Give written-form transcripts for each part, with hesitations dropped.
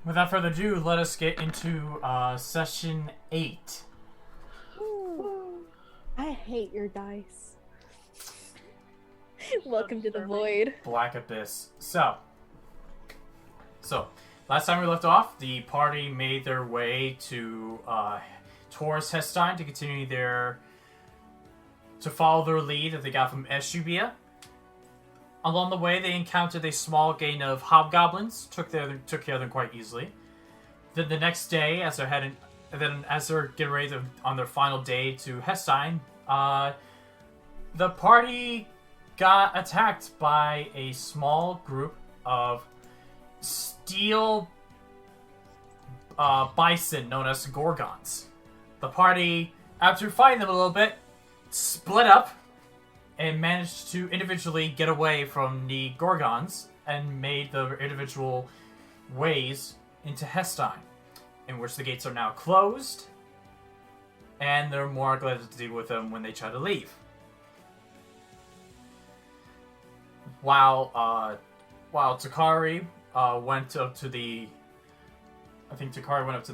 without further ado, let us get into session 8. Ooh. I hate your dice. Welcome to the void. Black Abyss. So, last time we left off, the party made their way to towards Hestein to continue to follow their lead that they got from Eshiubia. Along the way, they encountered a small gang of hobgoblins, took care of them quite easily. Then the next day, as they're getting ready on their final day to Hestein, the party got attacked by a small group of steel bison known as gorgons. The party, after fighting them a little bit, split up and managed to individually get away from the gorgons and made their individual ways into Hestein, in which the gates are now closed, and they're more glad to deal with them when they try to leave. While Takari went up to the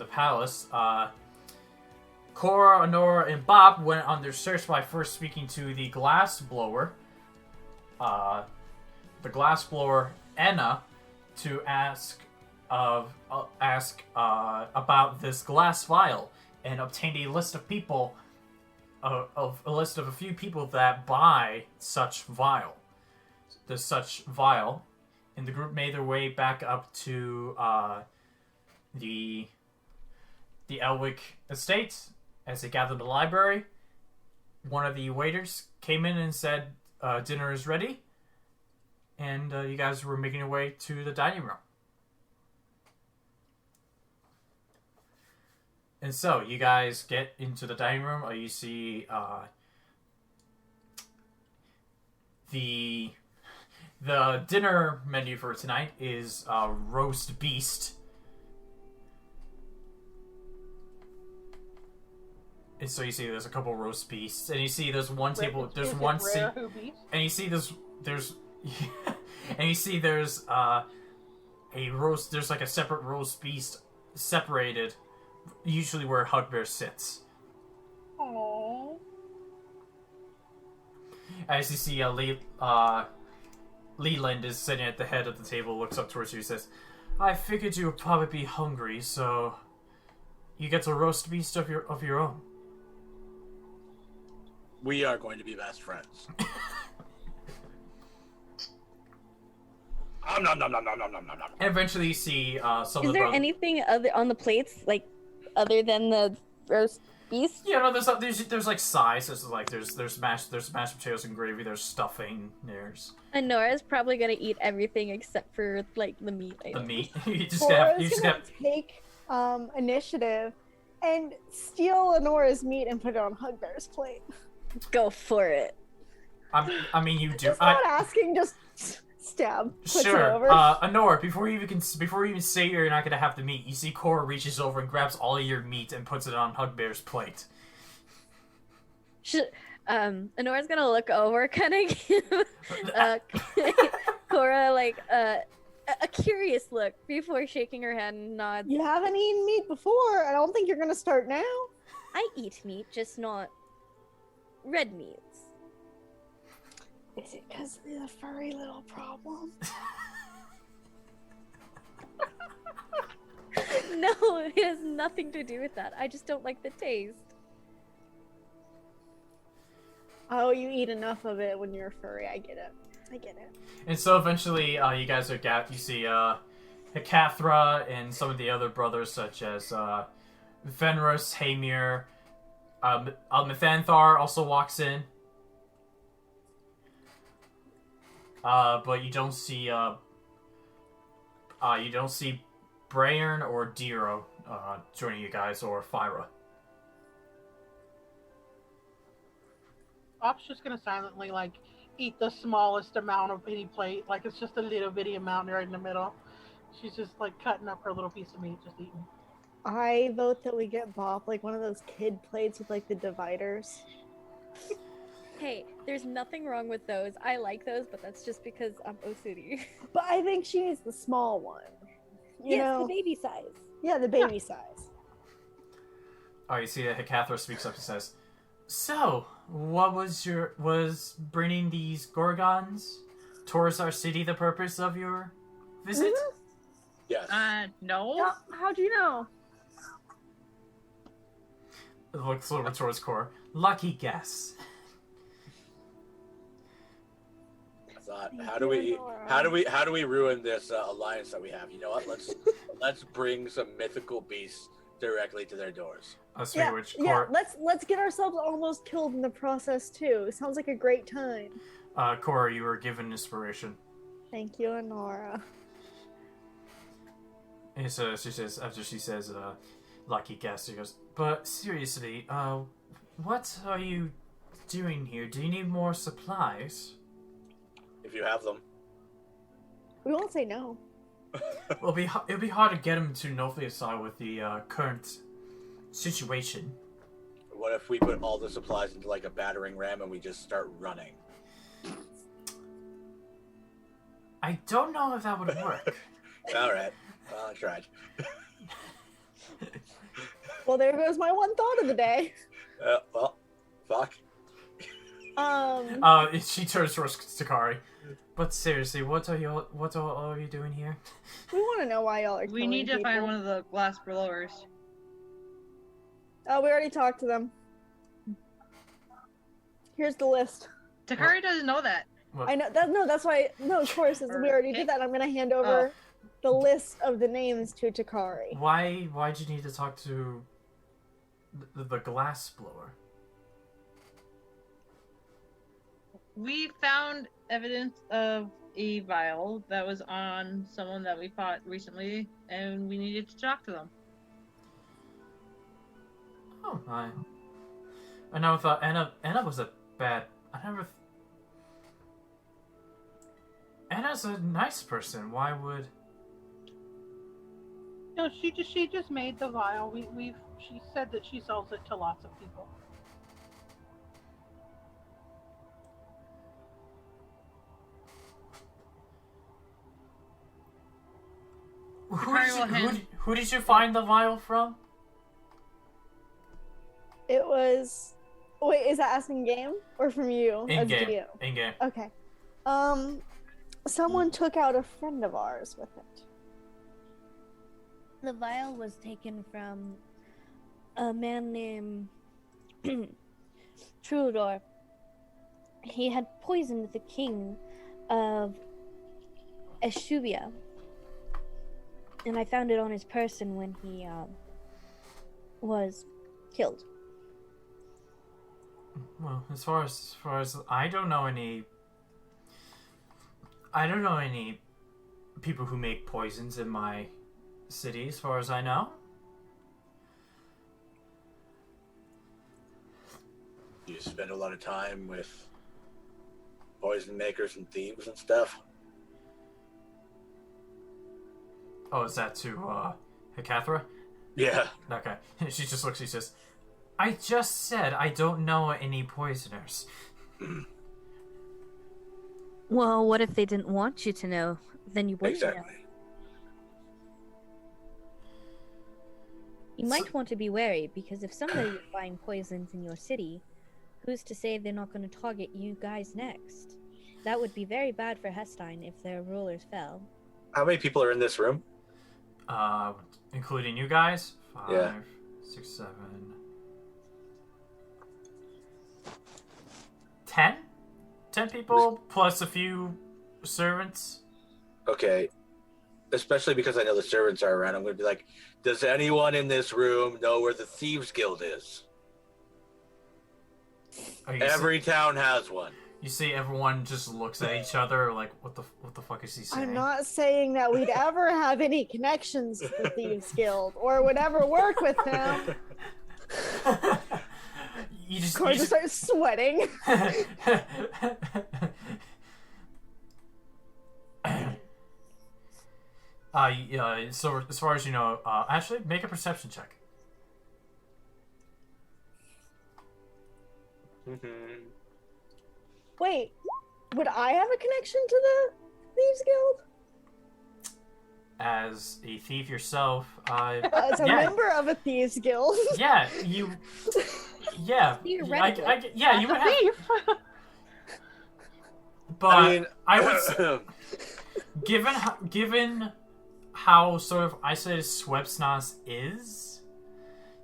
palace, Corra, Onora, and Bob went on their search by first speaking to the glassblower, Anna, to ask about this glass vial and obtained a list of people, a list of a few people that buy such vial, and the group made their way back up to the Elwig estate. As they gathered in the library, one of the waiters came in and said, dinner is ready, and you guys were making your way to the dining room. And so, you guys get into the dining room, you see the dinner menu for tonight is roast beast. And so you see there's a couple roast beasts, and you see there's one table, there's one seat, and you see there's a roast, there's like a separate roast beast separated, usually where Hugbear sits. Aww. As you see, Leland is sitting at the head of the table, looks up towards you, and says, "I figured you would probably be hungry, so you get a roast beast of your own." We are going to be best friends. Nom nom nom nom nom nom nom nom. And eventually you see some Is of the there anything other on the plates, like, other than the roast beast? Yeah, no, there's like sides. There's mashed potatoes and gravy. There's stuffing. There's. Onora's probably gonna eat everything except for like the meat. The meat. you just Cora's got. Take initiative and steal Onora's meat and put it on Hugbear's plate. Go for it. I mean, you do. Just not asking, just stab. Puts Sure. it over. Honora, before you even say you're not gonna have the meat, you see Corra reaches over and grabs all of your meat and puts it on Hugbear's plate. Onora's gonna look over, kind of give Corra like a curious look before shaking her head and nods. You haven't eaten meat before. I don't think you're gonna start now. I eat meat, just not red meats. Is it because of the furry little problem? No, it has nothing to do with that. I just don't like the taste. Oh, you eat enough of it when you're furry. I get it. And so eventually, you guys are you see Hekathra and some of the other brothers, such as Fenris, Hamir, Mithanthar also walks in. But you don't see Brayern or Diro joining you guys, or Faephyra. Bob's just gonna silently eat the smallest amount of any plate, like it's just a little bitty amount right in the middle. She's just cutting up her little piece of meat, just eating. I vote that we get Bob one of those kid plates with the dividers. Hey, there's nothing wrong with those. I like those, but that's just because I'm OCD. But I think she needs the small one. you yes, know, the baby size. yeah, the baby size. Oh, you see that Hekathra speaks up and says, "So, what was bringing these Gorgons towards our city the purpose of your visit?" Yes. No. Yeah, how'd you know? It looks over towards Corra. Lucky guess. I thought, Thank how you, do we ruin this alliance that we have? You know what? Let's bring some mythical beasts directly to their doors. Yeah, Which yeah. Let's get ourselves almost killed in the process too. Sounds like a great time. Corra, you were given inspiration. Thank you, Onora. And so she says, after she says, lucky guess, she goes, but seriously, what are you doing here? Do you need more supplies? If you have them. We won't say no. Well, it'll be hard to get him to Nothiasai with the current situation. What if we put all the supplies into like a battering ram and we just start running? I don't know if that would work. Alright. Well, I tried. Well, there goes my one thought of the day. Well, fuck. She turns towards Takari. But seriously, what are you doing here? We want to know why y'all are We need to killing find people. one of the glass blowers. Oh, we already talked to them. Here's the list. Takari doesn't know that. What? I know that. No, that's why. No, of course, we already did that. I'm gonna hand over the list of the names to Takari. Why'd you need to talk to the glass blower? We found evidence of a vial that was on someone that we fought recently, and we needed to talk to them. Oh, I never thought Anna was a bad. Anna's a nice person. Why would? No, she just made the vial. She said that she sells it to lots of people. Who did you find the vial from? It was. Wait, is that asking game or from you? In as game. DM? In game. Okay. Someone took out a friend of ours with it. The vial was taken from a man named Truldor. He had poisoned the king of Eshiubia. And I found it on his person when he was killed. Well, as far as I don't know any people who make poisons in my city, as far as I know. You spend a lot of time with poison makers and thieves and stuff. Oh, is that to Hekathra? Yeah. Okay. She just looks, she says, I just said I don't know any poisoners. Well, what if they didn't want you to know? Then you wouldn't know. Exactly. You might want to be wary, because if somebody is buying poisons in your city, who's to say they're not going to target you guys next? That would be very bad for Hestein if their rulers fell. How many people are in this room? Including you guys? 5, Yeah. 6, 7, 10? 10 people plus a few servants. Okay. Especially because I know the servants are around. I'm going to be like, does anyone in this room know where the Thieves Guild is? Every town has one. You see everyone just looks at each other like, what the fuck is he saying? I'm not saying that we'd ever have any connections to the Thieves Guild or would ever work with them. Corey just starts sweating. So as far as you know, actually make a perception check. Wait, would I have a connection to the Thieves Guild? as a thief yourself, As a member of a thieves guild. yeah, you, yeah, Theoretically. yeah, you would have. Thief. But I would, given how sort of isolated Swepsnas is,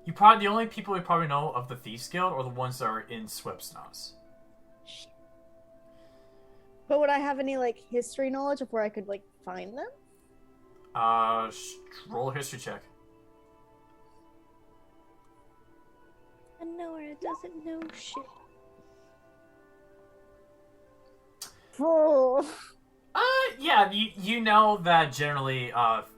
the only people you probably know of the Thieves Guild are the ones that are in Swepsnas. But would I have any like history knowledge of where I could like find them? Roll a history check. Onora doesn't know shit. Oh. Yeah, you know that generally,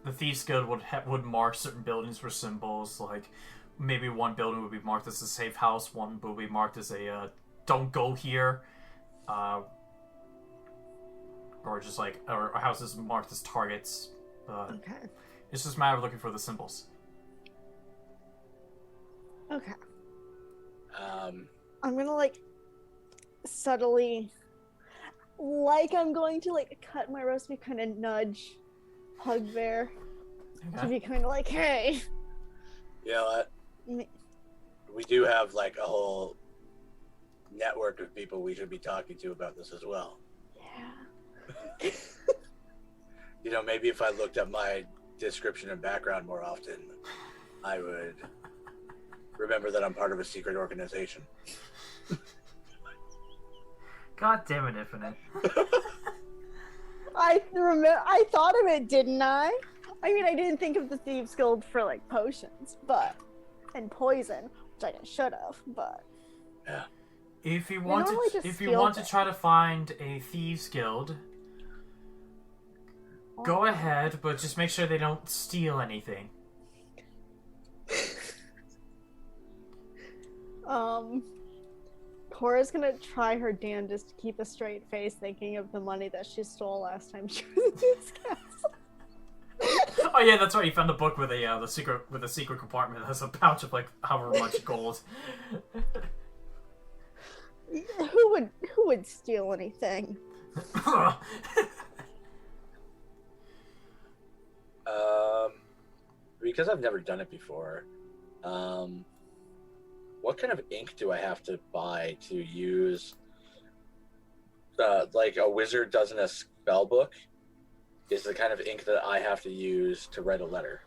the Thieves Guild would mark certain buildings for symbols. Like, maybe one building would be marked as a safe house, one would be marked as a don't go here, or just like or houses marked as targets. Okay. It's just a matter of looking for the symbols. Okay. I'm gonna like subtly, like I'm going to like cut my roast beef, kind of nudge Hugbear to be kind of like, hey. You know what? We do have like a whole network of people we should be talking to about this as well. Yeah. You know, maybe if I looked at my description and background more often, I would remember that I'm part of a secret organization. God damn it, Infinite. I thought of it, didn't I? I mean, I didn't think of the Thieves Guild for like potions, and poison, which I should have, but. Yeah. If you want to try to find a Thieves Guild, go ahead, but just make sure they don't steal anything. Corra's gonna try her damnedest to keep a straight face, thinking of the money that she stole last time she was in this castle. Oh yeah, that's right. You found a book with a secret compartment that has a pouch of like however much gold. Who would steal anything? Because I've never done it before. What kind of ink do I have to buy to use? Like a wizard does in a spell book, is the kind of ink that I have to use to write a letter.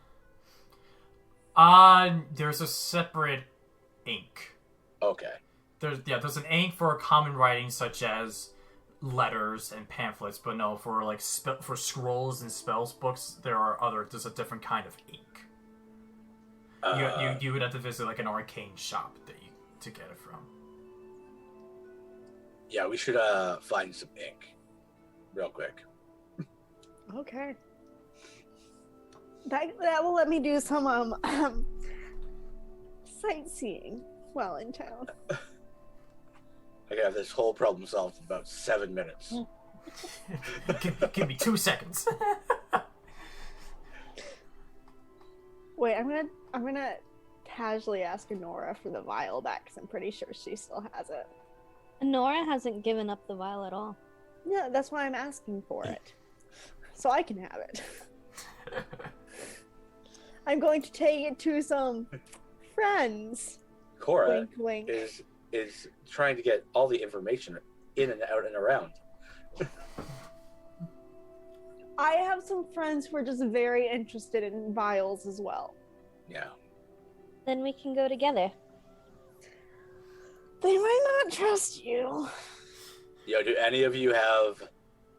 There's a separate ink. Okay. There's an ink for common writing such as letters and pamphlets, but no, for like for scrolls and spells books, there's a different kind of ink. You would have to visit like an arcane shop to get it from. Yeah, we should find some ink real quick. Okay. That will let me do some sightseeing while in town. I can have this whole problem solved in about 7 minutes. Give me 2 seconds. Wait, I'm gonna casually ask Onora for the vial back because I'm pretty sure she still has it. Onora hasn't given up the vial at all. Yeah, that's why I'm asking for it, so I can have it. I'm going to take it to some friends. Corra wink, wink. is trying to get all the information in and out and around. I have some friends who are just very interested in vials as well. Yeah. Then we can go together. They might not trust you. Yo, do any of you have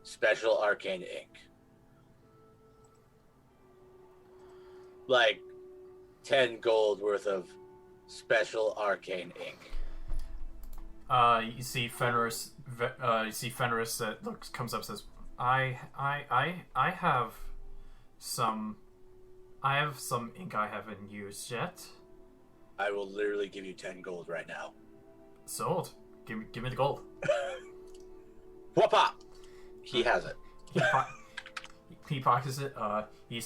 special arcane ink? Like 10 gold worth of special arcane ink. You see Fenris. That comes up and says, I have some ink I haven't used yet. I will literally give you 10 gold right now. Sold. Give me the gold. Whoop-a! He has it. He pockets it. He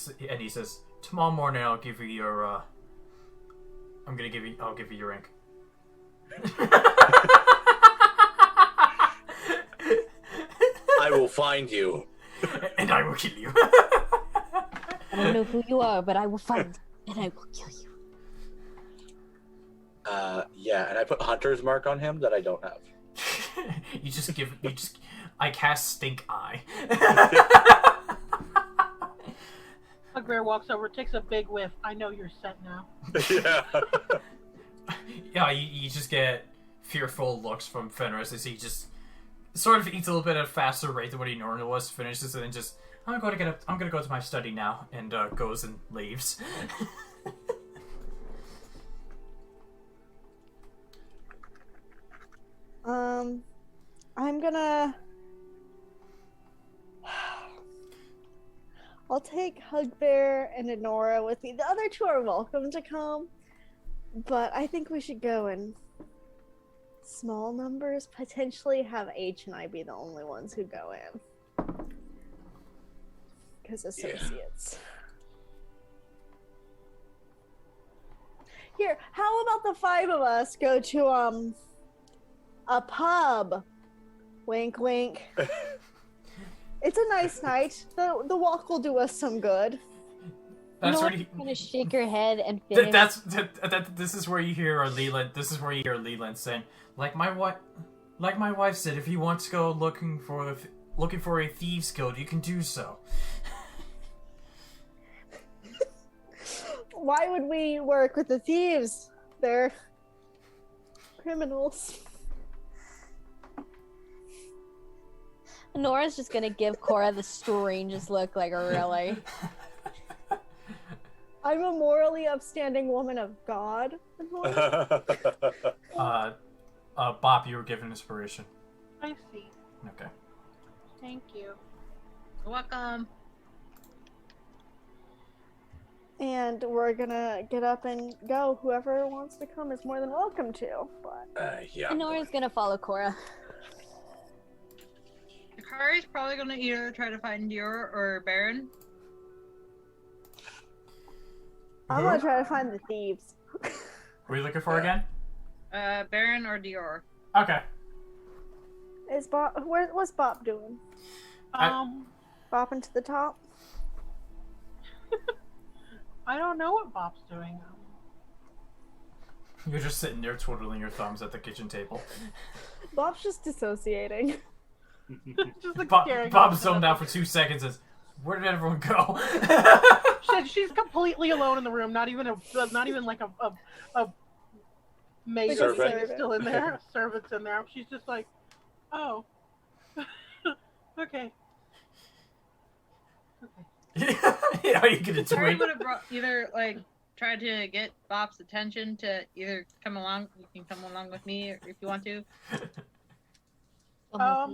says, tomorrow morning I'll give you your. I'll give you your ink. I will find you. And I will kill you. I don't know who you are, but I will find you, and I will kill you. Yeah, and I put Hunter's mark on him that I don't have. I cast Stink Eye. Hugbear walks over, takes a big whiff. I know you're set now. Yeah. Yeah, you just get fearful looks from Fenris as he just sort of eats a little bit at a faster rate than what he normally was, finishes, and then just, I'm gonna go to my study now, and goes and leaves. I'm gonna... I'll take Hugbear and Onora with me. The other two are welcome to come, but I think we should go in small numbers. Potentially have H and I be the only ones who go in. Because associates. Here, how about the 5 of us go to, a pub? Wink, wink. It's a nice night. The walk will do us some good. That's Nora's already. gonna shake her head and finish. This is where you hear Leland. This is where you hear Leland saying, like my wife said, if you want to go looking for a thieves guild, you can do so. Why would we work with the thieves? They're criminals. Nora's just gonna give Corra the strangest look, like, really? I'm a morally upstanding woman of God. Bob, you were given inspiration. I see. Okay. Thank you. You're welcome. And we're gonna get up and go. Whoever wants to come is more than welcome to. But Yeah. Nora's gonna follow Corra. Takari's probably gonna either try to find Dior or Baron. I'm gonna try to find the thieves. What are you looking for again? Baron or Dior. Okay. Is Bob? What's Bob doing? Bopping to the top. I don't know what Bob's doing. You're just sitting there twiddling your thumbs at the kitchen table. Bob's just dissociating. Just like Bob staring. zoned out for 2 seconds and says, where did everyone go? She's completely alone in the room. Not even like a maid Servant. is still in there. A servant's in there. She's just like, oh, okay. Yeah, are you gonna Takari tweet? would have either tried to get Bob's attention to either come along. You can come along with me if you want to. I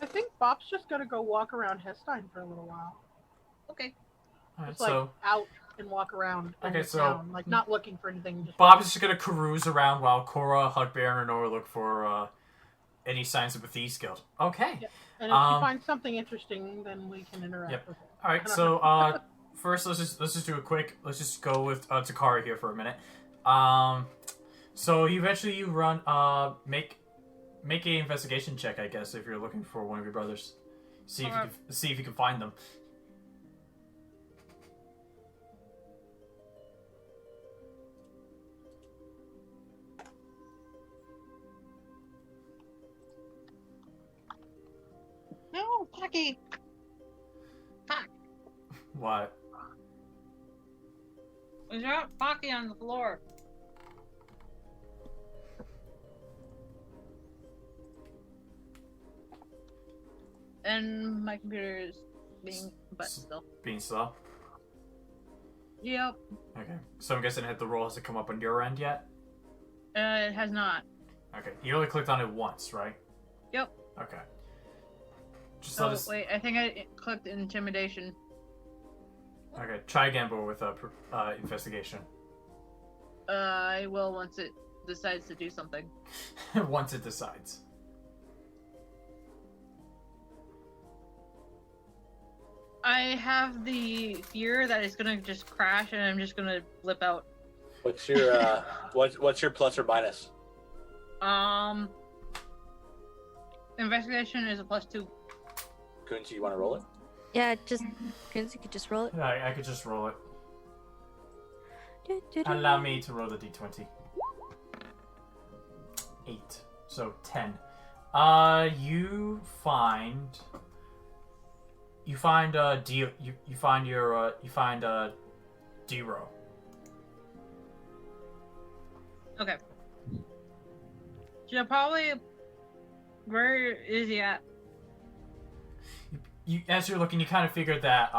think Bob's just gonna go walk around Hestein for a little while. Okay. Alright, Just like so out and walk around. in Okay, the so- town, like not looking for anything. Just Bob's just gonna cruise around while Corra, Hugbear, and Onora look for any signs of a thieves guild. Okay. Yeah. And if she finds something interesting, then we can interact Yep. with it. All right. So first, let's just do a quick. Let's just go with Takari here for a minute. So eventually you run make an investigation check, I guess, if you're looking for one of your brothers. See if you can find them. No, Pocky. Fuck. What? There's not Pocky on the floor. And my computer is being but still. Being slow. Yep. Okay. So I'm guessing it hit the roll has to come up on your end yet. It has not. Okay. You only clicked on it once, right? Yep. Okay. Just let Oh us. wait, I think I clicked intimidation. Okay. Try again, but with investigation. I will once it decides to do something. Once it decides. I have the fear that it's gonna just crash and I'm just gonna flip out. What's your what's your plus or minus? Investigation is a +2. Kunchi, you want to roll it? Yeah, just you could just roll it. I could just roll it. Allow me to roll the d20. 8. So 10. You find Dero. Okay. So probably, where is he at? You as you're looking, you kind of figured that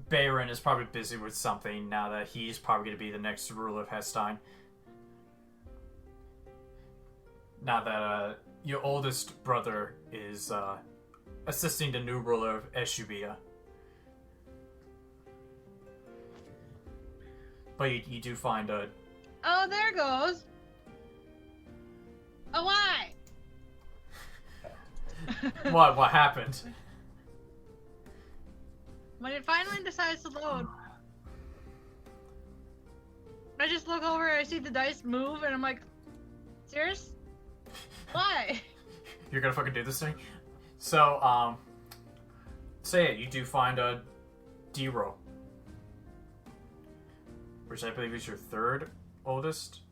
Baron is probably busy with something now that he's probably going to be the next ruler of Hestein. Now that your oldest brother is assisting the new ruler of Eshiubia. But you do find a... Oh, there goes. Oh, why? What happened? When it finally decides to load, I just look over, I see the dice move, and I'm like, serious? Why? You're gonna fucking do this thing? So, say it, you do find a D-roll. Which I believe is your third oldest?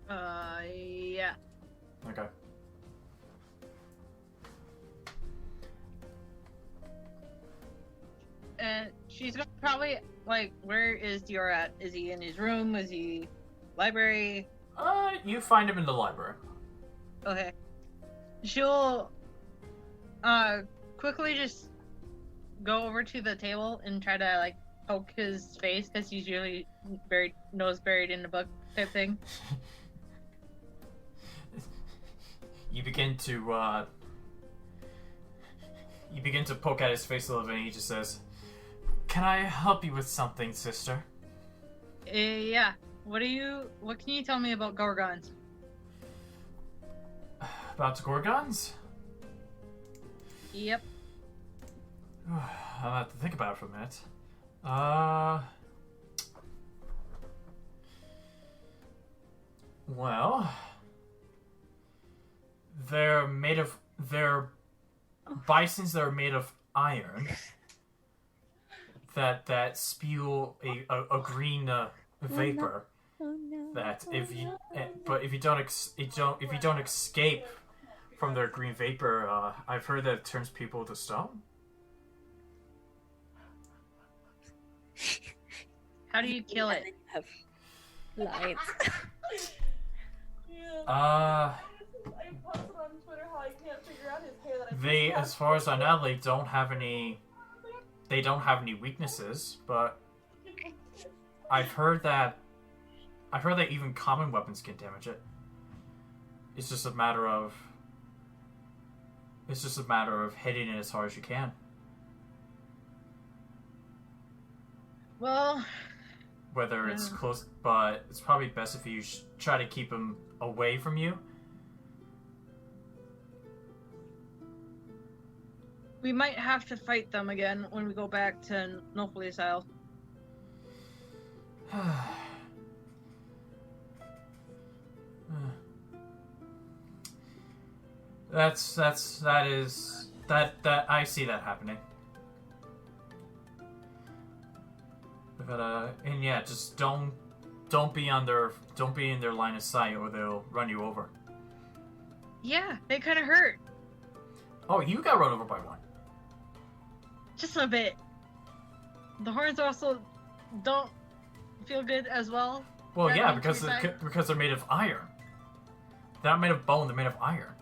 Yeah. Okay. And she's gonna probably, like, where is Dior at? Is he in his room? Is he library? You find him in the library. Okay. She'll, quickly just go over to the table and try to, like, poke his face, because he's usually nose buried in the book type thing. You begin to poke at his face a little bit, and he just says, "Can I help you with something, sister?" Yeah. What can you tell me about Gorgons? About the Gorgons? Yep. I'll have to think about it for a minute. Well, they're bisons that are made of iron that spew a green vapor. Oh no. That if you don't escape from their green vapor, I've heard that it turns people to stone. How do you kill it? Have lights. I posted on Twitter how I can't figure out his hair that They, as far as I know, they don't have any weaknesses, but I've heard that even common weapons can damage it. It's just a matter of hitting it as hard as you can. Well, Whether it's close, but it's probably best if you try to keep them away from you. we might have to fight them again when we go back to Nofli's Isle. That I see that happening. But and yeah, just don't be in their line of sight, or they'll run you over. Yeah, they kind of hurt. Oh, you got run over by one. Just a bit. The horns also don't feel good as well. Well, yeah, Grabbing to your side. because they're made of iron. They're not made of bone. They're made of iron.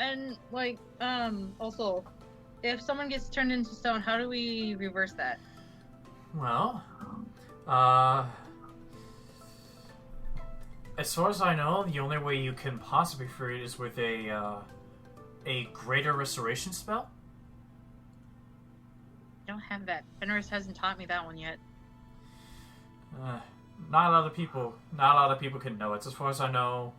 And like, also, if someone gets turned into stone, how do we reverse that? Well, as far as I know, the only way you can possibly free it is with a greater restoration spell. I don't have that. Fenris hasn't taught me that one yet. Not a lot of people can know it. As far as I know,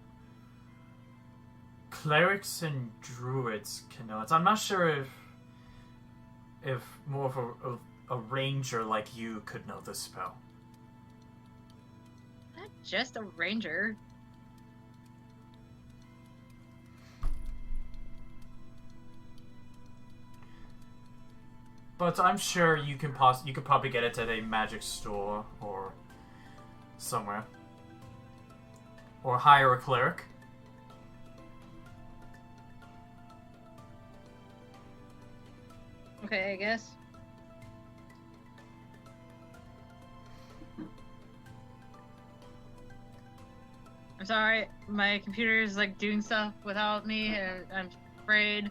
clerics and druids can know it. I'm not sure if more of a ranger like you could know this spell. Not just a ranger. But I'm sure you can you could probably get it at a magic store or somewhere. Or hire a cleric. Okay, I guess. I'm sorry, my computer is like doing stuff without me, and I'm afraid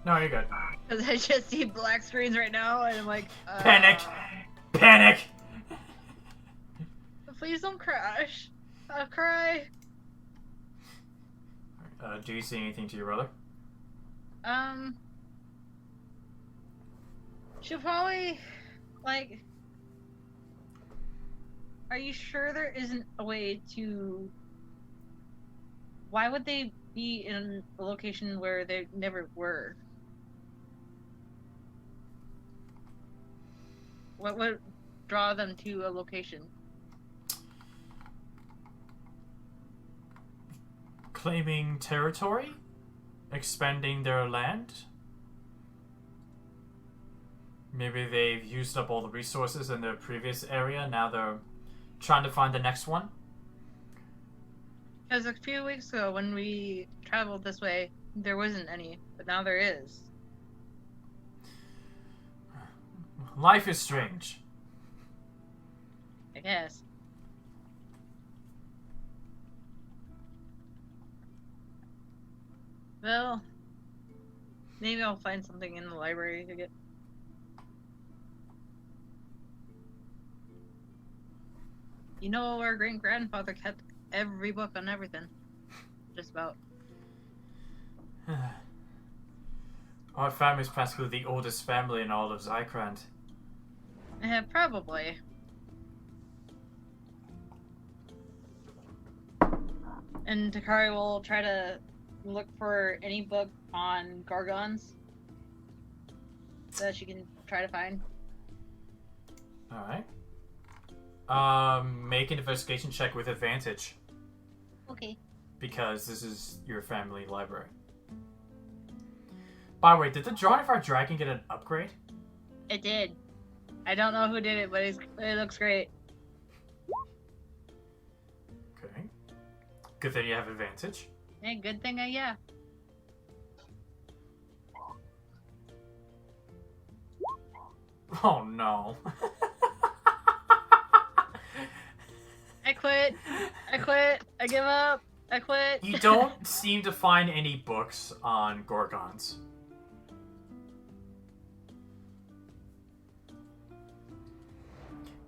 No, you're good. because I just see black screens right now, and I'm like, Panic! Panic! Please don't crash. I'll cry. Do you see anything to your brother? She'll probably like. Are you sure there isn't a way to? Why would they be in a location where they never were? What would draw them to a location? Claiming territory? Expanding their land? Maybe they've used up all the resources in their previous area, now they're trying to find the next one? Because a few weeks ago, when we traveled this way, there wasn't any, but now there is. Life is strange. I guess. Well, maybe I'll find something in the library to get. You know, our great-grandfather kept every book on everything. Just about. Our family is practically the oldest family in all of Zykrand. Probably. And Takari will try to look for any book on Gorgons that she can try to find. Alright. Make an investigation check with advantage. Okay. Because this is your family library. By the way, did the Drawing of Our Dragon get an upgrade? It did. I don't know who did it, but it looks great. Okay. Good thing you have advantage. Hey, good thing yeah. Oh no. I quit. I quit. I give up. I quit. You don't seem to find any books on Gorgons.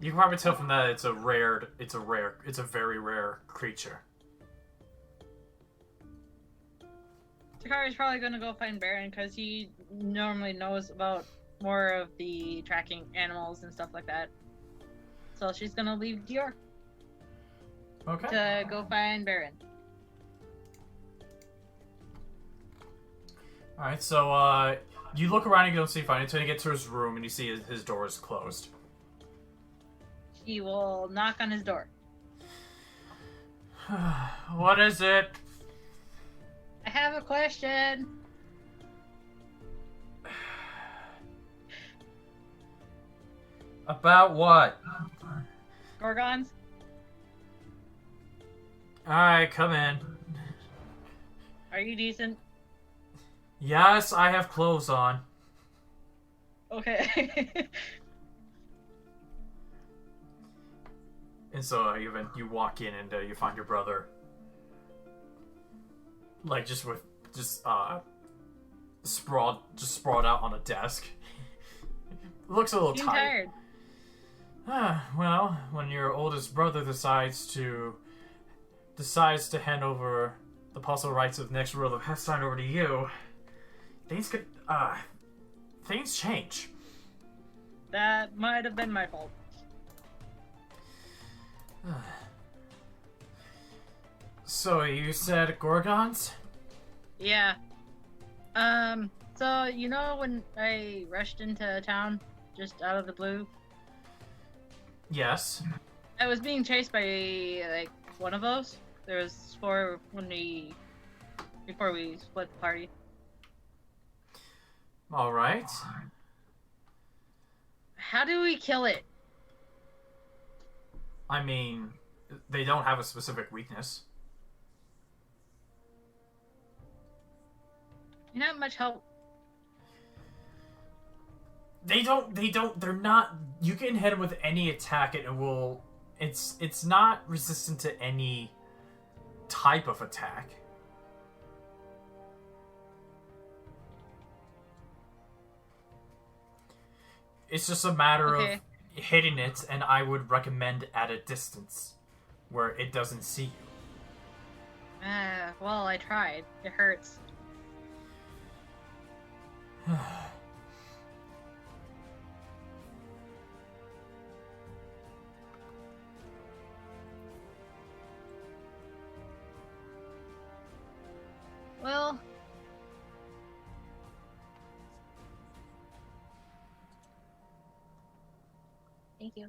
You can probably tell from that it's a very rare creature. Takari's probably gonna go find Baron because he normally knows about more of the tracking animals and stuff like that. So she's gonna leave Dior Okay. to go find Baron. Alright, so, you look around and you don't see fine until you get to his room and you see his door is closed. She will knock on his door. What is it? I have a question. About what? Gorgons? Alright, come in. Are you decent? Yes, I have clothes on. Okay. And so you walk in and you find your brother, like sprawled out on a desk. Looks a little Seems tired. tired. Well, when your oldest brother decides to hand over the possible rights of the next ruler of Hestein over to you, things change. That might have been my fault. So you said Gorgons? Yeah. So you know when I rushed into town just out of the blue? Yes. I was being chased by like one of those. There was 4 before we split the party. All right. How do we kill it? I mean, they don't have a specific weakness. You're not much help. They're not... You can hit them with any attack and it will... It's not resistant to any type of attack. It's just a matter of hitting it, and I would recommend at a distance where it doesn't see you. Well, I tried. It hurts. Well... Thank you.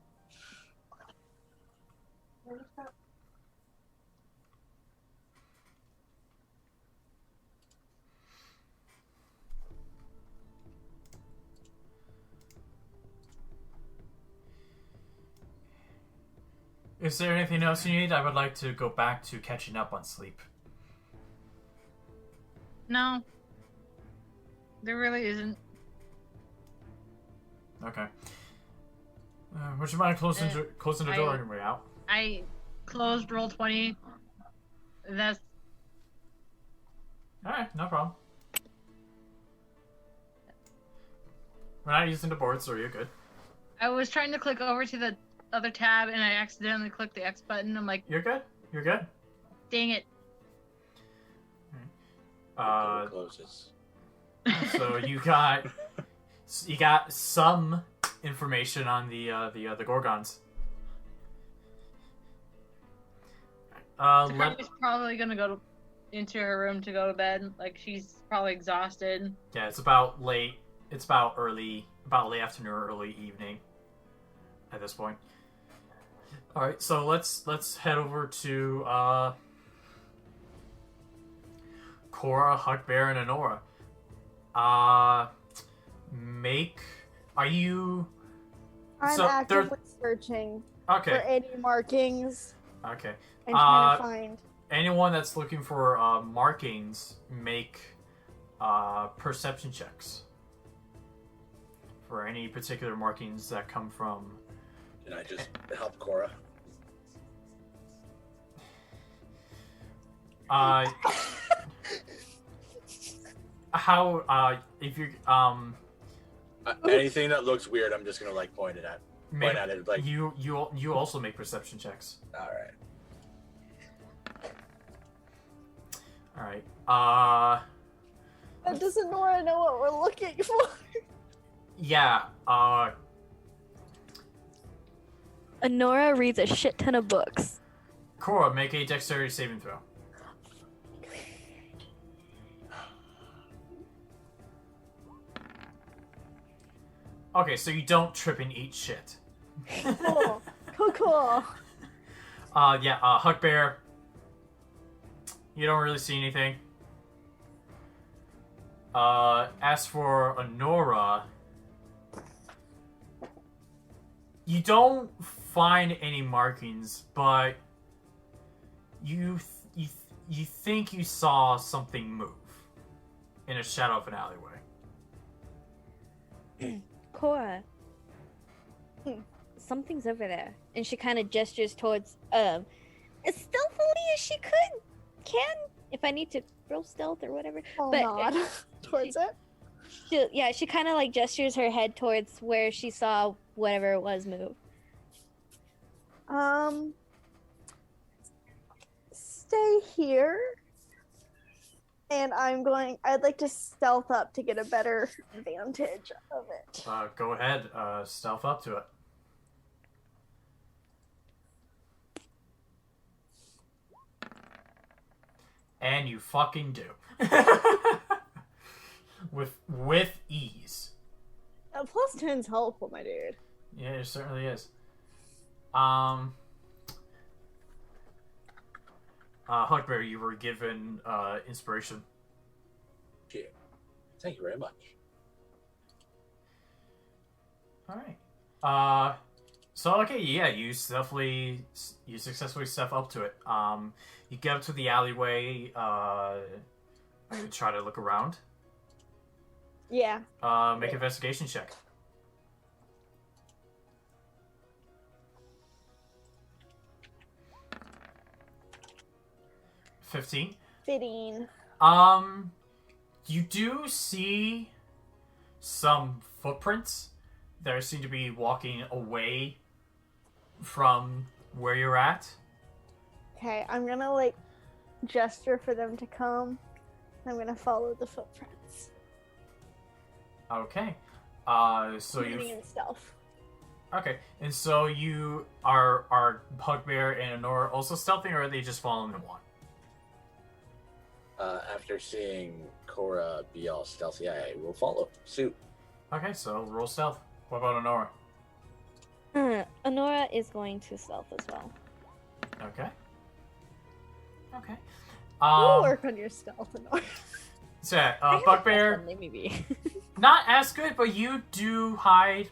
Is there anything else you need? I would like to go back to catching up on sleep. No. There really isn't. Okay. Would you mind closing the door on your way out? I closed roll 20. That's... Alright, no problem. We're not using the board, so you're good. I was trying to click over to the other tab and I accidentally clicked the X button. I'm like, You're good? You're good? dang it. Door closes. So you got some information on the Gorgons. Takari's probably gonna go into her room to go to bed. Like, she's probably exhausted. Yeah, it's about late. It's about late afternoon, early evening. At this point. All right, so let's head over to Corra, Hugbear, and Onora. I'm actively searching for any markings. Okay. And trying to find. Anyone that's looking for markings, make perception checks for any particular markings that come from. Can I just help Corra? If you're anything that looks weird, I'm just gonna like point at it. Like you also make perception checks. All right. Does Onora know what we're looking for? Yeah. Onora reads a shit ton of books. Corra, make a dexterity saving throw. Okay, so you don't trip and eat shit. Cool. Cool. Hugbear. You don't really see anything. As for Onora, you don't find any markings, but you think you saw something move in a shadow of an alleyway. Corra. Something's over there. And she kind of gestures towards, as stealthily as she can, if I need to roll stealth or whatever. Oh, but nod towards it. She kind of like gestures her head towards where she saw whatever it was move. Stay here. And I'd like to stealth up to get a better vantage of it. Go ahead, stealth up to it. And you fucking do. with ease. A plus 10's helpful, my dude. Yeah, it certainly is. Hugbear, you were given inspiration. Yeah. Thank you very much. All right. So okay, yeah, you successfully step up to it. You get up to the alleyway. You try to look around. Yeah. Make an investigation check. $15. Fitting. You do see some footprints that seem to be walking away from where you're at. Okay, I'm gonna like gesture for them to come. I'm gonna follow the footprints. Okay. So Moving you. in stealth. Okay, and so you are Hugbear and Onora also stealthing, or are they just following the one? After seeing Corra be all stealthy, I will follow suit. Okay, so roll stealth. What about Onora? Onora is going to stealth as well. Okay. Okay. We'll work on your stealth, Honora. So, Bugbear, Maybe. not as good, but you do hide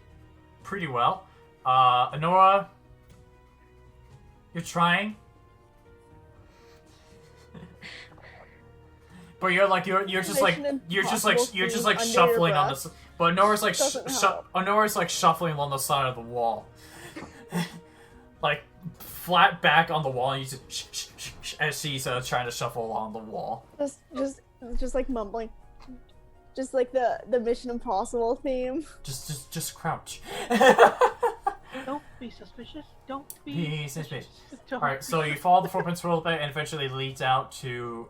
pretty well. Onora, you're trying. But you're just like shuffling on the. But Onora's like Onora's like shuffling along the side of the wall, like flat back on the wall, and you just as she's trying to shuffle along the wall. Just like mumbling, just like the Mission Impossible theme. Just crouch. Don't be suspicious. Don't be suspicious. All right, so you follow the footprints for a little bit, and eventually it leads out to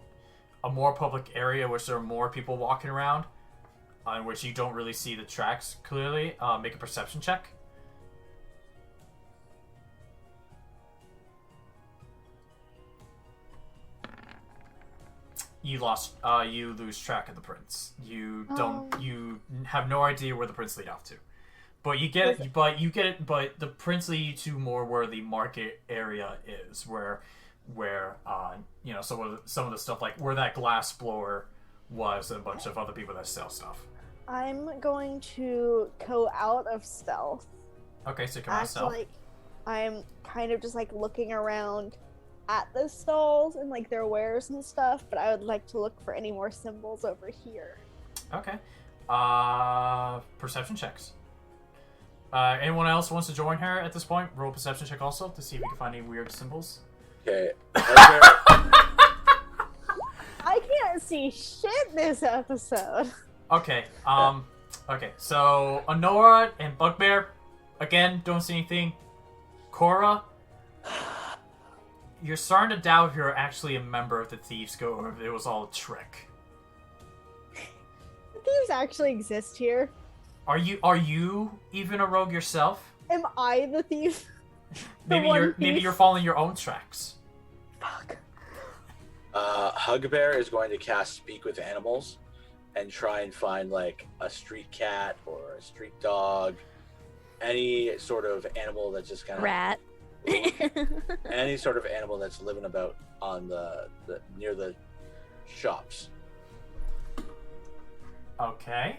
a more public area, which there are more people walking around, in which you don't really see the tracks clearly. Make a perception check. You lose track of the prints. You don't. You have no idea where the prints lead off to. But you get it. But the prints lead you to more where the market area is, where some of the stuff, like where that glass blower was, and a bunch of other people that sell stuff. I'm going to go out of stealth. Okay, so come out of stealth. Like I'm kind of just like looking around at the stalls and like their wares and stuff, but I would like to look for any more symbols over here. Okay. Perception checks. Anyone else wants to join her at this point? Roll a perception check also to see if we can find any weird symbols. Okay. I can't see shit this episode. Okay. Okay. So Onora and Bugbear, again, don't see anything. Corra, you're starting to doubt if you're actually a member of the Thieves Guild or if it was all a trick. Do thieves actually exist here? Are you even a rogue yourself? Am I the thief? Maybe you're following your own tracks. Fuck. Hugbear is going to cast Speak with Animals and try and find like a street cat or a street dog, any sort of animal that's just kind of Rat. any sort of animal that's living about on the near the shops. Okay.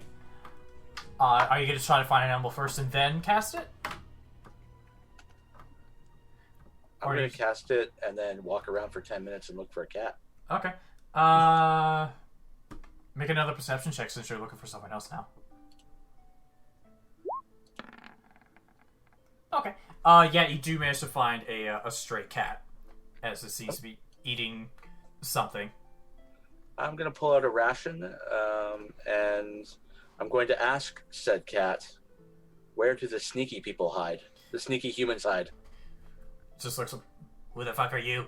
Are you going to try to find an animal first and then cast it? I'm going to cast it and then walk around for 10 minutes and look for a cat. Okay. Make another perception check since you're looking for someone else now. Okay. Yeah, you do manage to find a stray cat, as it seems to be eating something. I'm going to pull out a ration, and I'm going to ask said cat, where do the sneaky people hide? The sneaky humans hide. Just looks. Who the fuck are you?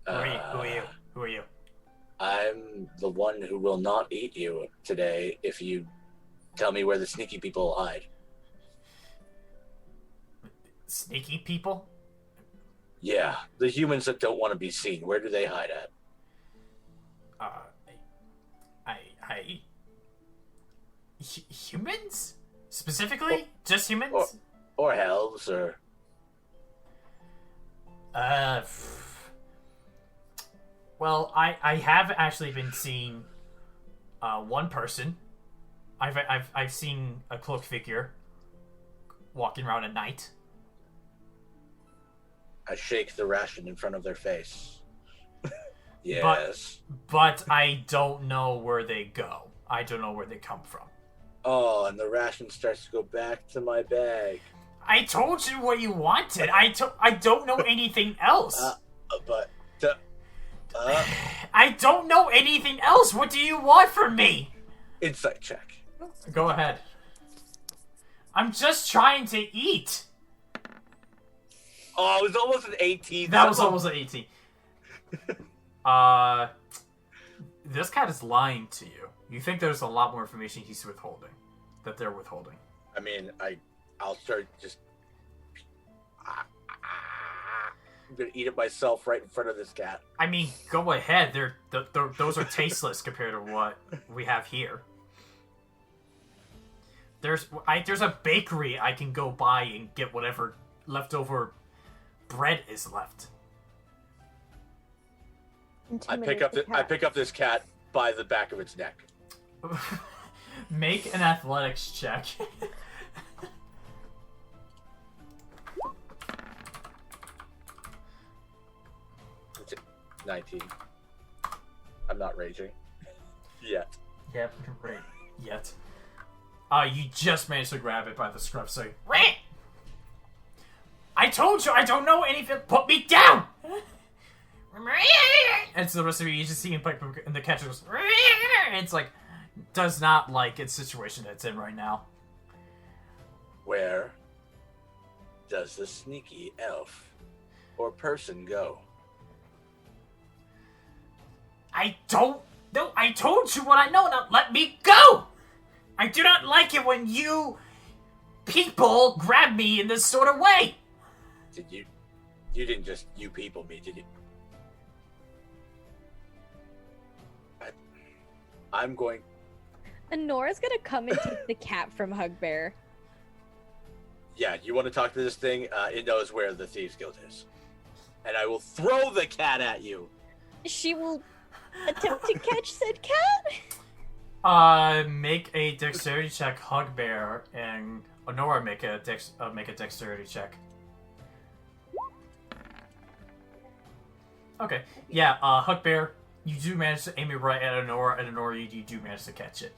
Who are you? Who are you? Who are you? I'm the one who will not eat you today if you tell me where the sneaky people hide. Sneaky people? Yeah, the humans that don't want to be seen. Where do they hide at? Humans? Specifically? Just humans? Or elves, or... Well, I have actually been seeing one person. I've seen a cloaked figure walking around at night. I shake the ration in front of their face. Yes. But I don't know where they go. I don't know where they come from. Oh, and the ration starts to go back to my bag. I told you what you wanted. I don't know anything else. I don't know anything else. What do you want from me? Insight check. Go ahead. I'm just trying to eat. Oh, it was almost an 18. That was almost an 18. This cat is lying to you. You think there's a lot more information he's withholding. That they're withholding. I mean, I'll start just... I'm gonna eat it myself right in front of this cat. I mean, go ahead. Those are tasteless compared to what we have here. There's a bakery I can go by and get whatever leftover bread is left. I pick up this cat by the back of its neck. Make an athletics check. It's 19. I'm not raging. Yet. Yep, right. Yet. You just managed to grab it by the scruff, so... I told you I don't know anything. Put me down! And so the rest of you just see him pick, and the catcher goes... It's like, does not like its situation that it's in right now. Where does the sneaky elf or person go? I don't know. I told you what I know. Now let me go! I do not like it when you people grab me in this sort of way. Did you? You didn't just you people me, did you? I'm going... Onora's gonna come and take the cat from Hugbear. Yeah, you want to talk to this thing? It knows where the Thieves Guild is. And I will throw the cat at you! She will attempt to catch said cat? Make a dexterity check, Hugbear, and Onora make a dexterity check. Okay, yeah, Hugbear, you do manage to aim it right at Onora, and Onora, you do manage to catch it.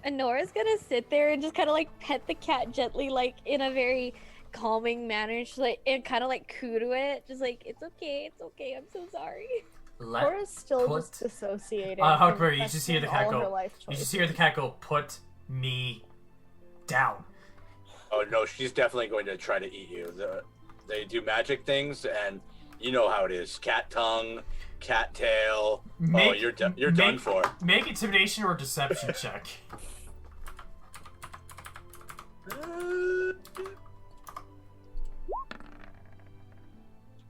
Onora's gonna sit there and just kind of like pet the cat gently, like in a very calming manner, just like and kind of like coo to it, just like it's okay, I'm so sorry. Cora's still just dissociating. Hugbear, you just hear the cat go. You just hear the cat go. Put me down. Oh no, she's definitely going to try to eat you. They do magic things, and you know how it is. Cat tongue, cat tail. You're done for. Make intimidation or deception check.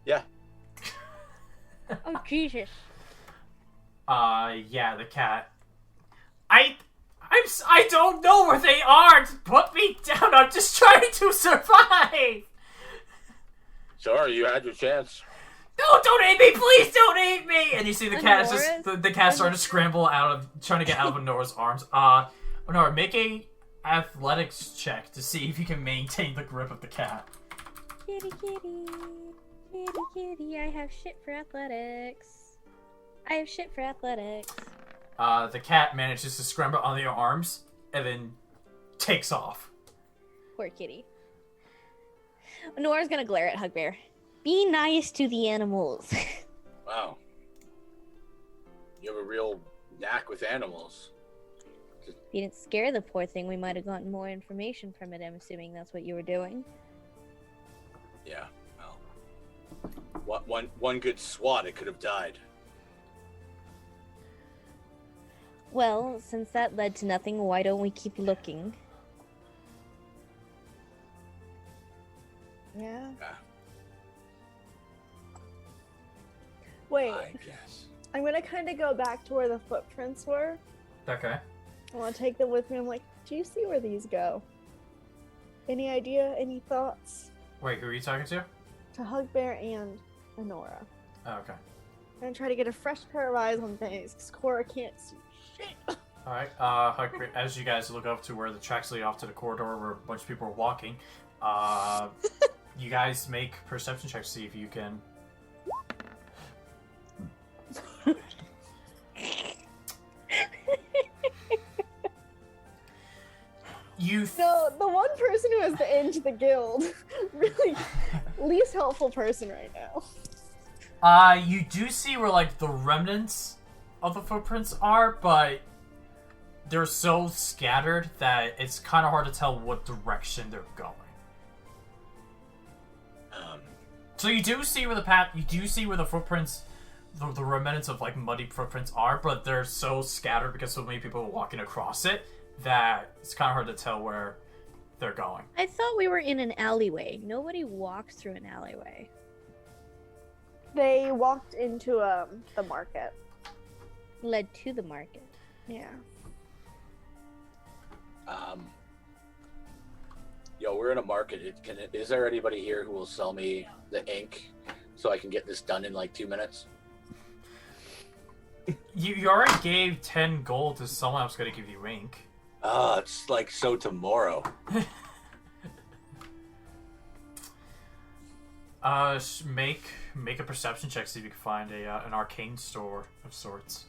Yeah. Oh Jesus. Yeah, the cat. I don't know where they are. Put me down. I'm just trying to survive. Sorry, you had your chance. No, don't eat me, please don't eat me! And you see the cat is just the cat starting to scramble trying to get out of Onora's arms. Onora, make a athletics check to see if you can maintain the grip of the cat. Kitty, kitty, kitty, kitty. I have shit for athletics. The cat manages to scramble on your arms and then takes off. Poor kitty. Onora's gonna glare at Hugbear. Be nice to the animals. Wow. You have a real knack with animals. If you didn't scare the poor thing, we might have gotten more information from it. I'm assuming that's what you were doing. Yeah, well. One good swat, it could have died. Well, since that led to nothing, why don't we keep looking? Yeah. Wait. I guess. I'm gonna kind of go back to where the footprints were. Okay. I want to take them with me. I'm like, do you see where these go? Any idea? Any thoughts? Wait, who are you talking to? To Hugbear and Onora. Oh, okay. I'm gonna try to get a fresh pair of eyes on things because Corra can't see shit. All right. As you guys look up to where the tracks lead off to the corridor where a bunch of people are walking, you guys make perception checks to see if you can. So the one person who has the end to the guild, really least helpful person right now. You do see where like the remnants of the footprints are, but they're so scattered that it's kind of hard to tell what direction they're going. So you do see where the footprints, the remnants of like muddy footprints are, but they're so scattered because so many people are walking across it that it's kind of hard to tell where they're going. I thought we were in an alleyway. Nobody walks through an alleyway. They walked into the market. Led to the market. Yeah. Yo, we're in a market. Is there anybody here who will sell me the ink so I can get this done in like 2 minutes? You already gave 10 gold to someone else going to give you ink. It's like so tomorrow. Make a perception check, see if you can find an arcane store of sorts.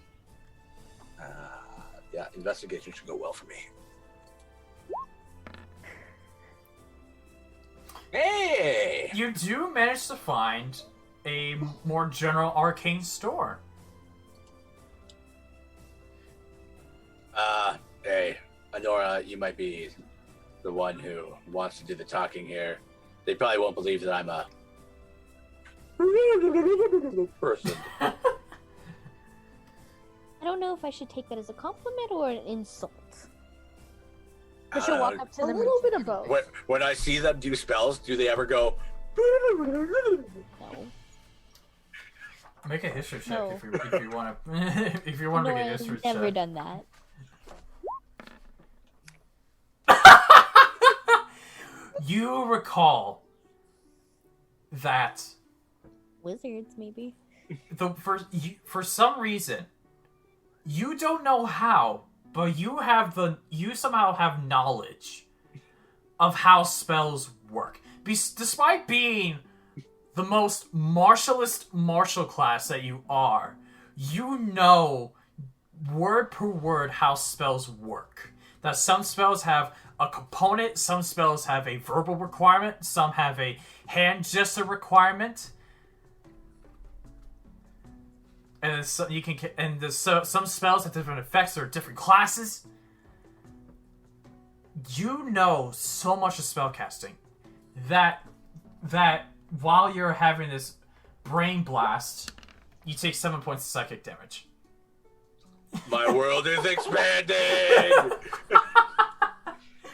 Yeah, investigation should go well for me. Hey! You do manage to find a more general arcane store. Hey, Onora, you might be the one who wants to do the talking here. They probably won't believe that I'm a person. I don't know if I should take that as a compliment or an insult. I should walk up to A them. little bit of both. When I see them do spells, do they ever go? No. Make a history check No. if you want to. If you want to No, make a I've history never check. done that. You recall that Wizards, maybe. for some reason, you don't know how, but you somehow have knowledge of how spells work. Despite being the most martial class that you are, you know word per word how spells work. That some spells have a component, some spells have a verbal requirement, some have a hand gesture requirement. And so you can, some spells have different effects or different classes. You know so much of spellcasting that while you're having this brain blast, you take 7 points of psychic damage. My world is expanding!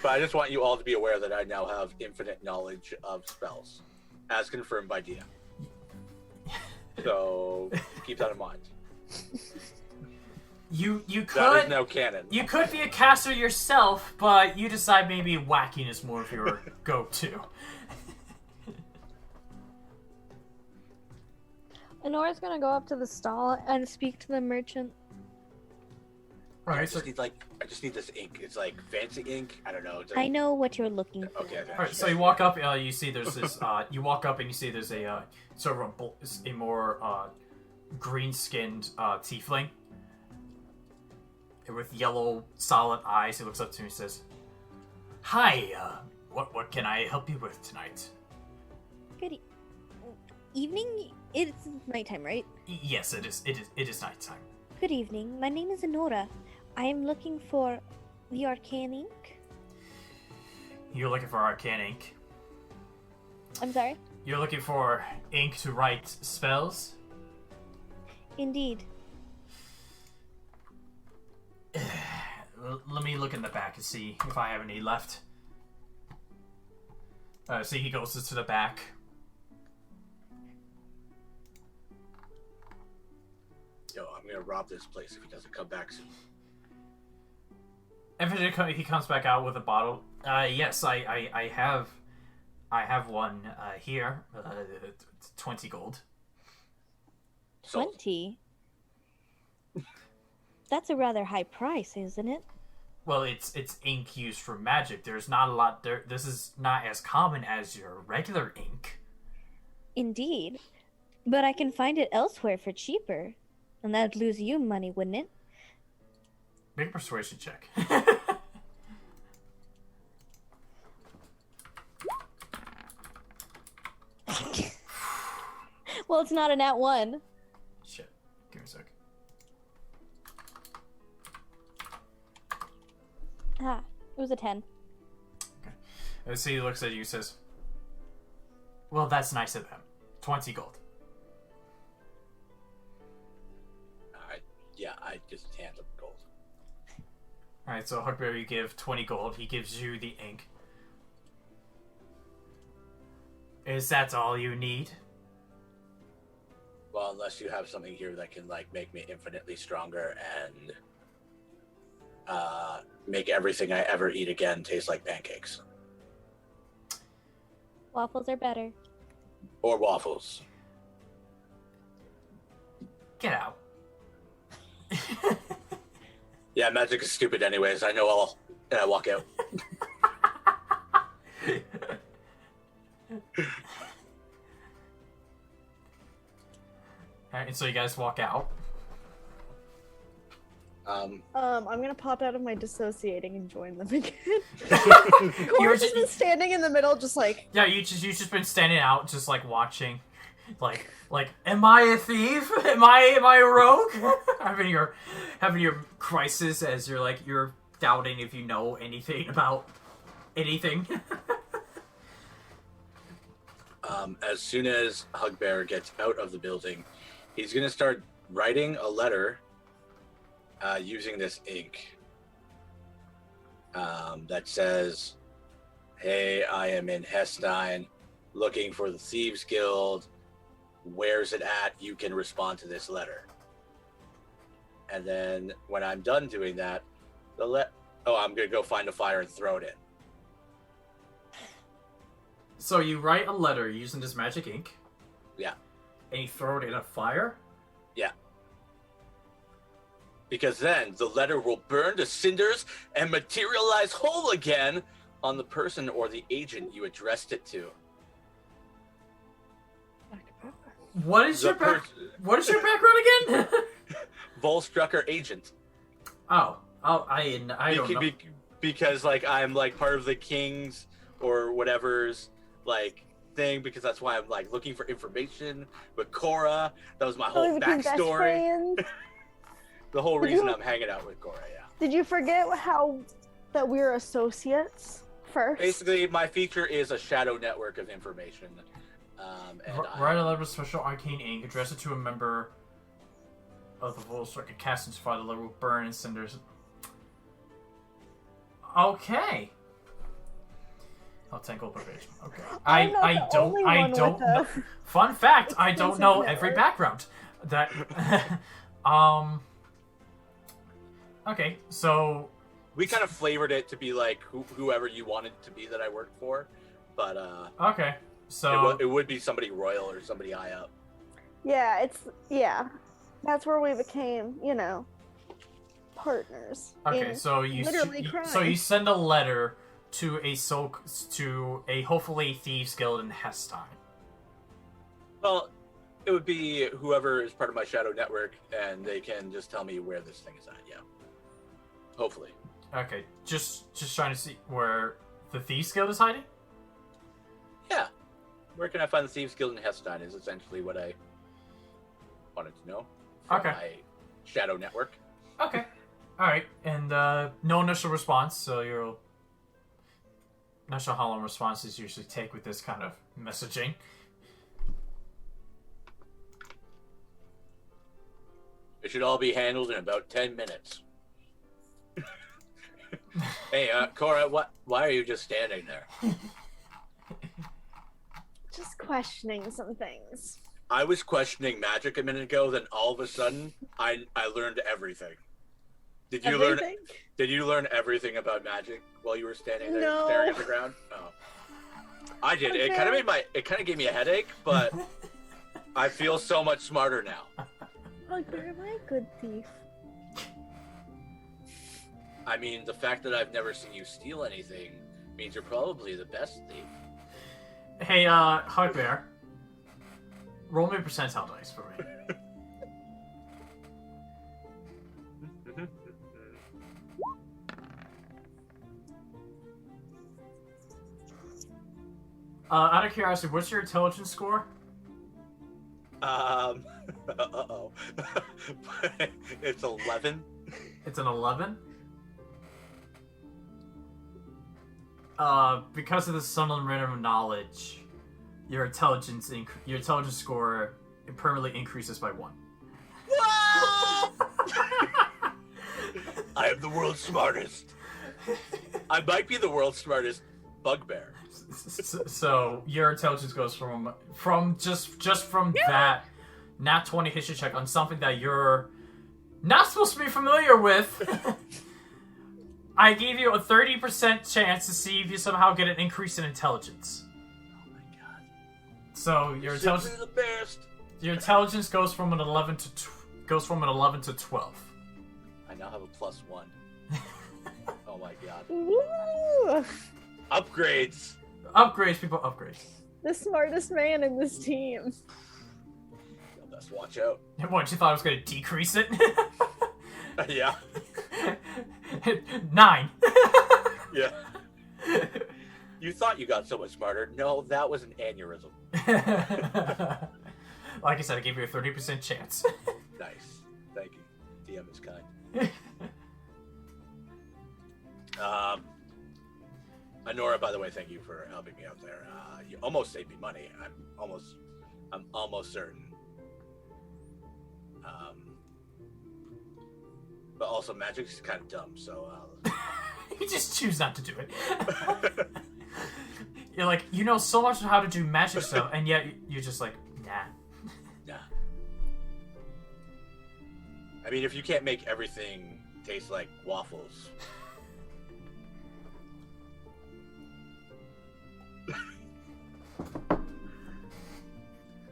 But I just want you all to be aware that I now have infinite knowledge of spells, as confirmed by DM. So keep that in mind. You That could is now canon. You could be a caster yourself, but you decide maybe whacking is more of your go-to. Onora's gonna go up to the stall and speak to the merchant. I just need this ink. It's like fancy ink. I don't know. It's like, I know what you're looking for. Okay. All right, so you walk up. You see there's this. You walk up and you see there's a sort of a more green-skinned tiefling with yellow solid eyes. He looks up to me and says, "Hi. What can I help you with tonight?" Good evening. It's nighttime, right? Yes, it is. It is nighttime. Good evening. My name is Onora. I am looking for the arcane ink. You're looking for arcane ink. I'm sorry? You're looking for ink to write spells? Indeed. Let me look in the back and see if I have any left. So he goes to the back. Yo, I'm gonna rob this place if he doesn't come back soon. If he comes back out with a bottle, yes, I have one here. 20 gold. Sold. 20? That's a rather high price, isn't it? Well, it's ink used for magic. There's not a lot there. This is not as common as your regular ink. Indeed. But I can find it elsewhere for cheaper. And that'd lose you money, wouldn't it? Make a persuasion check. Well, it's not a nat 1. Shit. Give me a sec. Ah, it was a 10. Okay. Let's see, he looks at you and says, well, that's nice of them. 20 gold. Yeah, I just hand him gold. Alright, so Hugbear, you give 20 gold. He gives you the ink. Is that all you need? Well, unless you have something here that can, like, make me infinitely stronger and make everything I ever eat again taste like pancakes. Waffles are better. Or waffles. Get out. Yeah, magic is stupid anyways. I know all. And I walk out. Alright, and so you guys walk out. I'm gonna pop out of my dissociating and join them again. You were Corra's just been standing in the middle, just like. Yeah, you just been standing out, just like watching, like, am I a thief? Am I a rogue? having your crisis as you're doubting if you know anything about anything. As soon as Hugbear gets out of the building, he's gonna start writing a letter using this ink that says, "Hey, I am in Hestein, looking for the Thieves Guild. Where's it at? You can respond to this letter." And then when I'm done doing that, I'm gonna go find a fire and throw it in. So you write a letter using this magic ink. Yeah. And you throw it in a fire? Yeah. Because then the letter will burn to cinders and materialize whole again on the person or the agent you addressed it to. What is your background again? Volstrucker agent. I don't know. Because like I'm like part of the king's or whatever's like thing, because that's why I'm like looking for information with Corra. That was my whole backstory. The whole reason I'm hanging out with Corra, yeah. Did you forget that we're associates first? Basically, my feature is a shadow network of information. Write a letter with special arcane ink, address it to a member of the Volstrucker, cast into fire. The letter will burn in cinders. Okay. I'll tangle probation. Okay. I don't know. Fun fact, I don't know every background. That Okay, so we kind of flavored it to be like whoever you wanted to be that I worked for, but okay. So it would be somebody royal or somebody high up. Yeah, that's where we became, partners. Okay, so you send a letter to a hopefully Thieves Guild in Hestein. Well, it would be whoever is part of my shadow network, and they can just tell me where this thing is at. Yeah, hopefully. Okay, just trying to see where the Thieves Guild is hiding. Yeah, where can I find the Thieves Guild in Hestein is essentially what I wanted to know. Okay. My shadow network. Okay. All right, and no initial response. So your initial how long responses usually take with this kind of messaging. It should all be handled in about 10 minutes. Hey, Corra, why are you just standing there? Just questioning some things. I was questioning magic a minute ago, then all of a sudden, I learned everything. Did you learn everything about magic while you were standing there staring at the ground? Oh. I did. Okay. It kind of gave me a headache, but I feel so much smarter now. Hugbear, am I a good thief? I mean, the fact that I've never seen you steal anything means you're probably the best thief. Hey, Hugbear. Roll me a percentile dice for me. Out of curiosity, what's your intelligence score? Uh-oh. It's 11. It's an 11. Because of the Sunland Random Knowledge, your intelligence score permanently increases by 1. I am the world's smartest. I might be the world's smartest bugbear. So your intelligence goes from that nat 20 history check on something that you're not supposed to be familiar with. I gave you a 30% chance to see if you somehow get an increase in intelligence. Oh my god. So your intelligence goes from an 11 to 12. I now have a +1. Oh my god. Woo! Upgrades. Upgrades, people, upgrades. The smartest man in this team. You'll best watch out. What, you thought I was going to decrease it? Yeah. 9. Yeah. You thought you got so much smarter. No, that was an aneurysm. Like I said, I gave you a 30% chance. Nice. Thank you. DM is kind. Onora, by the way, thank you for helping me out there. You almost saved me money. I'm almost certain. But also, magic's kind of dumb, so. You just choose not to do it. You're like, you know so much of how to do magic stuff, and yet you're just like, nah. Nah. I mean, if you can't make everything taste like waffles.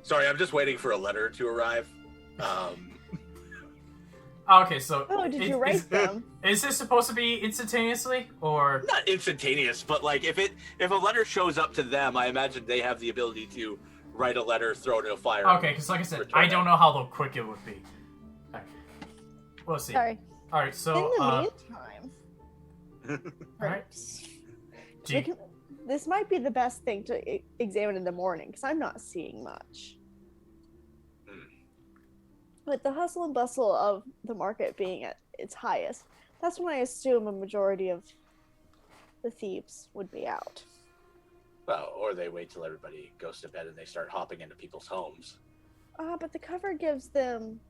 Sorry, I'm just waiting for a letter to arrive. Okay, so... Oh, did you write them? Is this supposed to be instantaneously, or... Not instantaneous, but like if a letter shows up to them, I imagine they have the ability to write a letter, throw it in a fire. Okay, because like I said, I don't know how quick it would be. Okay. We'll see. Sorry. Alright, so... In the meantime... Alright. This might be the best thing to examine in the morning, because I'm not seeing much. With the hustle and bustle of the market being at its highest, that's when I assume a majority of the thieves would be out. Well, or they wait till everybody goes to bed and they start hopping into people's homes. But the cover gives them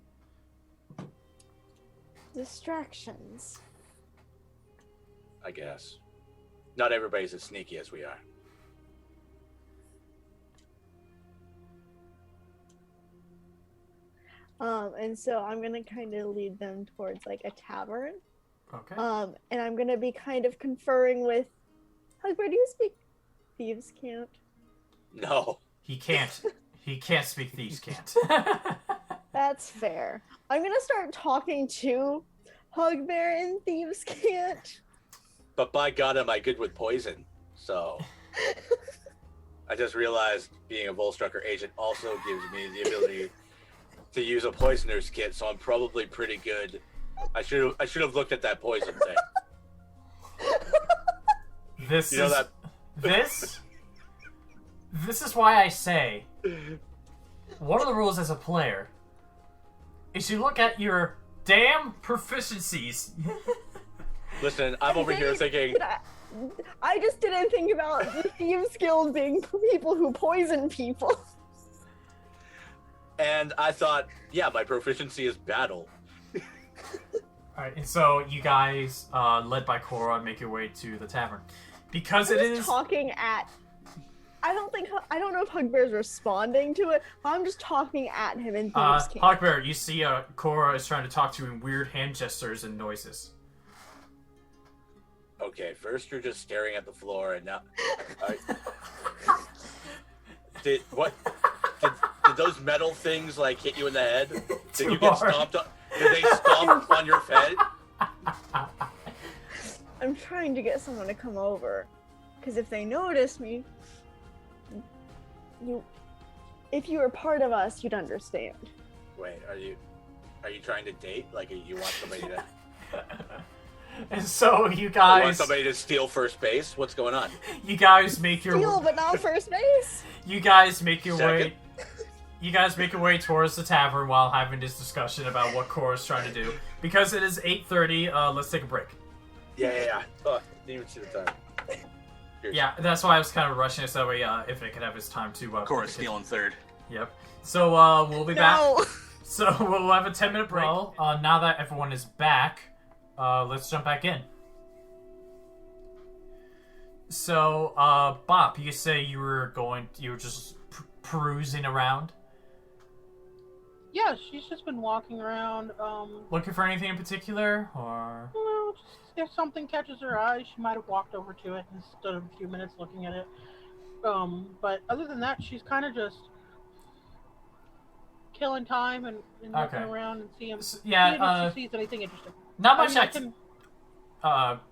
distractions. I guess. Not everybody's as sneaky as we are. And so I'm gonna kind of lead them towards like a tavern. Okay. And I'm gonna be kind of conferring with Hugbear. Do you speak thieves' cant? No. He can't. He can't speak thieves' cant. That's fair. I'm gonna start talking to Hugbear in thieves' cant. But by God, am I good with poison? So I just realized being a Volstrucker agent also gives me the ability to use a poisoner's kit, so I'm probably pretty good. I should have looked at that poison thing. This You know is that- this is why I say one of the rules as a player is you look at your damn proficiencies. Listen, I'm over here thinking. I just didn't think about the thieves' guild being people who poison people. And I thought, yeah, my proficiency is battle. Alright, and so you guys, led by Corra, make your way to the tavern. Because I'm it just is... talking at... I don't know if Hugbear's responding to it, but I'm just talking at him in thieves' cant. Hugbear, you see Corra is trying to talk to you in weird hand gestures and noises. Okay, first you're just staring at the floor, and now... Did those metal things, like, hit you in the head? Did you get stomped on... Did they stomp on your head? I'm trying to get someone to come over. Because if they notice me, if you were part of us, you'd understand. Wait, are you trying to date? Like, you want somebody to? And so you You want guys, somebody to steal first base? What's going on? you guys make your Steal, but not first base. you guys make your Second. way. You guys make your way towards the tavern while having this discussion about what Corra's trying to do. Because it is 8:30, let's take a break. Yeah. Oh, didn't even see the time. Cheers. Yeah, that's why I was kind of rushing it, so that way if it could have his time to... Corra's stealing third. Yep. So, we'll be back. So, we'll have a 10-minute break. Well, now that everyone is back, let's jump back in. So, Bop, you say you were just perusing around? Yeah, she's just been walking around. Looking for anything in particular, or... Well, just if something catches her eye, she might have walked over to it and stood a few minutes looking at it. But other than that, she's kind of just killing time and looking around and seeing if she sees anything interesting. Not much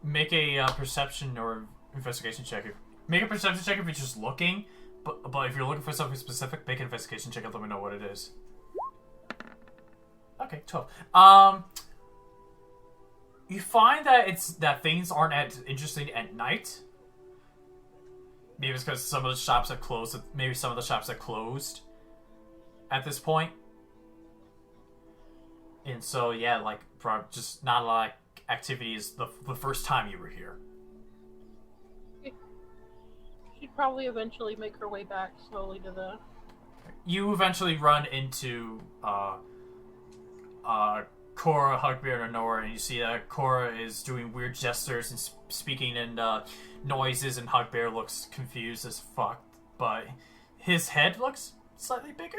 make a perception or investigation check. Make a perception check if you're just looking, but if you're looking for something specific, make an investigation check and let me know what it is. Okay, 12. You find that things aren't as interesting at night. Maybe it's because some of the shops have closed. Maybe some of the shops have closed at this point. And so, yeah, like, just not a lot of activities the first time you were here. She'd probably eventually make her way back slowly to the... You eventually run into Corra, Hugbear, and Onora, and you see that Corra is doing weird gestures and speaking in noises, and Hugbear looks confused as fuck, but his head looks slightly bigger.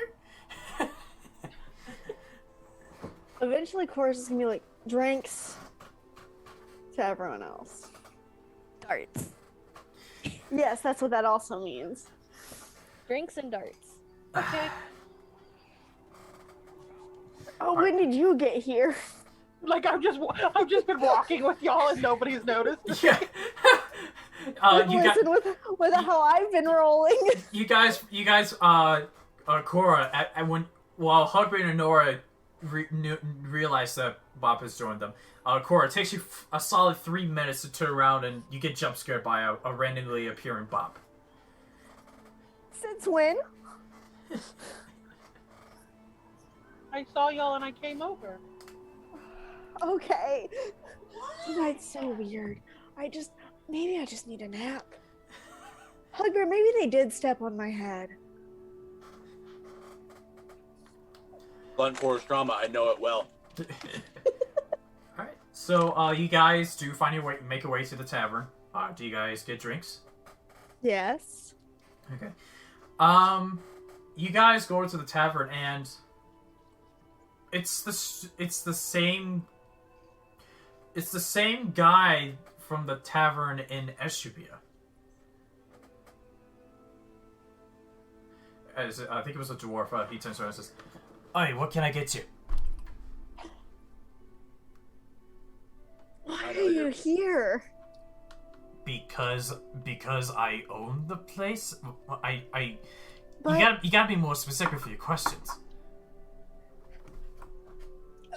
Eventually, Corra's just gonna be like, drinks to everyone else. Darts. Yes, that's what that also means. Drinks and darts. Okay. Oh, when did you get here? Like, I've just been walking with y'all and nobody's noticed. Yeah. Listen with how I've been rolling. You guys, Corra, while Hugbear and Onora realize that Bob has joined them, Corra, it takes you a solid 3 minutes to turn around and you get jump scared by a randomly appearing Bob. Since when? I saw y'all and I came over. Okay. That's so weird. Maybe I just need a nap. Hugbear, maybe they did step on my head. Blunt force trauma, I know it well. Alright, so you guys do make your way to the tavern. Do you guys get drinks? Yes. Okay. You guys go to the tavern and it's the same guy from the tavern in Eshiubia. I think it was a dwarf. He turns around and says, "Hey, what can I get you?" Why are you here? Because I own the place. You But- gotta be more specific for your questions.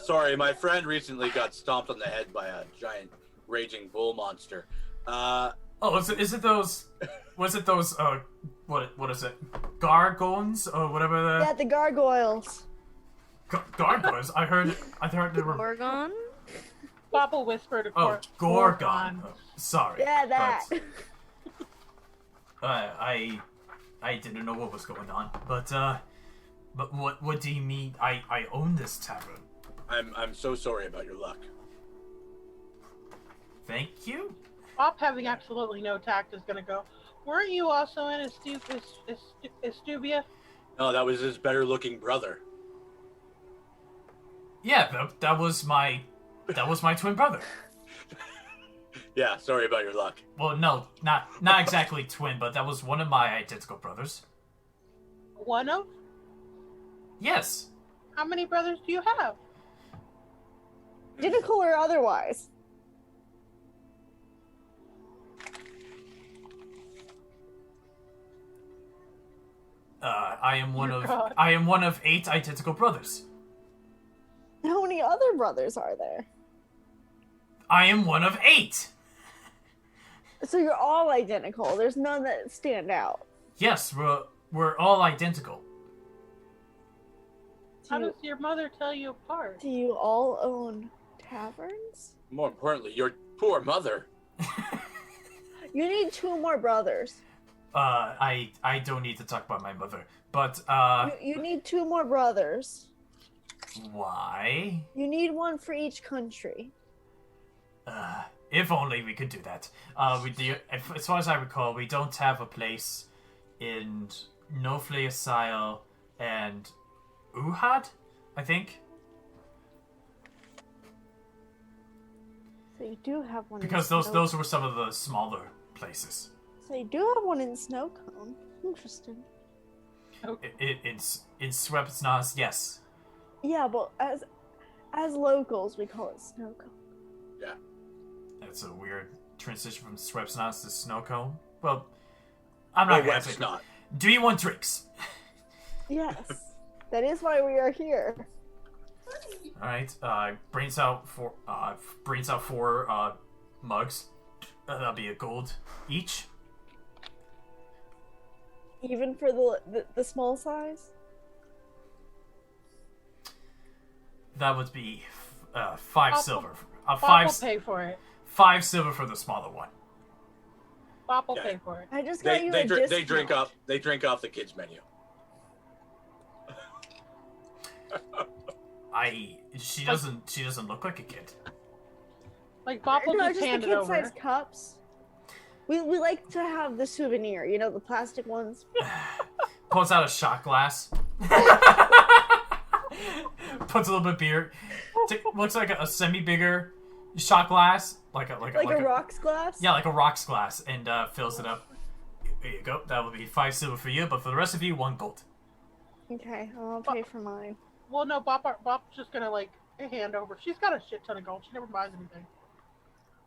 Sorry, my friend recently got stomped on the head by a giant raging bull monster. Is it those? Was it those? What is it? Gargoyles or whatever Yeah, the gargoyles. Gargoyles. I heard they were. Gorgon? Papa whispered a Gorgon. Oh, sorry. Yeah, that. I didn't know what was going on, but what do you mean? I own this tavern. I'm so sorry about your luck. Thank you. Bob, having absolutely no tact, is gonna go. Weren't you also in Eshiubia? No, that was his better looking brother. Yeah, that was my twin brother. Yeah, sorry about your luck. Well, no, not exactly twin, but that was one of my identical brothers. One of? Yes. How many brothers do you have? Identical or otherwise? I am one Dear of God. 8 identical brothers. How many other brothers are there? I am one of 8. So you're all identical. There's none that stand out. Yes, we're all identical. How does your mother tell you apart? Do you all own taverns? More importantly, your poor mother. You need 2 more brothers. I don't need to talk about my mother, but You need 2 more brothers. why? You need one for each country. If only we could do that. We do. As far as I recall, we don't have a place in Nofleasile and Uhad, I think. So you do have one. Because in those were some of the smaller places. So you do have one in Snowcone. Interesting. In Swepsnas, yes. Yeah, but as locals, we call it Snowcone. Yeah. That's a weird transition from Swepsnas to Snowcone. Well, I'm not Or gonna what's say. not. Do you want drinks? Yes, that is why we are here. All right. Brings out 4 mugs. That'll be a gold each. Even for the small size. That would be 5 Pop- silver. Bob Five will pay for it. 5 silver for the smaller one. Bob will Yeah. pay for it. I just got you a discount. They drink off the kids menu. She doesn't look like a kid. Like Bob will No, just just the hand it over. kid-sized cups. We like to have the souvenir, you know, the plastic ones. Pulls out a shot glass. Puts a little bit of beer. Looks like a semi-bigger shot glass, like a rocks glass. Yeah, like a rocks glass, and fills it up. There you go. That will be 5 silver for you, but for the rest of you, 1 gold. Okay, I'll pay for mine. Well, no, Bob's just gonna like hand over. She's got a shit ton of gold. She never buys anything.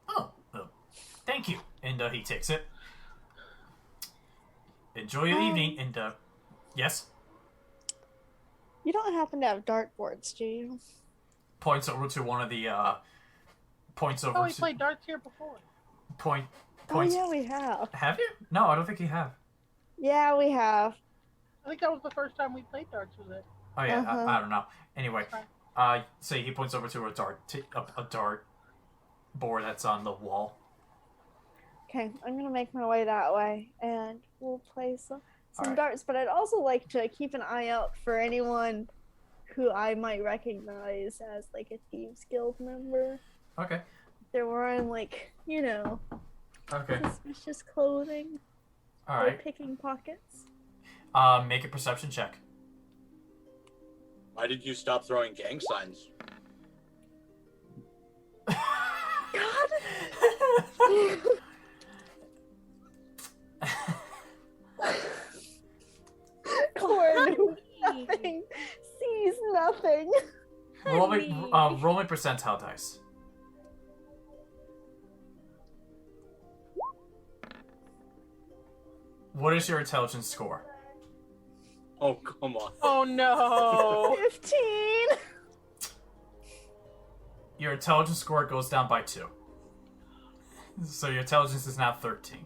Oh, well, thank you. And he takes it. Enjoy your evening, and yes. You don't happen to have dartboards, do you? Points over to one of the points over Oh, we to played darts here before. points. Oh yeah, we have. Have you? No, I don't think you have. Yeah, we have. I think that was the first time we played darts, was it? Oh yeah, Uh-huh. I don't know. Anyway, so he points over to a dart board that's on the wall. Okay, I'm gonna make my way that way, and we'll play some Alright. darts. But I'd also like to keep an eye out for anyone who I might recognize as like a Thieves Guild member. Okay. They're wearing like, you know, Okay. suspicious clothing. All They're right. picking pockets. Make a perception check. Why did you stop throwing gang signs? God. Corn nothing, sees nothing. roll me percentile dice. What is your intelligence score? Oh, come on. Oh no! 15. Your intelligence score goes down by 2. So your intelligence is now 13.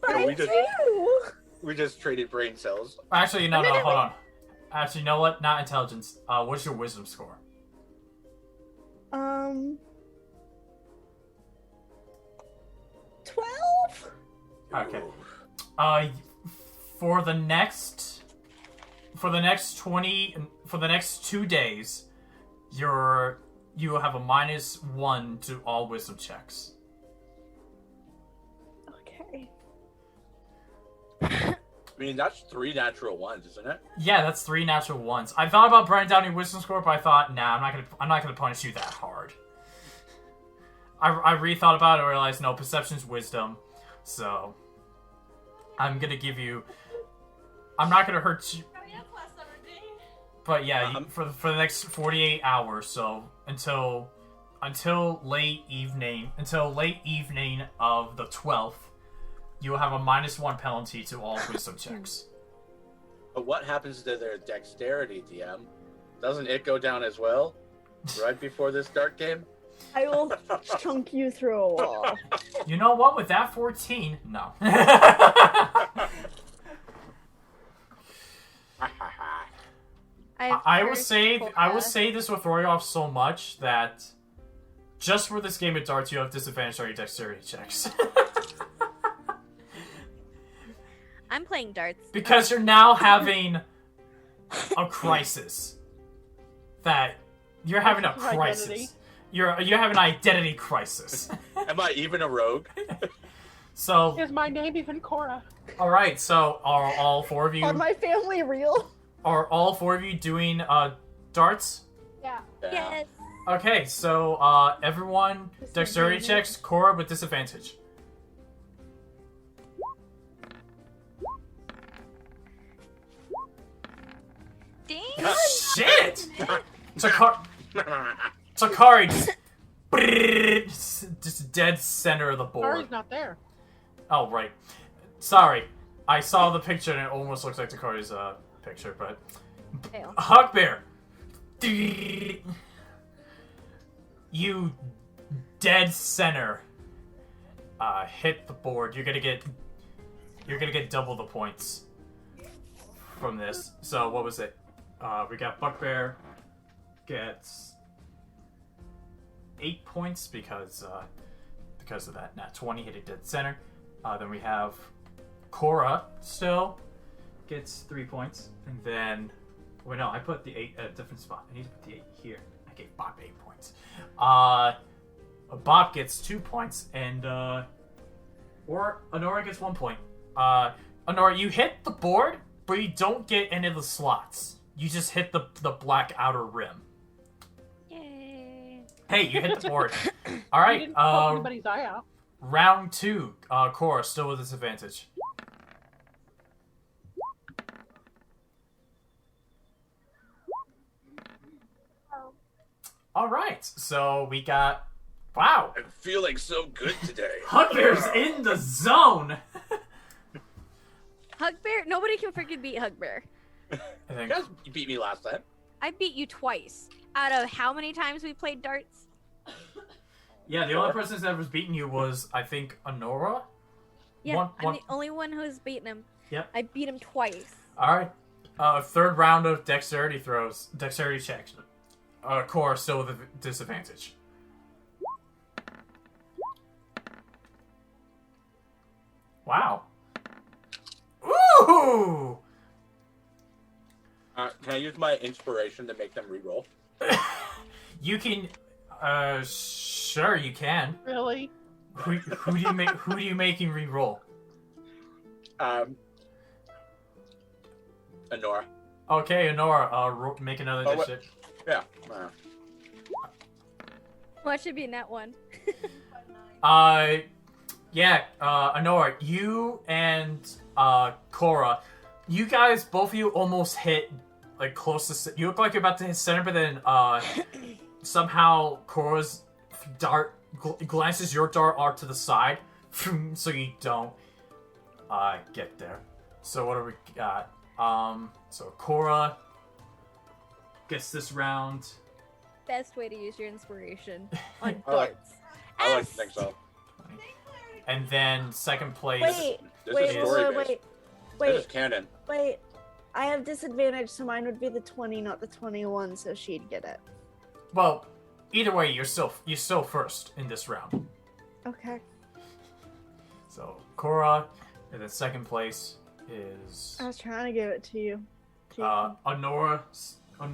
No, we I just- do. We just traded brain cells. Actually, no, hold on. Actually, you know what? Not intelligence. What's your wisdom score? 12. Okay. For the next 2 days, you have a -1 to all wisdom checks. Okay. I mean, that's 3 natural ones, isn't it? Yeah, that's 3 natural ones. I thought about writing down your wisdom score, but I thought, nah, I'm not gonna punish you that hard. I rethought about it and realized, no, perception's wisdom, so I'm gonna give you. I'm not gonna hurt you. But yeah, for the next 48 hours, so until late evening of the 12th, you will have a -1 penalty to all wisdom checks. But what happens to their dexterity, DM? Doesn't it go down as well? Right before this dart game? I will chunk you through a wall. You know what? With that 14, no. I will say this will throw you off so much that just for this game of darts, you have disadvantage on your dexterity checks. I'm playing darts. Because you're now having a crisis. That you're having a crisis. Identity. You're having an identity crisis. Am I even a rogue? So, Is my name even Corra? all right. So, are all four of you Are my family real? doing darts? Yeah. Yes. Okay. So, everyone, dexterity checks. Corra with disadvantage. Dang. Shit! Takari just dead center of the board. Kari's not there. Oh, right. Sorry. I saw the picture and it almost looks like Takari's picture, but... Fail. Hugbear! You dead center. Hit the board. You're gonna get double the points from this. So, what was it? We got Buckbear gets 8 points because of that. Nat 20 hit it dead center. Then we have Corra still gets 3 points, and then wait, no, I put the 8 at a different spot. I need to put the 8 here. I gave Bop 8 points. Bop gets 2 points, and or Onora gets 1 point. Onora, you hit the board, but you don't get any of the slots. You just hit the black outer rim. Yay. Hey, you hit the board. All right. You didn't poke anybody's eye out. Round 2. Corra still with disadvantage. All right. So we got. Wow. I'm feeling so good today. Hugbear's in the zone. Hugbear, nobody can freaking beat Hugbear. I think. You guys beat me last time. I beat you twice. Out of how many times we played darts? Yeah, the only person that was beating you was, I think, Onora. Yeah, I'm I'm the only one who's beaten him. Yep. I beat him twice. All right. Third round of dexterity checks. Corra still with a disadvantage. Wow. Ooh! Can I use my inspiration to make them reroll? You can, sure you can. Really? Who do you make? Who do you making re-roll? Onora. Okay, Onora, make another Oh, dish. Yeah. Well, it should be in that one. Yeah, Onora, you and Corra, you guys, both of you almost hit like close to. You look like you're about to hit center, but then somehow Corra's dart glances your dart off to the side, so you don't get there. So what do we got? So Corra gets this round. Best way to use your inspiration on I like- darts. I like to think so. And then second place. Wait, This wait, is wait, story wait, based. wait, This is wait, canon. wait. I have disadvantage, so mine would be the 20, not the 21, so she'd get it. Well, either way, you're still first in this round. Okay. So Corra, and then second place is I was trying to give it to you. Onora, and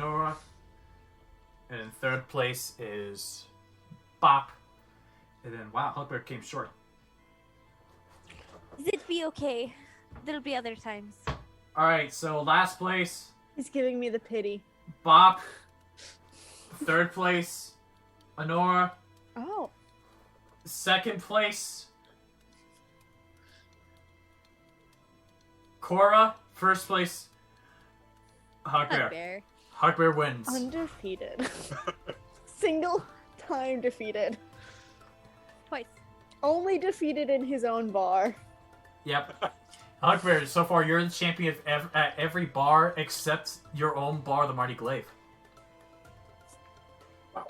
then third place is Bop, and then wow, Hugbear came short. It'd be okay. There'll be other times. All right, so last place, He's giving me the pity. Bop. Third place, Onora. Oh. Second place, Corra. First place, Hugbear. Hugbear. Hugbear wins. Undefeated. Single time defeated. Twice. Only defeated in his own bar. Yep. Hugbear, so far you're the champion at every bar except your own bar, the Mighty Glaive. Wow.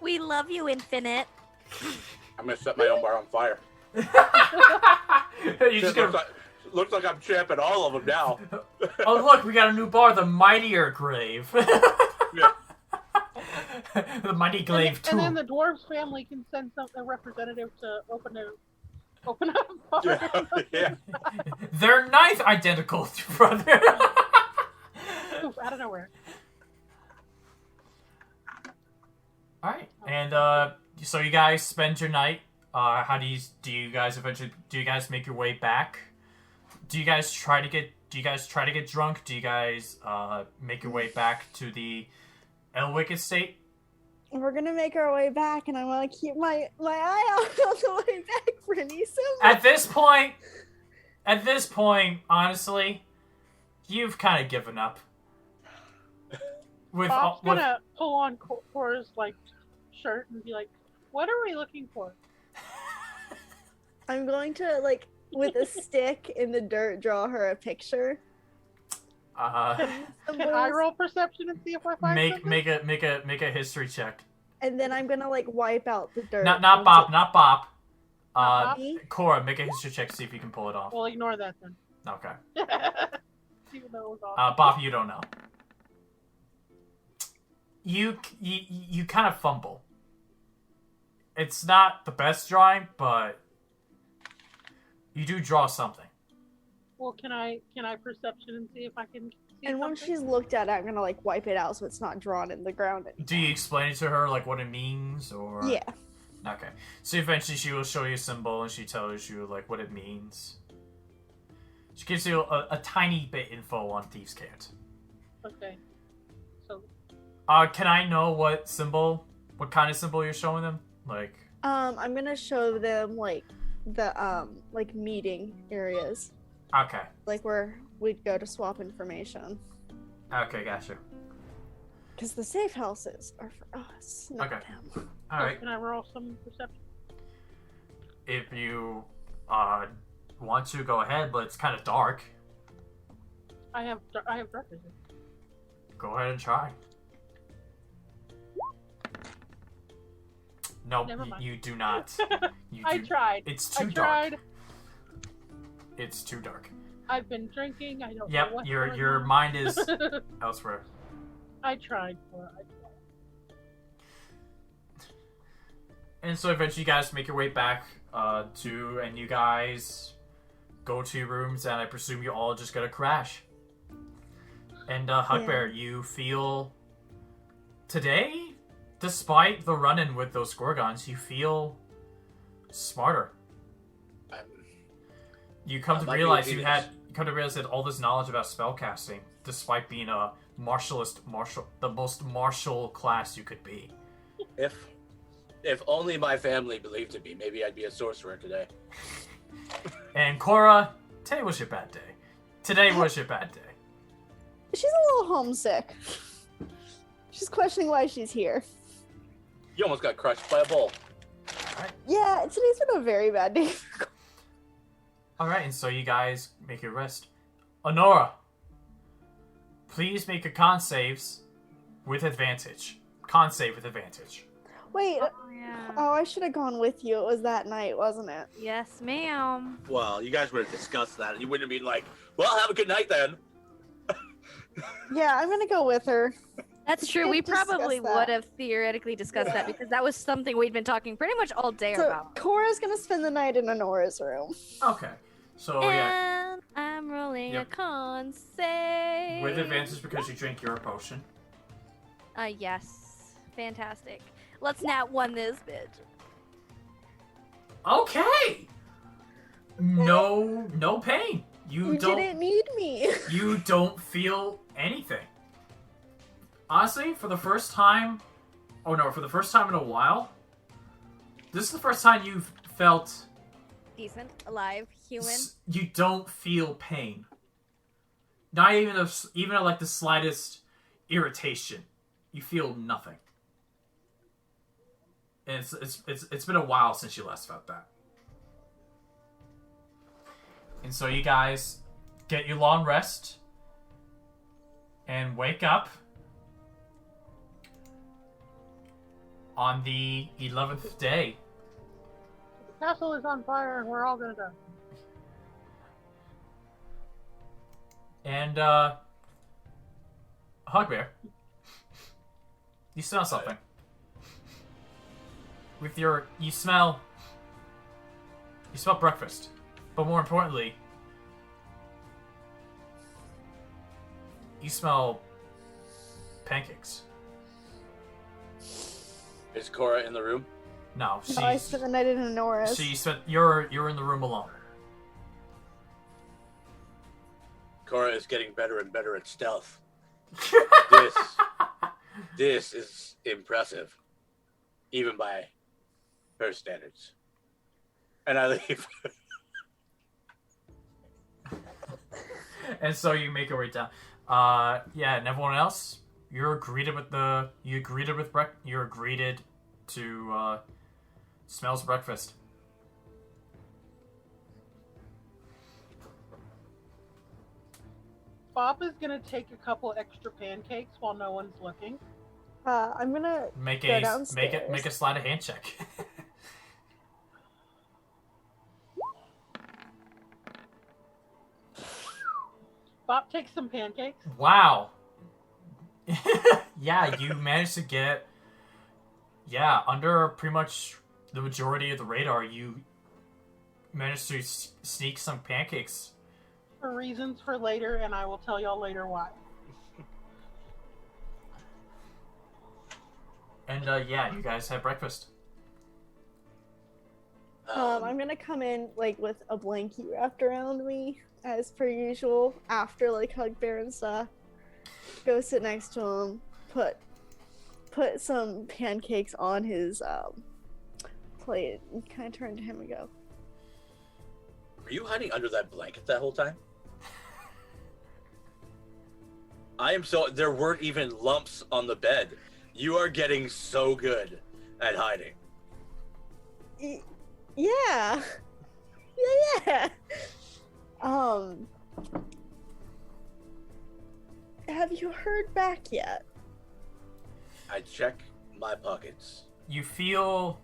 We love you, Infinite. I'm gonna set my own bar on fire. You just gonna... looks like I'm champing all of them now. Oh look, we got a new bar, the Mightier Grave. Yeah. The Mighty Glaive 2. And then the dwarves family can send a representative to open up bar. Yeah. Yeah. They're ninth identical, brother. Oof, out of nowhere. Alright, and so you guys spend your night. How do you guys make your way back? Do you guys try to get drunk? Do you guys make your way back to the Elwig estate? We're gonna make our way back, and I want to keep my eye out on the way back for any symbol. At this point, honestly, you've kind of given up. Bob's gonna pull on Corra's shirt and be like, "What are we looking for?" I'm going to with a stick in the dirt draw her a picture. Can I roll perception and see if I find something? make a history check. And then I'm gonna wipe out the dirt. Not Bob. Bob? Corra, make a history check to see if you can pull it off. We'll ignore that then. Okay. Even though it was awesome. Bob, you don't know. You kind of fumble. It's not the best drawing, but you do draw something. Well, can I perception and see if I can see And once something? she's looked at it, I'm gonna wipe it out so it's not drawn in the ground anymore. Do you explain it to her, what it means, or? Yeah. Okay. So eventually she will show you a symbol and she tells you, what it means. She gives you a tiny bit info on Thieves' Cant. Okay. So. Can I know what kind of symbol you're showing them? I'm gonna show them the meeting areas. Okay. Where we'd go to swap information. Okay, gotcha. Because the safe houses are for us, not Okay. them. Alright. Can I roll some perception? If you want to, go ahead, but it's kind of dark. I have dark vision. Go ahead and try. Nope, Never mind. you do not. I tried. It's too I dark. tried. It's too dark. I've been drinking. I don't know Yep, what's your going on. mind is elsewhere. I tried. And so eventually you guys make your way back and you guys go to your rooms, and I presume you all just gonna crash. And Hugbear, you feel today, despite the run-in with those Gorgons, you feel smarter. You come to realize you had all this knowledge about spellcasting, despite being a the most martial class you could be. If only my family believed in me, maybe I'd be a sorcerer today. And Corra, today was your bad day. Today was your bad day. She's a little homesick. She's questioning why she's here. You almost got crushed by a bull. Yeah, today's been a very bad day. Alright, and so you guys make your rest. Onora, please make your con saves with advantage. Con save with advantage. Wait, Yeah. I should have gone with you. It was that night, wasn't it? Yes, ma'am. Well, you guys would have discussed that, and you wouldn't have been like, well, have a good night then. Yeah, I'm gonna go with her. That's true. did We discuss probably that. would have theoretically discussed that because that was something we'd been talking pretty much all day So about. Cora's gonna spend the night in Onora's room. Okay. So, yeah. And I'm rolling Yep. a con save. With advantage because you drink your potion. Yes. Fantastic. Let's nat one this bitch. Okay! No pain. You didn't need me. You don't feel anything. Honestly, for the first time in a while, this is the first time you've felt Decent, alive, human. you don't feel pain. Not even the slightest irritation. You feel nothing. And it's been a while since you last felt that. And so you guys get your long rest and wake up on the 11th day. The castle is on fire and we're all gonna die. And, Hugbear, you smell something. You smell breakfast. But more importantly, you smell pancakes. Is Corra in the room? No, No, I spent the night in Onora's. So you're in the room alone. Corra is getting better and better at stealth. This is impressive, even by her standards. And I leave. And so you make your way down. Yeah, and everyone else, you're greeted to smells breakfast. Bob is gonna take a couple extra pancakes while no one's looking. I'm gonna Make go a downstairs. sleight of hand check. Bob takes some pancakes. Wow. Yeah, you managed to get under pretty much the majority of the radar. You managed to sneak some pancakes. For reasons for later, and I will tell y'all later why. And yeah, you guys have breakfast. I'm gonna come in like with a blanket wrapped around me, as per usual. After like Hugbear and stuff, go sit next to him, put some pancakes on his plate, and kind of turn to him and go, Were you hiding under that blanket that whole time? There weren't even lumps on the bed. You are getting so good at hiding. Yeah. Have you heard back yet? I check my pockets. You feel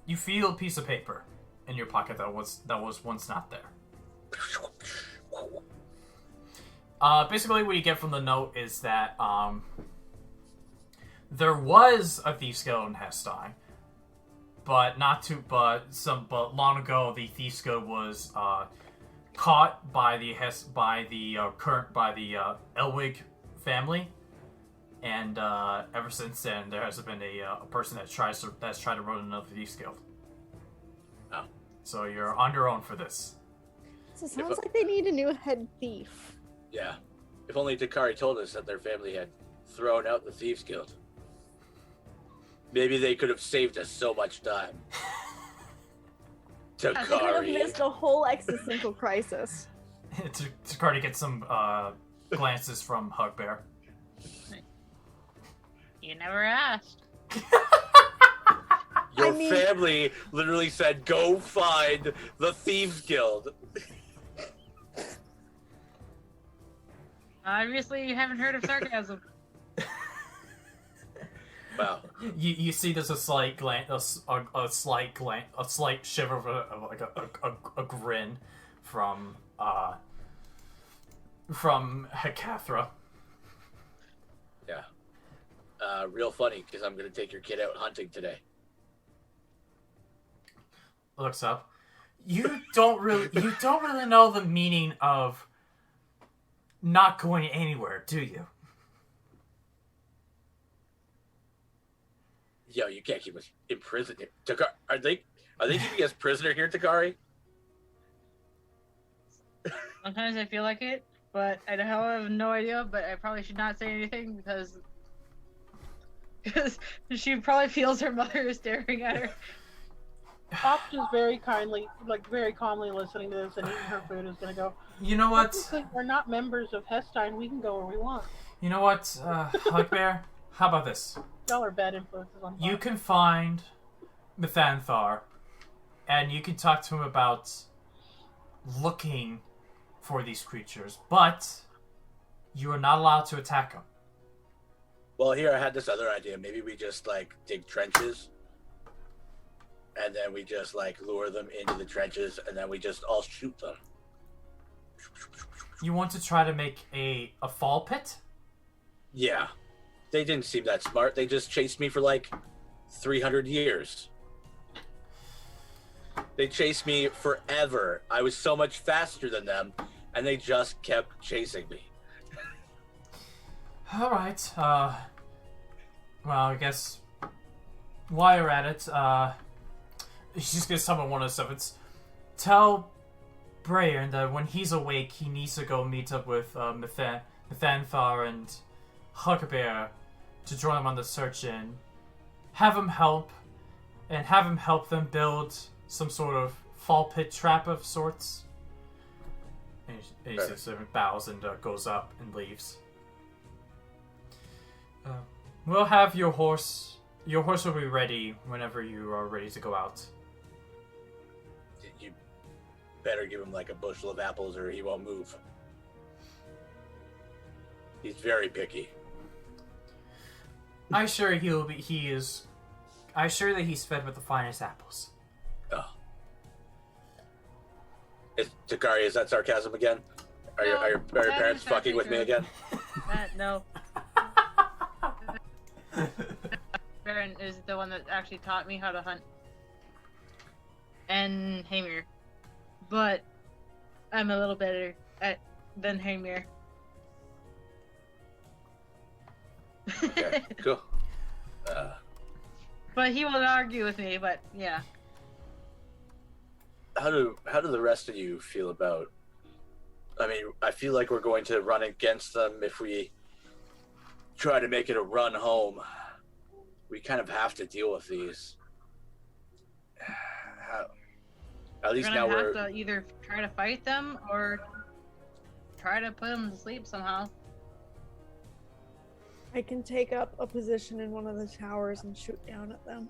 a piece of paper in your pocket that was once not there. Basically, what you get from the note is that there was a thief guild in Hestein, but long ago the thief guild was caught by the Elwig family, and ever since then there hasn't been a person that's tried to run another thief guild. Oh. So you're on your own for this. So it sounds like they need a new head thief. Yeah. If only Takari told us that their family had thrown out the Thieves Guild. Maybe they could have saved us so much time. I could have Takari. missed a whole existential crisis. Takari gets some glances from Hugbear. You never asked. Your family literally said, go find the Thieves Guild. Obviously, you haven't heard of sarcasm. Wow. You see there's a slight shiver of like a grin from Hekathra. Yeah. Real funny, because I'm going to take your kid out hunting today. Looks up. You don't really know the meaning of not going anywhere, do you? Yo, you can't keep us in prison. Takari, are they keeping us prisoner here, Takari? Sometimes I feel like it, but I have no idea. But I probably should not say anything because she probably feels her mother is staring at her. Pop just very calmly listening to this and eating her food is gonna go, You know what? we're not members of Hestein, we can go where we want. You know what, Hugbear? How about this? Y'all are bad influences on Pop. You can find Methanthar, and you can talk to him about looking for these creatures, but you are not allowed to attack them. Well, here I had this other idea. Maybe we just like dig trenches, and then we just like lure them into the trenches, and then we just all shoot them. You want to try to make a fall pit? Yeah, they didn't seem that smart. They just chased me for like 300 years. They chased me forever. I was so much faster than them, and they just kept chasing me. All right. Well, I guess while you're at it, he's just gonna summon one of the servants. Tell Brayan that when he's awake, he needs to go meet up with Faephyra and Hugbear to join him on the search in. Have him help them build some sort of fall pit trap of sorts. And he just sort of bows and goes up and leaves. We'll have your horse. Your horse will be ready whenever you are ready to go out. You better give him like a bushel of apples or he won't move. He's very picky. I'm sure I'm sure that he's fed with the finest apples. Oh. Takari, is that sarcasm again? Are your parents fucking with me again? No. Baron is the one that actually taught me how to hunt. And Hamir. But I'm a little better than Hamir. Okay, cool. But he won't argue with me, but yeah. How do the rest of you feel about... I mean, I feel like we're going to run against them if we try to make it a run home. We kind of have to deal with these. At least now we're... have to either try to fight them or try to put them to sleep somehow. I can take up a position in one of the towers and shoot down at them.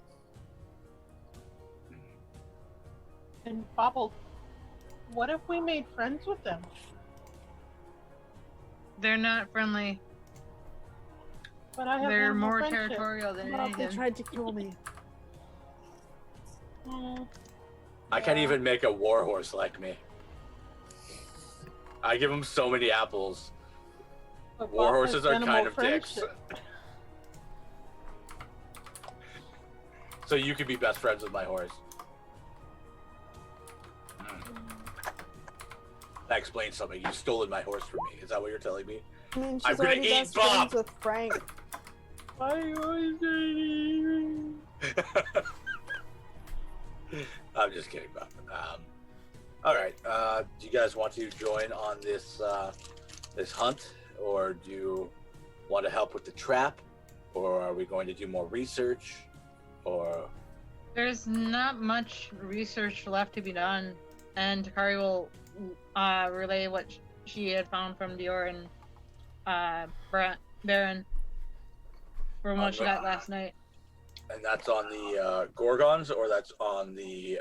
And Bobble, what if we made friends with them? They're not friendly. But I have They're more friendship. territorial than Bob, they anything. tried to kill me. I can't even make a warhorse like me. I give them so many apples. But Warhorses Bob are has kind of animal dicks. friendship. So you could be best friends with my horse. That explains something. You've stolen my horse from me. Is that what you're telling me? I mean, she's I'm gonna already eat best Bob! friends with Frank. Why are you always saying I'm just kidding, Bob. All right. Do you guys want to join on this this hunt, or do you want to help with the trap, or are we going to do more research, or? There's not much research left to be done, and Takari will relay what she had found from Dior and Baron from what she got last night. And that's on the Gorgons, or that's on the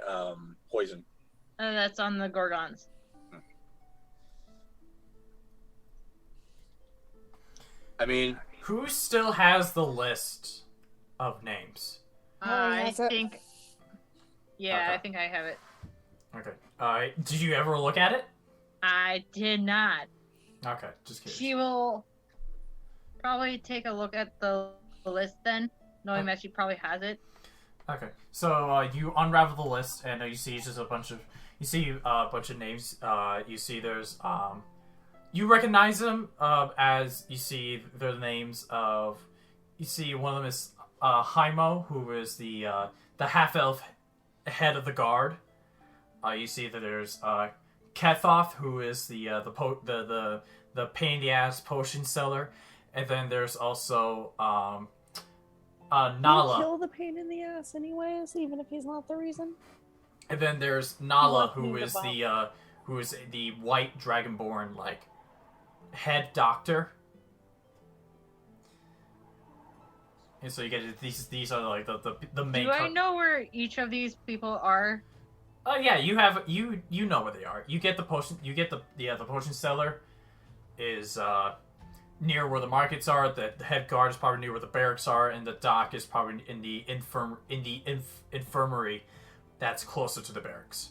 poison? That's on the Gorgons. I mean, Who still has the list of names? I has it? think. Yeah, Okay. I think I have it. Okay. Did you ever look at it? I did not. Okay, just kidding. She will probably take a look at the list then, knowing that she probably has it. Okay, so you unravel the list, and you see just a bunch of names. You see there's you recognize them as you see the names of. You see one of them is Haimo, who is the half elf head of the guard. You see that there's Kethoth, who is the pain in the ass potion seller, and then there's also Nala. You kill the pain in the ass anyways, even if he's not the reason. And then there's Nala, Love who me is the the white dragonborn head doctor. And so you get these are the main. Do I know where each of these people are? Yeah, you have you know where they are. You get the potion. You get the potion seller is near where the markets are. The head guard is probably near where the barracks are, and the dock is probably in the infirmary that's closer to the barracks.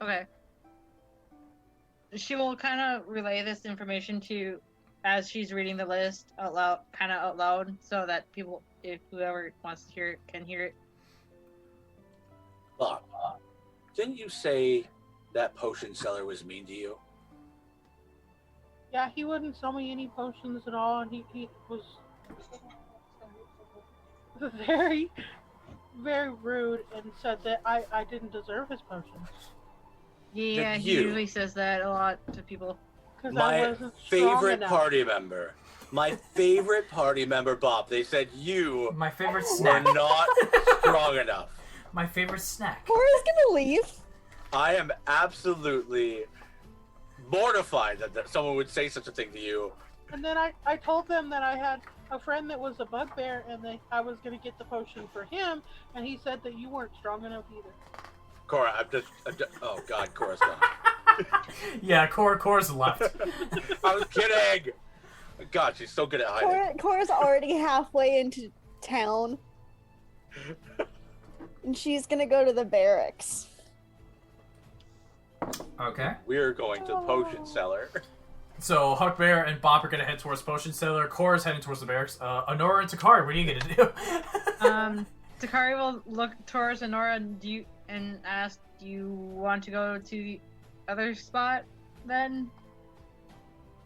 Okay. She will kind of relay this information to, as she's reading the list out loud, so that people, if whoever wants to hear it, can hear it. Bob, didn't you say that potion seller was mean to you? Yeah, he wouldn't sell me any potions at all, and he was very, very rude and said that I didn't deserve his potions. Yeah, Did he you? usually says that a lot to people. Because I My wasn't strong favorite enough. party member. My favorite party member, Bob. They said you My favorite were snack. not strong enough. My favorite snack. Cora's gonna leave. I am absolutely mortified that someone would say such a thing to you. And then I told them that I had a friend that was a bugbear, and I was going to get the potion for him, and he said that you weren't strong enough either. Cora, I'm just oh God, Cora's gone. Yeah, Cora's left. I was kidding. God, she's so good at hiding. Cora's already halfway into town. And she's gonna go to the barracks. Okay. We're going to the potion seller. So Hugbear and Bob are gonna head towards Potion Cellar. Cora's heading towards the barracks. Onora and Takari, what are you gonna do? Takari will look towards Onora and ask, "Do you want to go to the other spot then?"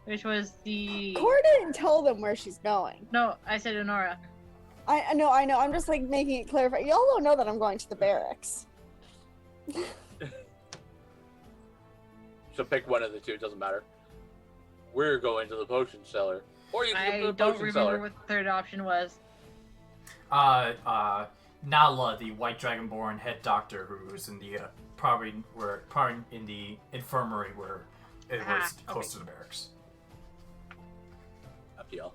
Which was the. Cora didn't tell them where she's going. No, I said Onora. I know. I'm just like making it clarify. Y'all don't know that I'm going to the barracks. So pick one of the two. It doesn't matter. We're going to the potion cellar, or you can go to I the don't potion remember cellar. what the third option was. Nala, the White Dragonborn head doctor, who's in the probably in the infirmary where it was close okay. to the barracks. Up to y'all.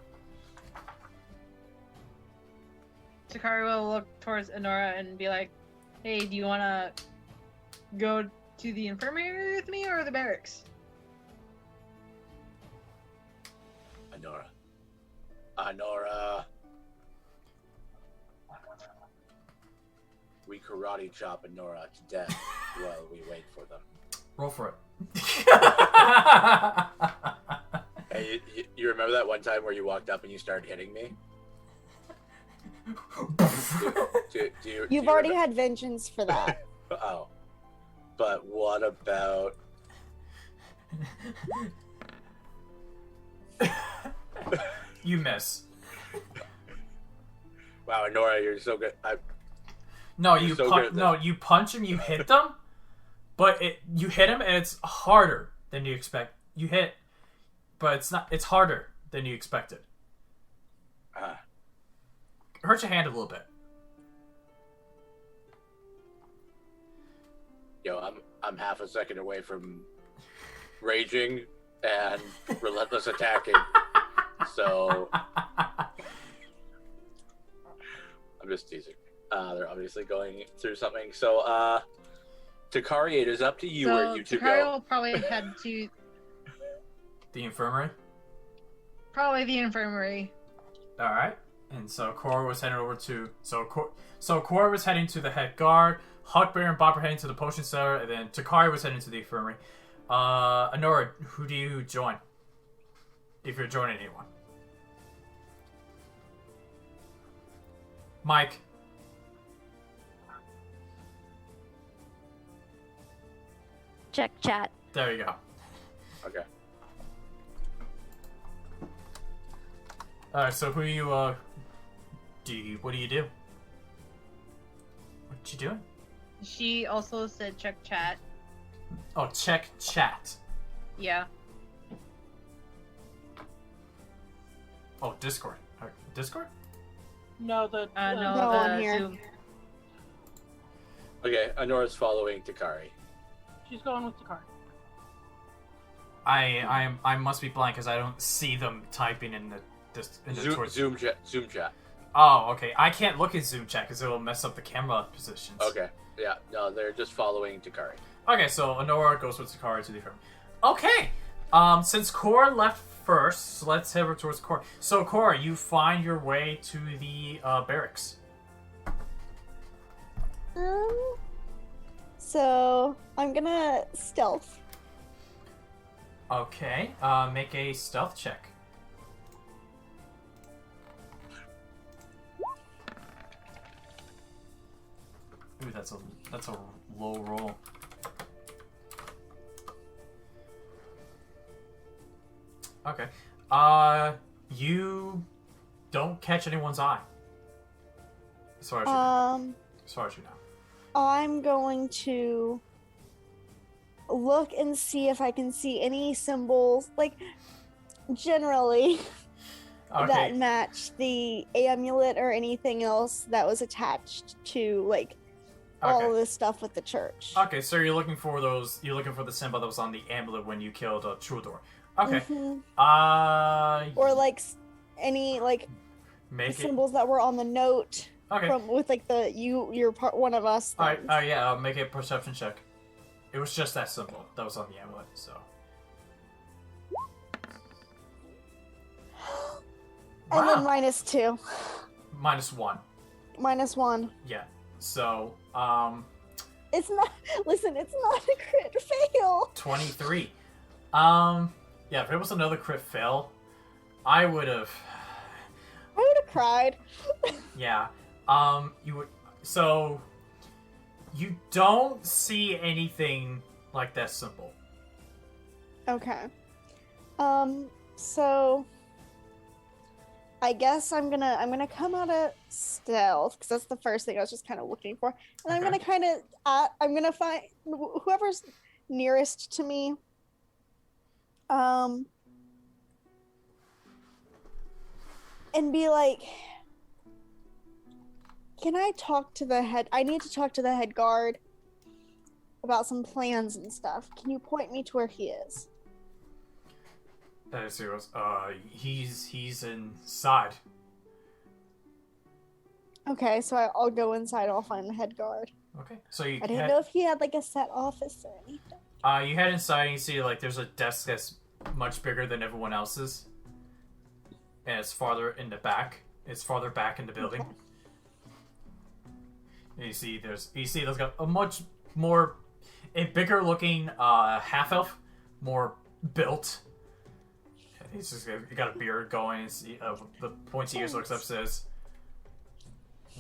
Takari will look towards Onora and be like, "Hey, do you want to go to the infirmary with me or the barracks?" Onora. We karate chop Onora to death while we wait for them. Roll for it. Hey, you remember that one time where you walked up and you started hitting me? You've already had vengeance for that. Oh. But what about... You miss. Wow, Onora, you're so good. No, You're you so good at this. you punch him, you hit them, but you hit him and it's harder than you expect. You hit, but it's harder than you expected. It hurts your hand a little bit. Yo, I'm half a second away from raging and relentless attacking. So I'm just teasing. They're obviously going through something. So Takari, it is up to you where you two Takari go. will probably head to The infirmary. probably the infirmary. All right. And so Corra was heading over to Corra was heading to the head guard. Hugbear and Bob were heading to the potion cellar, and then Takari was heading to the infirmary. Onora, who do you join? If you're joining anyone. Mike. Check chat. There you go. Okay. Alright, so who you what do you do? What you doing? She also said check chat. Oh, check chat. Yeah. Oh, Discord. Discord? No, the No, No, I'm the here. Zoom. Okay, Onora's following Takari. she's going with the car. I must be blind because I don't see them typing in the Zoom chat. Oh, okay. I can't look at zoom check because it'll mess up the camera positions. Okay. Yeah. No, they're just following Takari. Okay, so Onora goes with Takari to the affirm. Okay. Since Corra left first, so let's head over towards Corra. So Corra, you find your way to the barracks. So I'm gonna stealth. Okay. Make a stealth check. Ooh, that's a low roll. Okay. You don't catch anyone's eye. As far as you know. As far as you know. I'm going to look and see if I can see any symbols, like generally, Okay. that match the amulet or anything else that was attached to like all Okay. of this stuff with the church. Okay, so you're looking for those. You're looking for the symbol that was on the amulet when you killed Truldor. Okay. Mhm. Or Or like any like make it. symbols that were on the note Okay. from with like the you're part one of us. All right. things. Yeah. Make a perception check. It was just that symbol that was on the amulet. So. And then Wow. -2. -1. -1. Yeah. So It's not. Listen, it's not a crit fail. 23. Yeah. If it was another crit fail, I would have. I would have cried. Yeah. You would. So. You don't see anything like that symbol. Okay. So I guess I'm gonna come out of stealth because that's the first thing I was just kind of looking for, and I'm Okay. gonna I'm gonna find whoever's nearest to me. And be like, can I talk to the head? I need to talk to the head guard about some plans and stuff. Can you point me to where he is? That is serious. He's inside. Okay, so I'll go inside. I'll find the head guard. Okay. So you I didn't head, know if he had like a set office or anything. you head inside and you see like there's a desk that's much bigger than everyone else's, and it's farther in the back. It's farther back in the building. Okay. And you see there's got a bigger looking half elf, more built. He's just got a beard going. And see, the pointy ears looks up, says,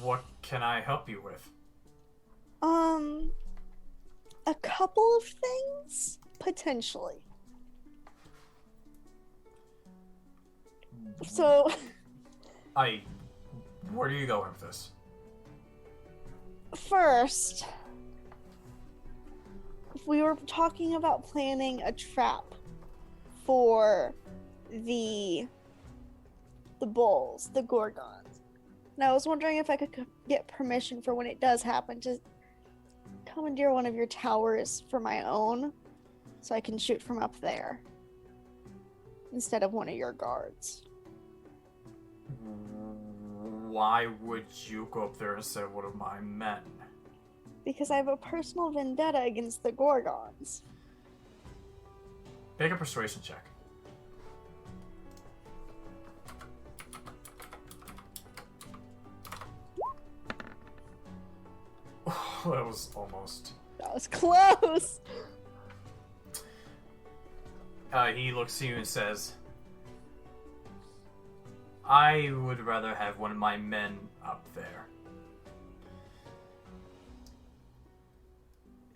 "What can I help you with?" A couple of things potentially. So Where are you going with this? first, we were talking about planning a trap for the bulls, the gorgons. And I was wondering if I could get permission for when it does happen to commandeer one of your towers for my own, so I can shoot from up there instead of one of your guards. Why would you go up there instead of one of my men? Because I have a personal vendetta against the gorgons. Make a persuasion check. That was almost. That was close. He looks at you and says, "I would rather have one of my men up there.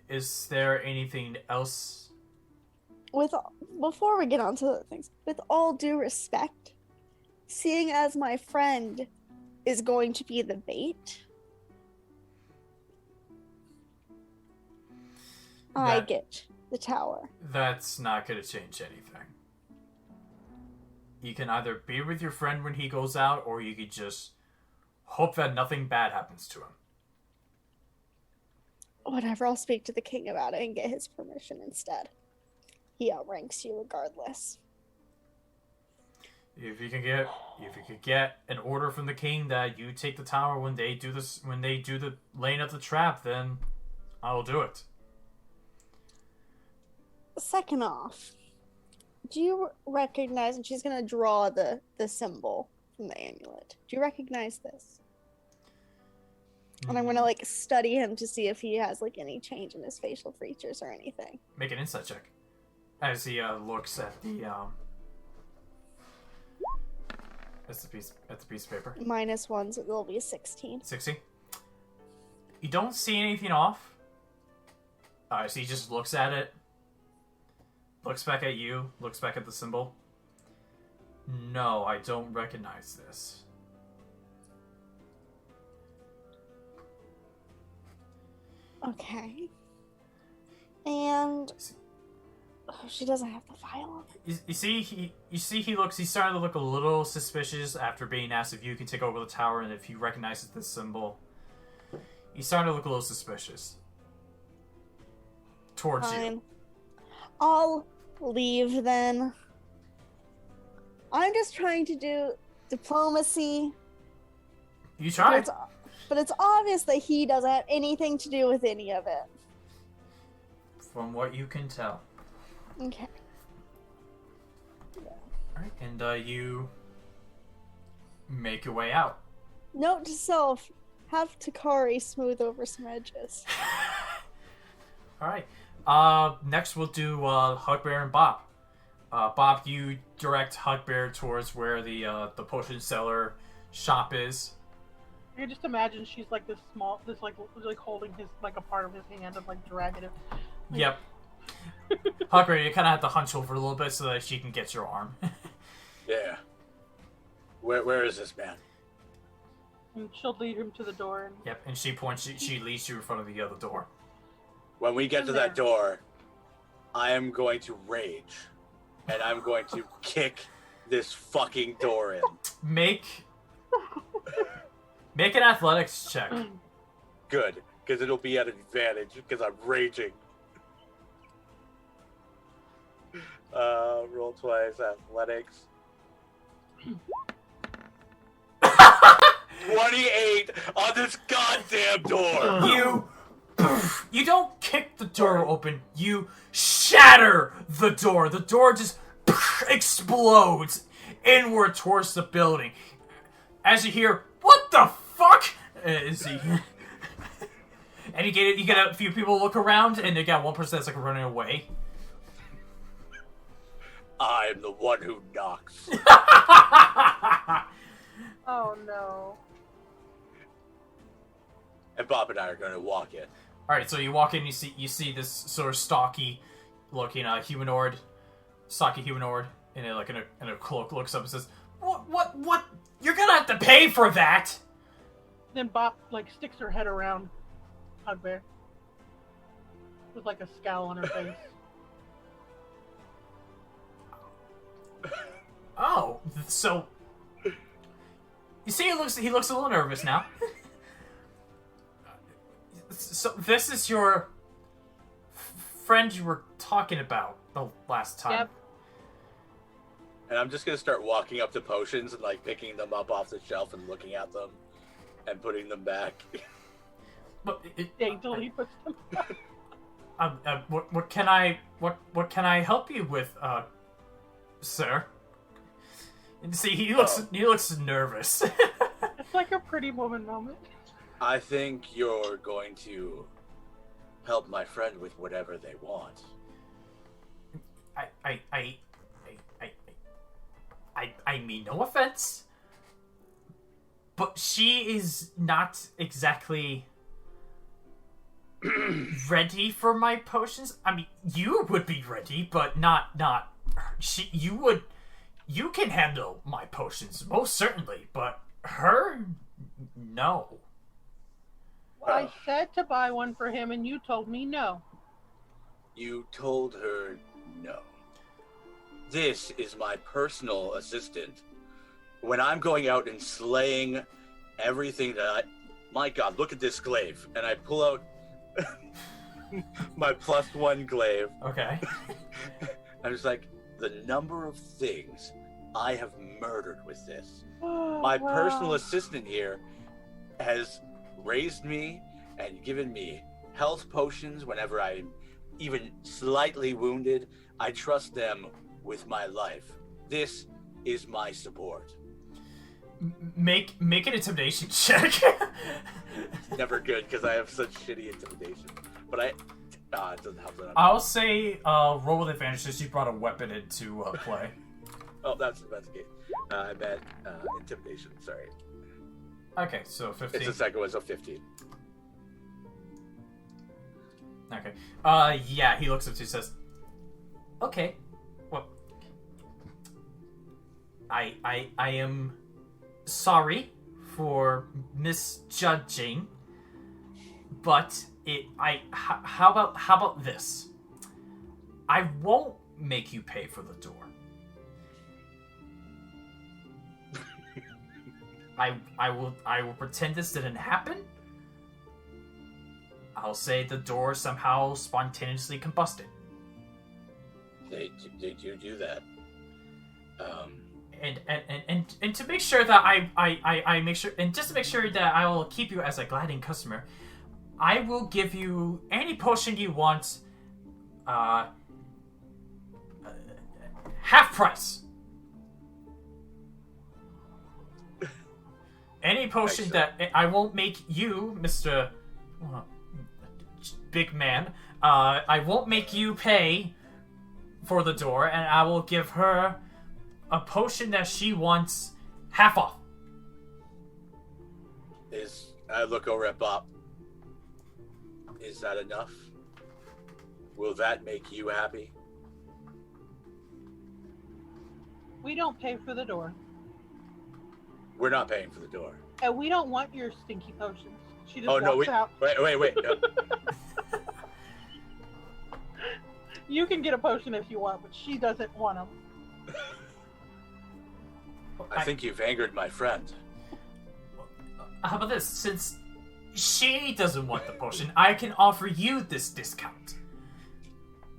Is there anything else?" Before we get on to the things, with all due respect, seeing as my friend is going to be the bait, I That- get the tower. That's not going to change anything. You can either be with your friend when he goes out, or you could just hope that nothing bad happens to him. Whatever, I'll speak to the king about it and get his permission instead. He outranks you regardless. If you could get an order from the king that you take the tower when they do the laying of the trap, then I will do it. Second off, do you recognize, and she's gonna draw the symbol from the amulet. Do you recognize this? And I'm gonna like study him to see if he has like any change in his facial features or anything. Make an insight check. As he looks at the piece of paper. -1, so it'll be a 16. 16. You don't see anything off. So he just looks at it. Looks back at you. Looks back at the symbol. No, I don't recognize this. Okay. And she doesn't have the file. You see he's starting to look a little suspicious after being asked if you can take over the tower and if he recognizes this symbol. He's starting to look a little suspicious. Towards you. I'll leave then. I'm just trying to do diplomacy. You tried. But it's obvious that he doesn't have anything to do with any of it. From what you can tell. Okay. Alright, and you make your way out. Note to self, have Takari smooth over some edges. Alright. Next we'll do Hugbear and Bob. Bob, you direct Hugbear towards where the potion seller shop is. You just imagine she's like this like holding his like a part of his hand and like dragging it. Like... Yep. Hugbear, you kind of have to hunch over a little bit so that she can get your arm. Yeah. Where is this man? And she'll lead him to the door. And... Yep, and she leads you in front of the other door. When we get to that door, I am going to rage. And I'm going to kick this fucking door in. Make an athletics check. Good, because it'll be at an advantage, because I'm raging. Roll twice, athletics. 28 on this goddamn door! You don't kick the door open, you shatter the door. The door just explodes inward towards the building. As you hear, what the fuck? Is he? And you get a few people look around, and they got one person that's like running away. I'm the one who knocks. Oh no. And Bob and I are going to walk in. Alright, so you walk in, you see this sort of stocky looking humanoid in a cloak, looks up and says, What? You're gonna have to pay for that! Then Bob like sticks her head around Hugbear with like a scowl on her face. Oh, so you see, he looks a little nervous now. So this is your friend you were talking about the last time. Yep. And I'm just going to start walking up to potions and like picking them up off the shelf and looking at them and putting them back. But Daintily puts them back. what can I help you with, sir? And see, he looks nervous. It's like a pretty woman moment. I think you're going to help my friend with whatever they want. I mean no offense, but she is not exactly ready for my potions. I mean, you would be ready, but not she. You can handle my potions most certainly, but her, no. I said to buy one for him, and you told me no. You told her no. This is my personal assistant. When I'm going out and slaying everything that my God, look at this glaive. And I pull out my +1 glaive. Okay. I'm just like, the number of things I have murdered with this. Oh, My wow. personal assistant here has raised me and given me health potions whenever I'm even slightly wounded. I trust them with my life. This is my support. Make an intimidation check. Never good because I have such shitty intimidation. But it doesn't help that. I'll say roll with advantage since you brought a weapon into play. Oh, that's okay. I meant intimidation. Sorry. Okay, so 15. It's the second one, so 15. Okay. Yeah, he looks up to you and says, okay, well, I am sorry for misjudging, but how about this? I won't make you pay for the door. I will pretend this didn't happen. I'll say the door somehow spontaneously combusted. They do that. And to make sure that I make sure, and just to make sure that I will keep you as a gliding customer, I will give you any potion you want, half price. Any potion that I won't make you, Mr. Big Man, I won't make you pay for the door, and I will give her a potion that she wants half off. I look over at Bob. Is that enough? Will that make you happy? We don't pay for the door. We're not paying for the door. And we don't want your stinky potions. She just Oh, walks no, out. wait. No. You can get a potion if you want, but she doesn't want them. I think you've angered my friend. How about this? Since she doesn't want the potion, I can offer you this discount.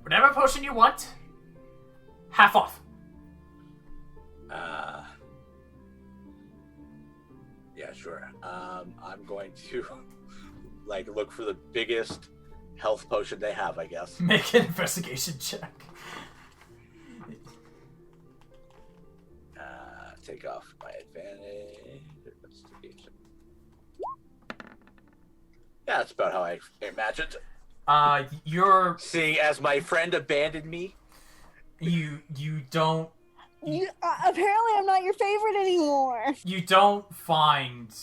Whatever potion you want, half off. Yeah, sure. I'm going to look for the biggest health potion they have, I guess. Make an investigation check. Take off my advantage. Investigation. Yeah, that's about how I imagined. You're Seeing as my friend abandoned me. you don't Apparently, I'm not your favorite anymore. you don't find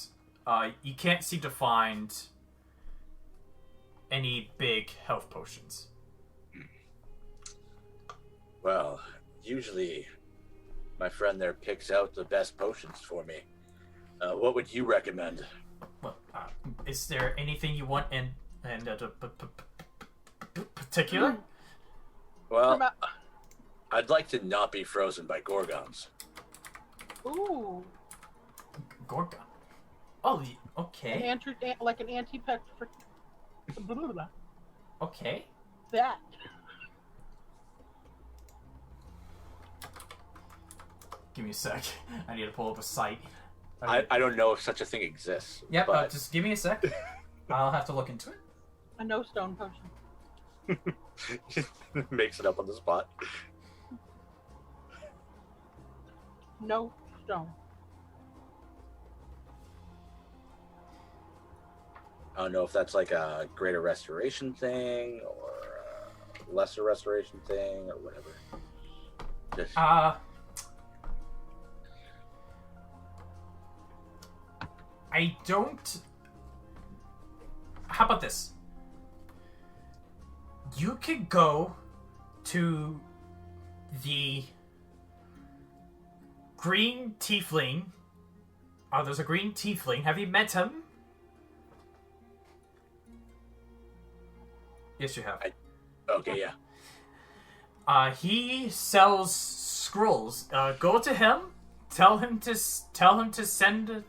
you can't seem to find any big health potions. Well, usually my friend there picks out the best potions for me. What would you recommend? Well, is there anything you want in particular? Well, I'd like to not be frozen by gorgons. Ooh. Gorgon. Oh, okay. Like an anti-pet for Okay. that. Give me a sec. I need to pull up a site. I don't know if such a thing exists. Yep, but just give me a sec. I'll have to look into it. A no stone potion. makes it up on the spot. No stone. I don't know if that's like a greater restoration thing or a lesser restoration thing or whatever. Just... I don't... How about this? You could go to the green tiefling. Oh, there's a green tiefling. Have you met him? Yes, you have. Okay, yeah. He sells scrolls. Go to him. Tell him to send.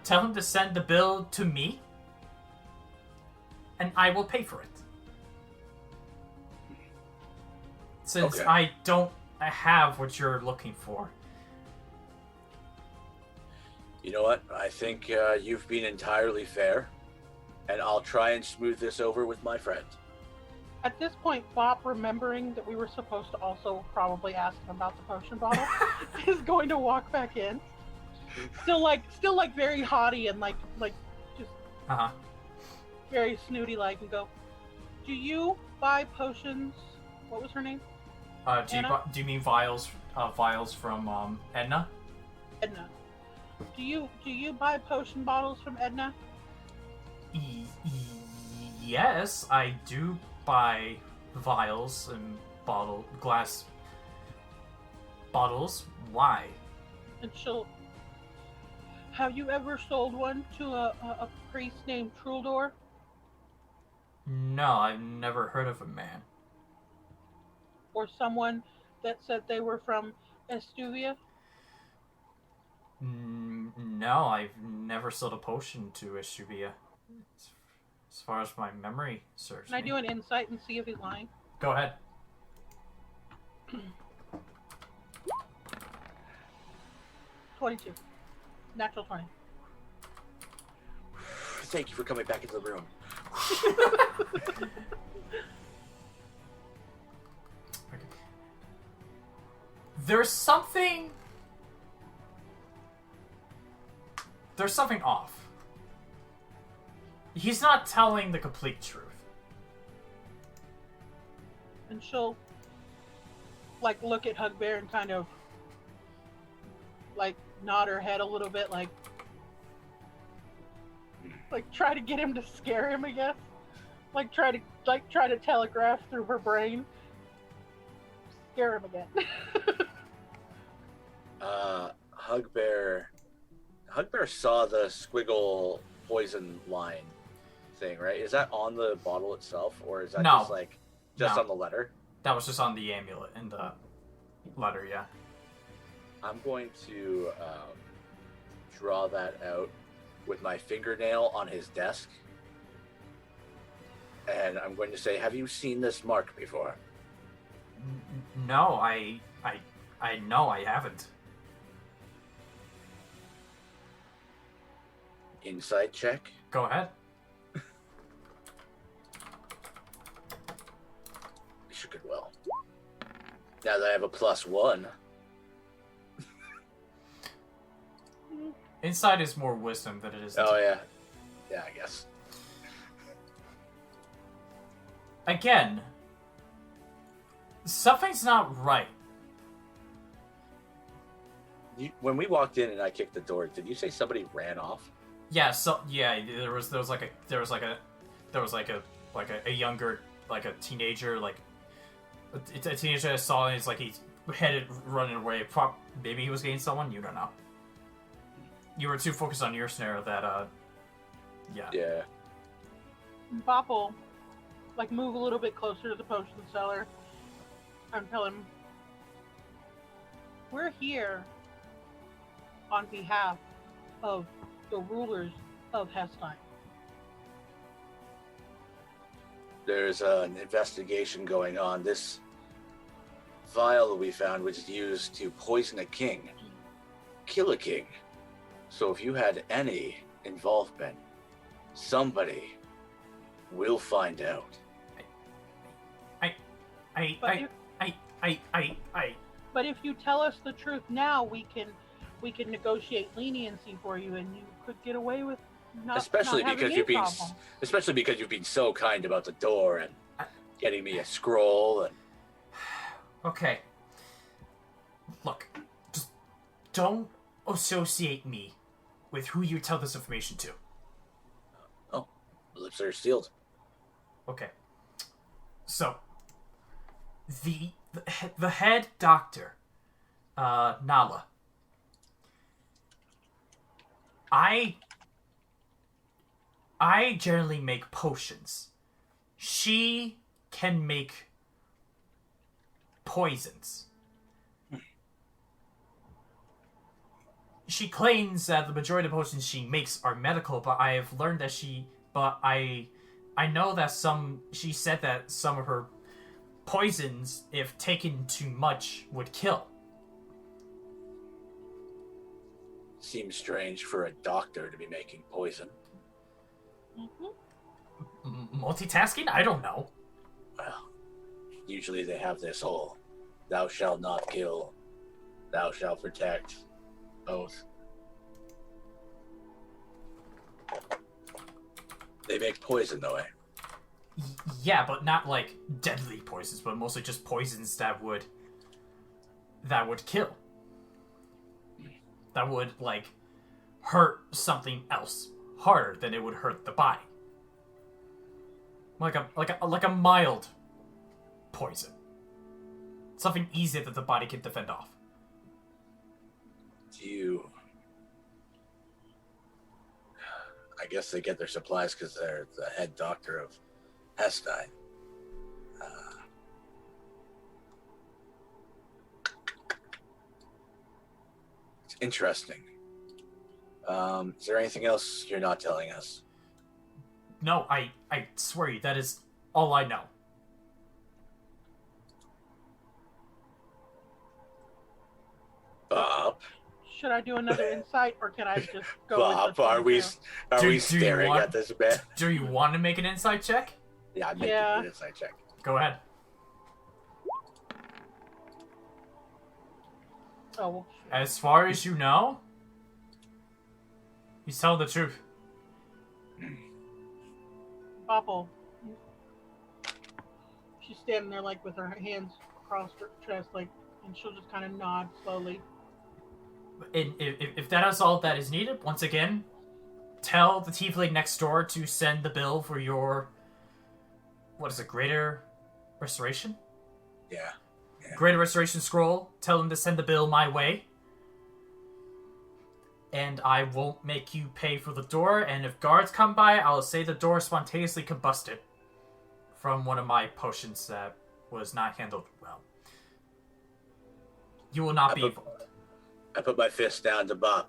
Tell him to send the bill to me, and I will pay for it. Since Okay. I don't have what you're looking for. You know what? I think you've been entirely fair, and I'll try and smooth this over with my friend. At this point, Bob, remembering that we were supposed to also probably ask him about the potion bottle, is going to walk back in. Still like very haughty and like just very snooty like, and go, "Do you buy potions?" What was her name? Do you mean vials from Edna? Edna. Do you buy potion bottles from Edna? Yes, I do buy vials and glass bottles. Why? And she'll. Have you ever sold one to a priest named Truldor? No, I've never heard of a man. Or someone that said they were from Eshiubia? No, I've never sold a potion to Eshiubia. As far as my memory serves Can I do an insight and see if he's lying? Go ahead. 22. Natural 20. Thank you for coming back into the room. Okay. There's something off. He's not telling the complete truth. And she'll like look at Hugbear and kind of like nod her head a little bit, like try to get him to scare him, I guess. Like try to telegraph through her brain. Scare him again. Hugbear saw the squiggle poison line thing, right? Is that on the bottle itself, or is that No. just No. on the letter? That was just on the amulet in the letter, yeah. I'm going to draw that out with my fingernail on his desk, and I'm going to say, "Have you seen this mark before?" No, I know I haven't. Insight check. Go ahead. Sure could well. Now that I have a +1. Inside is more wisdom than it is. Oh yeah. Yeah, I guess. Again, something's not right. When we walked in and I kicked the door, did you say somebody ran off? Yeah, there was a younger, like a teenager, like a teenager I saw, and he's headed running away. Maybe he was getting someone. You don't know. You were too focused on your snare that yeah. Yeah. Bop will like move a little bit closer to the potion seller and tell him, "We're here on behalf of the rulers of Hestein." There's an investigation going on. This vial we found was used to poison a king, kill a king. So if you had any involvement, somebody will find out. But if you tell us the truth now, we can negotiate leniency for you, and you could get away with especially not because having any problem. especially because you've been so kind about the door and getting me a scroll and. Okay. Look, just don't associate me with who you tell this information to. Oh, lips are sealed. Okay. So, the head doctor, Nala. I generally make potions. She can make poisons. She claims that the majority of the potions she makes are medical, but I have learned that I know that she said that some of her poisons, if taken too much, would kill. Seems strange for a doctor to be making poison. Multitasking? I don't know. Well, usually they have this whole "thou shalt not kill, thou shalt protect" oath. They make poison though, eh? Yeah, but not like deadly poisons, but mostly just poisons that would kill. That would like hurt something else harder than it would hurt the body. Like a mild poison. Something easy that the body can defend off. I guess they get their supplies because they're the head doctor of Hestein. It's interesting. Is there anything else you're not telling us? No, I swear you, that is all I know. Bob? Should I do another insight, or can I just go Bob, with the are we 22? staring at this man? Do you want to make an insight check? Yeah, I'm making Yeah. an insight check. Go ahead. Oh, well, As far as you know, he's telling the truth. Bopple. She's standing there like with her hands across her chest, like, and she'll just kind of nod slowly. If that is all that is needed, once again, tell the tiefling next door to send the bill for your, what is it, Greater Restoration? Yeah. Greater Restoration Scroll. Tell him to send the bill my way. And I won't make you pay for the door, and if guards come by, I'll say the door spontaneously combusted from one of my potions that was not handled well. You will not be involved. I put my fist down to Bob.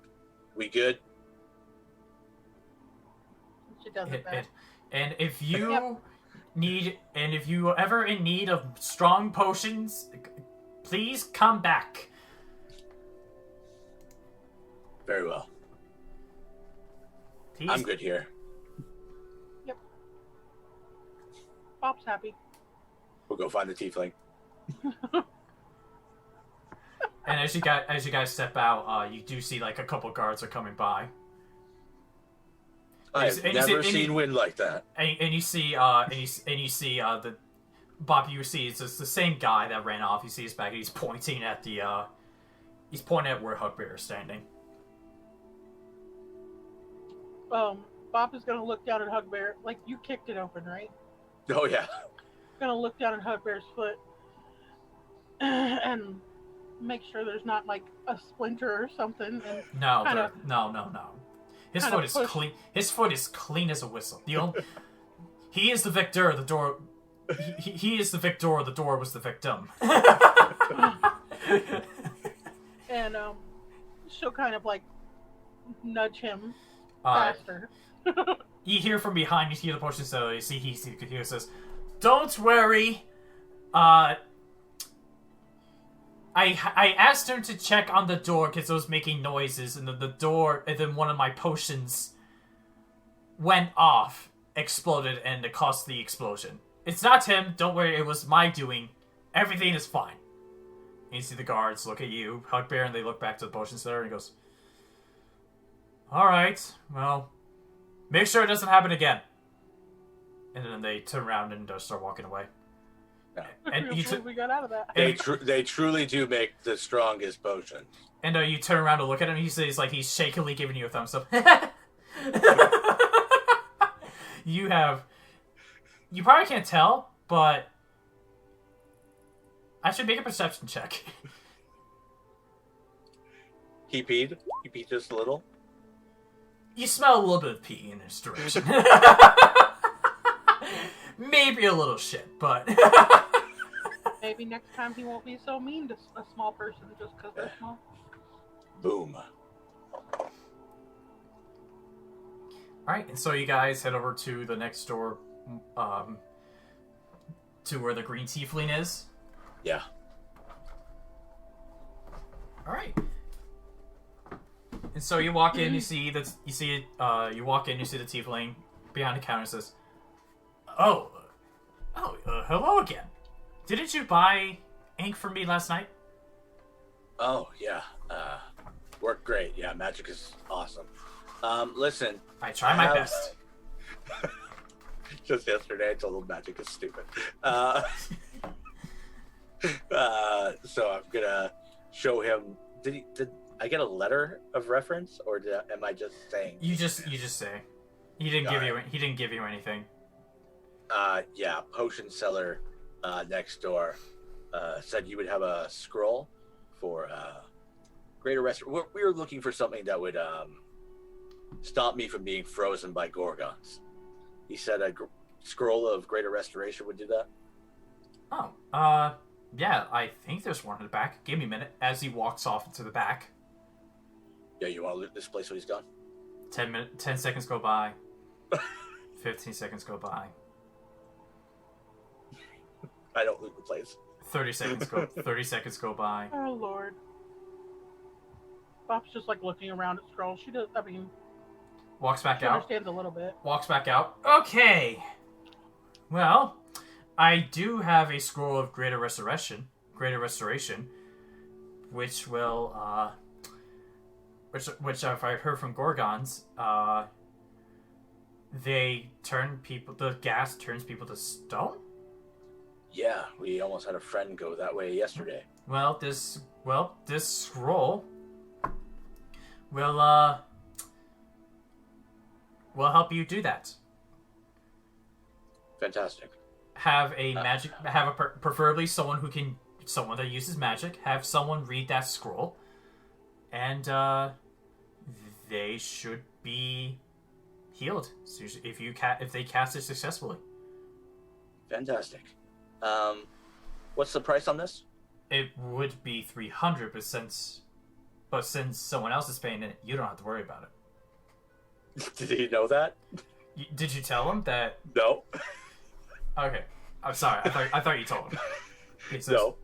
We good? She does it back. And if you Yep. if you are ever in need of strong potions, please come back. Very well. Please. I'm good here. Bob's happy. We'll go find the tiefling. And as you guys step out, you do see like a couple guards are coming by. I've never seen wind like that. And you see the Bob. You see it's the same guy that ran off. You see his back. And he's pointing at where Hugbear is standing. Bob is gonna look down at Hugbear. Like, you kicked it open, right? Oh yeah. Gonna look down at Hugbear's foot and make sure there's not like a splinter or something. And No. kinda- His kinda foot is push. clean. His foot is clean as a whistle. He is the victor. The door. He is the victor. The door was the victim. and she'll kind of like nudge him Uh, faster. You hear from behind. You see the potion. So you see he says, "Don't worry. I asked him to check on the door because it was making noises, and the door, and then one of my potions went off, exploded, and it caused the explosion. It's not him. Don't worry. It was my doing. Everything is fine." And you see the guards look at you, Hugbear, and they look back to the potion seller, and he goes, "All right. Well, make sure it doesn't happen again." And then they turn around and start walking away. And We got out of that. They truly do make the strongest potions. And you turn around to look at him. He says, like, he's shakily giving you a thumbs up. You probably can't tell, but I should make a perception check. He peed? He peed just a little? You smell a little bit of pee in his direction. Maybe a little shit, but Maybe next time he won't be so mean to a small person just because they're small. Boom. Alright, and so you guys head over to the next door to where the green tiefling is. Yeah. All right. And so you walk in, you walk in, you see the tiefling behind the counter and says, hello again. Didn't you buy ink for me last night? Oh, yeah. Worked great. Yeah, magic is awesome. Listen. I try my best. Just yesterday, I told him magic is stupid. So I'm gonna show him. Did I get a letter of reference, or am I just saying? You just say. He didn't give you anything. Yeah, potion seller next door said you would have a scroll for greater restoration. We were looking for something that would stop me from being frozen by gorgons. He said a scroll of greater restoration would do that. Oh, yeah, I think there's one in the back. Give me a minute. As he walks off into the back. Yeah, you want to loot this place when he's gone? 10 seconds go by. 15 seconds go by. I don't loot the place. 30 seconds go by. Oh Lord. Bob's just like looking around at scrolls. She does. I mean, Walks back she out. understands a little bit. Walks back out. Okay. Well, I do have a scroll of greater restoration, which will, which if I've heard from Gorgons, the gas turns people to stone? Yeah, we almost had a friend go that way yesterday. Well, this scroll will help you do that. Fantastic. Preferably someone that uses magic. Have someone read that scroll, and they should be healed if they cast it successfully. Fantastic. What's the price on this? It would be 300, but since someone else is paying it, you don't have to worry about it. Did he know that? Did you tell him that? No. Okay, I'm sorry. I thought you told him. He says, No.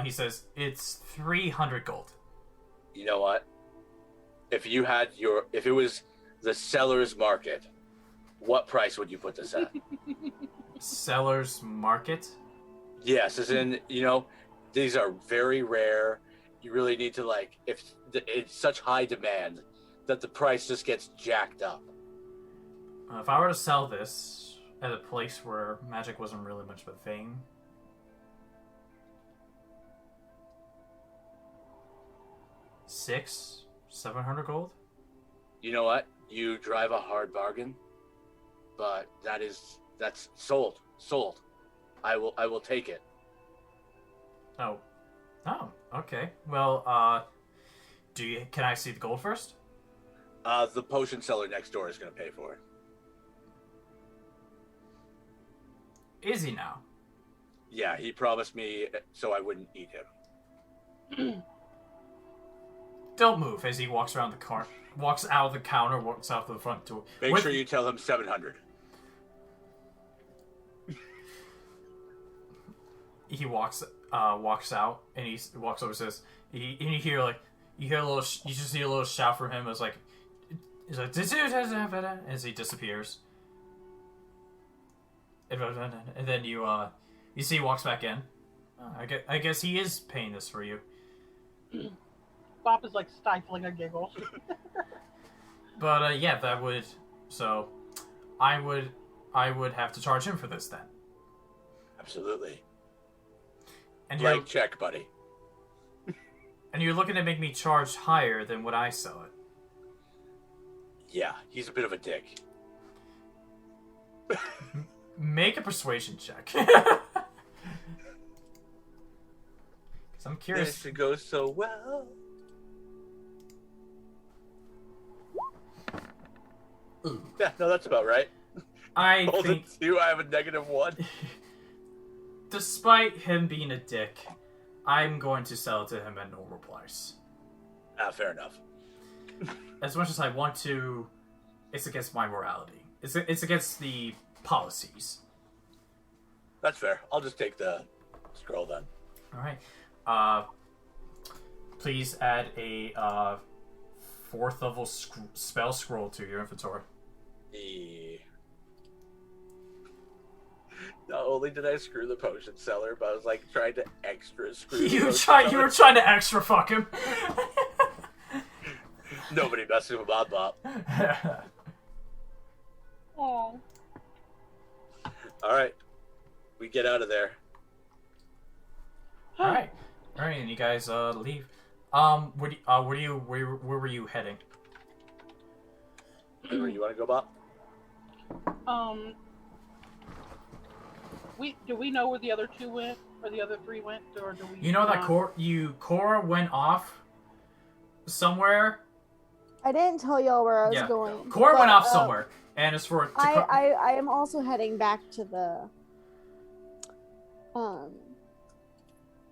He says it's 300 gold. You know what? If it was the seller's market, what price would you put this at? Seller's market? Yes, as in, these are very rare. You really need to, if it's such high demand that the price just gets jacked up. If I were to sell this at a place where magic wasn't really much of a thing, $700 gold? You know what? You drive a hard bargain, but that's sold. Sold. I will take it. Oh, okay. Well, can I see the gold first? The potion seller next door is going to pay for it. Is he now? Yeah, he promised me so I wouldn't eat him. Don't move as he walks around the car, walks out of the counter, walks out to the front door. Make sure you tell him 700. He walks out and he walks over and says, you just hear a little shout from him as as he disappears. And then you see he walks back in. I guess he is paying this for you. Bob is stifling a giggle. But yeah, that would. So, I would have to charge him for this then. Absolutely. And check, buddy. And you're looking to make me charge higher than what I sell it. Yeah, he's a bit of a dick. Make a persuasion check. Because I'm curious. This goes so well. Ooh. Yeah, no, that's about right. I Hold think... it 2, I have a -1. Despite him being a dick, I'm going to sell it to him at normal price. Fair enough. As much as I want to, it's against my morality. It's against the policies. That's fair. I'll just take the scroll then. All right. Please add a 4th level spell scroll to your inventory. Not only did I screw the potion seller, but I was like trying to extra screw. You were trying to extra fuck him. Nobody messes with my bop. Oh. All right, we get out of there. All right, and you guys leave. Where were you heading? Where you want to go, Bob? Do we know where the other 2 went, or the other 3 went, or do we? You know that Corra went off somewhere. I didn't tell y'all where I was going. Corra went off somewhere, and it's for. I am also heading back to the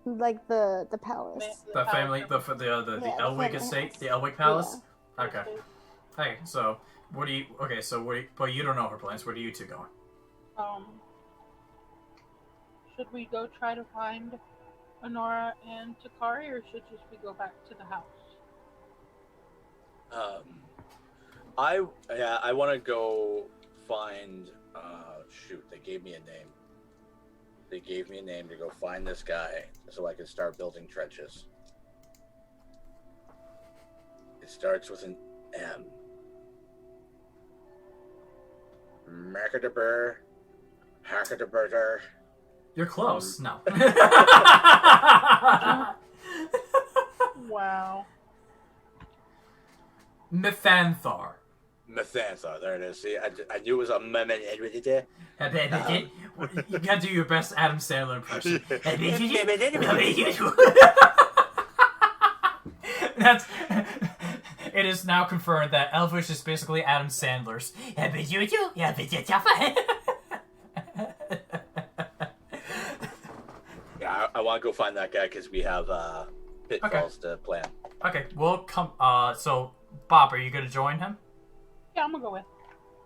like the palace. The family, the Elwig estate, the Elwig palace. Yeah. Okay. Hey, so what do you? Okay, so but you don't know her plans. Where do you two going? Should we go try to find Onora and Takari, or should just we go back to the house? I want to go find. Shoot, they gave me a name. They gave me a name to go find this guy so I can start building trenches. It starts with an M. Mercadaber. Hackadaberder. You're close. No. Wow. Methanthar. Methanthar, there it is. See, I knew it was a moment. You gotta do your best Adam Sandler impression. It is now confirmed that Elvish is basically Adam Sandler's. Yeah, I want to go find that guy because we have pitfalls to plan. Okay, we'll come. So Bob, are you gonna join him? Yeah, I'm gonna go with.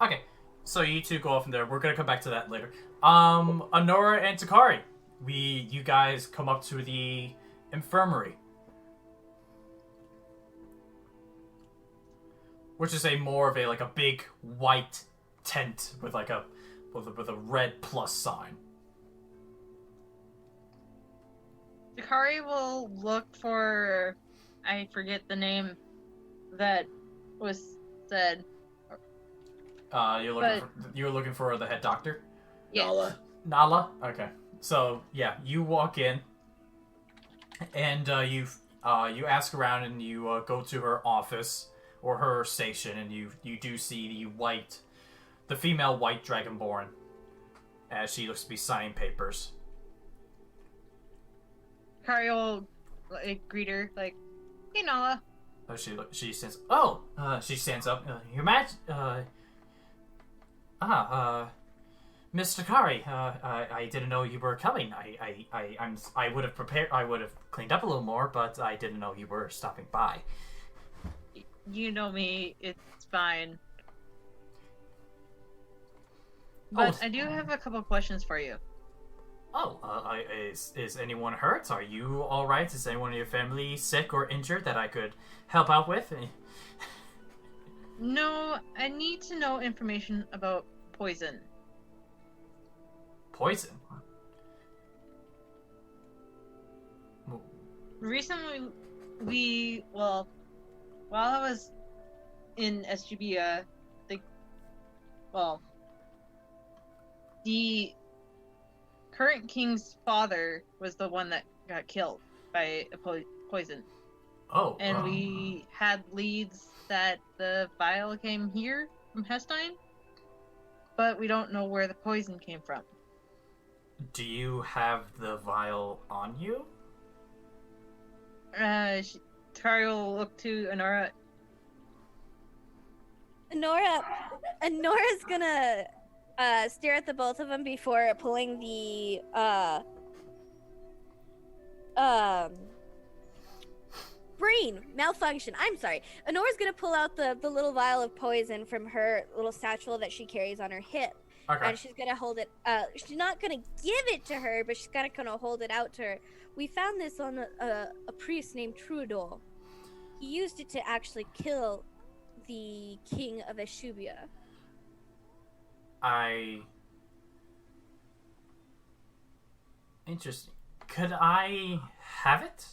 Okay, so you two go off from there. We're gonna come back to that later. Onora and Takari, you guys come up to the infirmary, which is more of a big white tent with a red plus sign. Takari will look for, I forget the name that was said. You're looking for the head doctor? Yes. Nala. Okay. So yeah, you walk in, and you ask around, and you go to her office or her station, and you do see the female white dragonborn, as she looks to be signing papers. Takari will greet her "Hey, Nala." She stands. Oh, she stands up. Your Mr. Takari, I didn't know you were coming. I would have prepared. I would have cleaned up a little more, but I didn't know you were stopping by. You know me. It's fine. But I do have a couple questions for you. Oh, is anyone hurt? Are you all right? Is anyone in your family sick or injured that I could help out with? No, I need to know information about poison. Poison? Recently, while I was in Eshiubia, the current king's father was the one that got killed by a poison. Oh. And we had leads that the vial came here from Hestein, but we don't know where the poison came from. Do you have the vial on you? Takari will look to Onora. Nora's gonna stare at the both of them before pulling the brain malfunction. I'm sorry. Honora's gonna pull out the little vial of poison from her little satchel that she carries on her hip, Okay. And she's gonna hold it. She's not gonna give it to her, but she's gonna hold it out to her. We found this on a priest named Truldor. He used it to actually kill the king of Eshiubia. Interesting. Could I have it?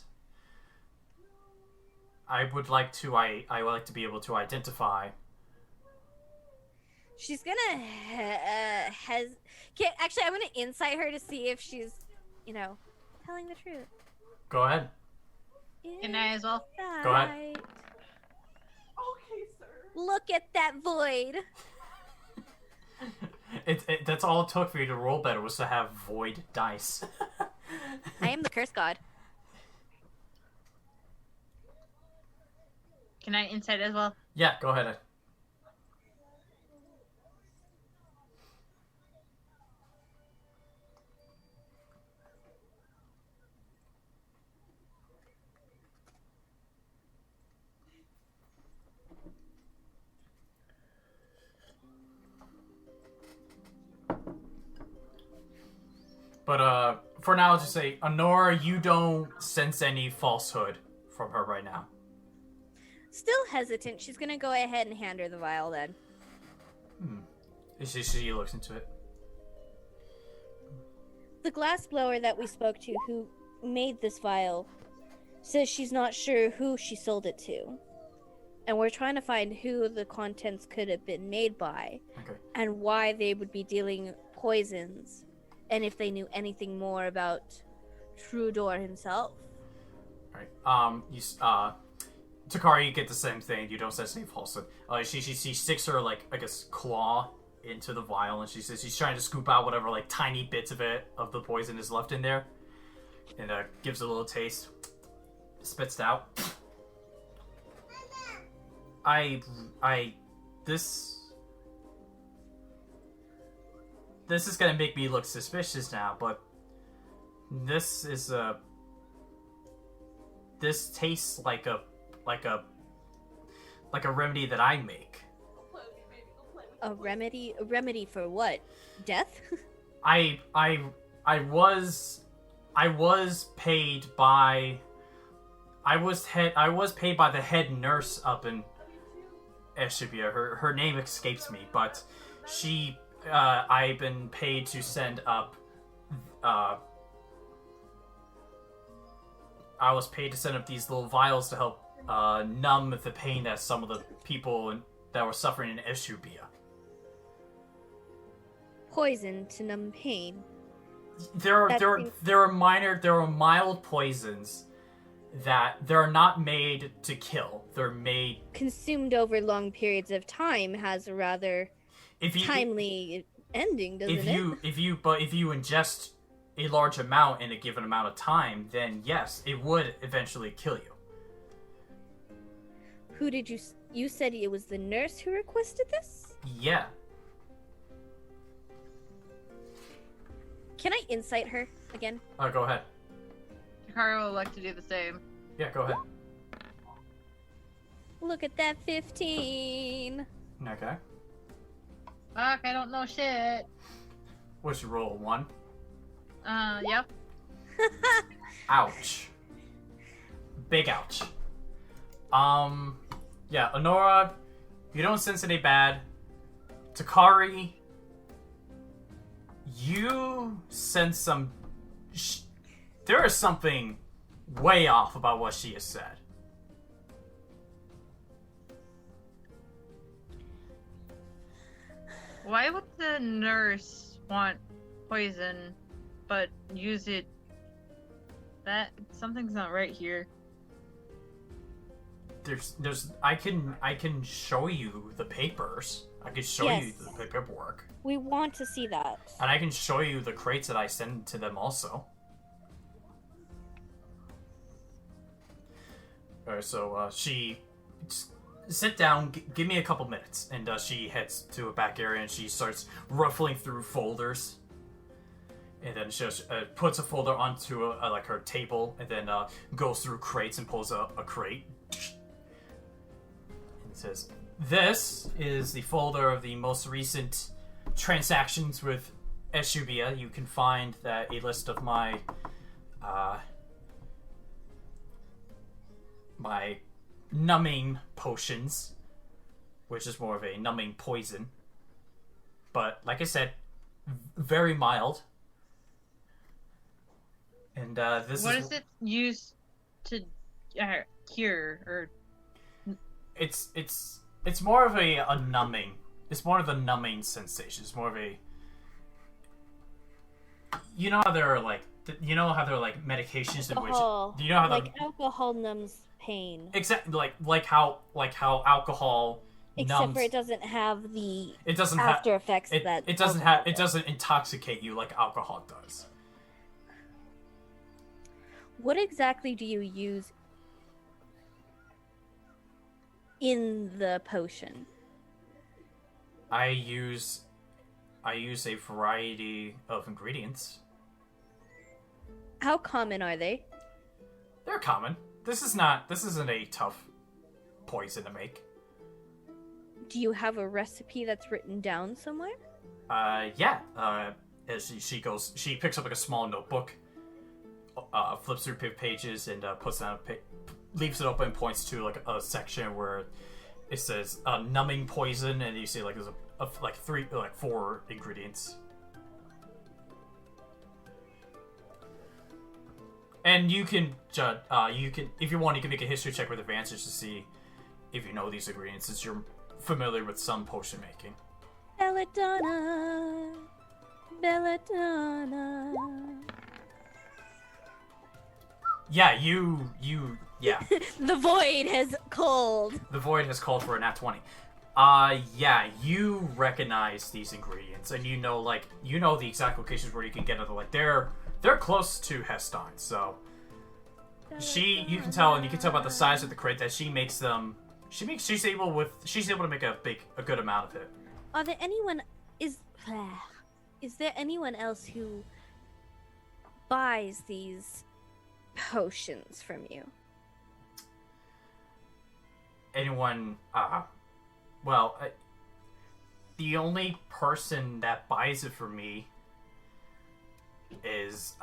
I would like to. I would like to be able to identify. She's gonna actually, I'm gonna insight her to see if she's, telling the truth. Go ahead. Can I as well? Go ahead. Insight. Okay, sir. Look at that void. That's all it took for you to roll better was to have void dice. I am the curse god. Can I insight as well? Yeah, go ahead. But for now, I'll just say, Onora, you don't sense any falsehood from her right now. Still hesitant. She's gonna go ahead and hand her the vial then. She looks into it. The glassblower that we spoke to, who made this vial, says she's not sure who she sold it to. And we're trying to find who the contents could have been made by. Okay. And why they would be dealing poisons. And if they knew anything more about Truldor himself. Alright. Takari, you get the same thing. You don't sense any falsehood. She sticks her, claw into the vial, and she says she's trying to scoop out whatever, tiny bits of the poison is left in there. And, gives it a little taste. Spits it out. This is gonna make me look suspicious now, but this tastes like a remedy that I make. A remedy? A remedy for what? Death? I was paid by the head nurse up in Eshiubia. Her name escapes me, but I've been paid to send up I was paid to send up these little vials to help numb the pain that some of the people that were suffering in Eshiubia. Poison to numb pain. There are mild poisons that they're not made to kill. They're made Consumed over long periods of time has a rather timely ending, doesn't it? If you ingest a large amount in a given amount of time, then yes, it would eventually kill you. Who did you said it was the nurse who requested this? Yeah. Can I insight her again? Go ahead. Takari would like to do the same. Yeah, go ahead. Look at that 15. Okay. Fuck, I don't know shit. What's your roll? 1? Yep. Ouch. Big ouch. Yeah, Onora, you don't sense any bad. Takari, you sense some... there is something way off about what she has said. Why would the nurse want poison, but use it? Something's not right here. I can show you the papers. I can show you the paperwork. We want to see that. And I can show you the crates that I send to them also. Alright, so she... sit down, give me a couple minutes. And she heads to a back area and she starts ruffling through folders. And then she puts a folder onto her table and then goes through crates and pulls a crate. And says, "This is the folder of the most recent transactions with Eshiubia, you can find that a list of my my numbing potions, which is more of a numbing poison. But like I said, very mild. And What is it used to cure or? It's more of a numbing. It's more of a numbing sensation. It's more of a. You know how there are like medications Alcohol. in which you know how like alcohol numbs pain. exactly like how alcohol Except numbs. for it doesn't have the It doesn't after effects it, that it doesn't alcohol have it does. doesn't intoxicate you like alcohol does. What exactly do you use in the potion? I use a variety of ingredients. How common are they? They're common. This isn't a tough poison to make. Do you have a recipe that's written down somewhere? Yeah. As she picks up like a small notebook, flips through pages, and puts down leaves it open, and points to like a section where it says numbing poison, and you see like there's four ingredients. And you can judge. If you want, you can make a history check with advantage to see if you know these ingredients, since you're familiar with some potion making. Belladonna. Yeah, yeah. The void has called. The void has called for a nat 20. Yeah, you recognize these ingredients, and you know the exact locations where you can get them. Like they're close to Hestein, so you can tell by the size of the crate that she makes them. She's able to make a good amount of it. Are there is there anyone else who buys these potions from you? Anyone? The only person that buys it for me is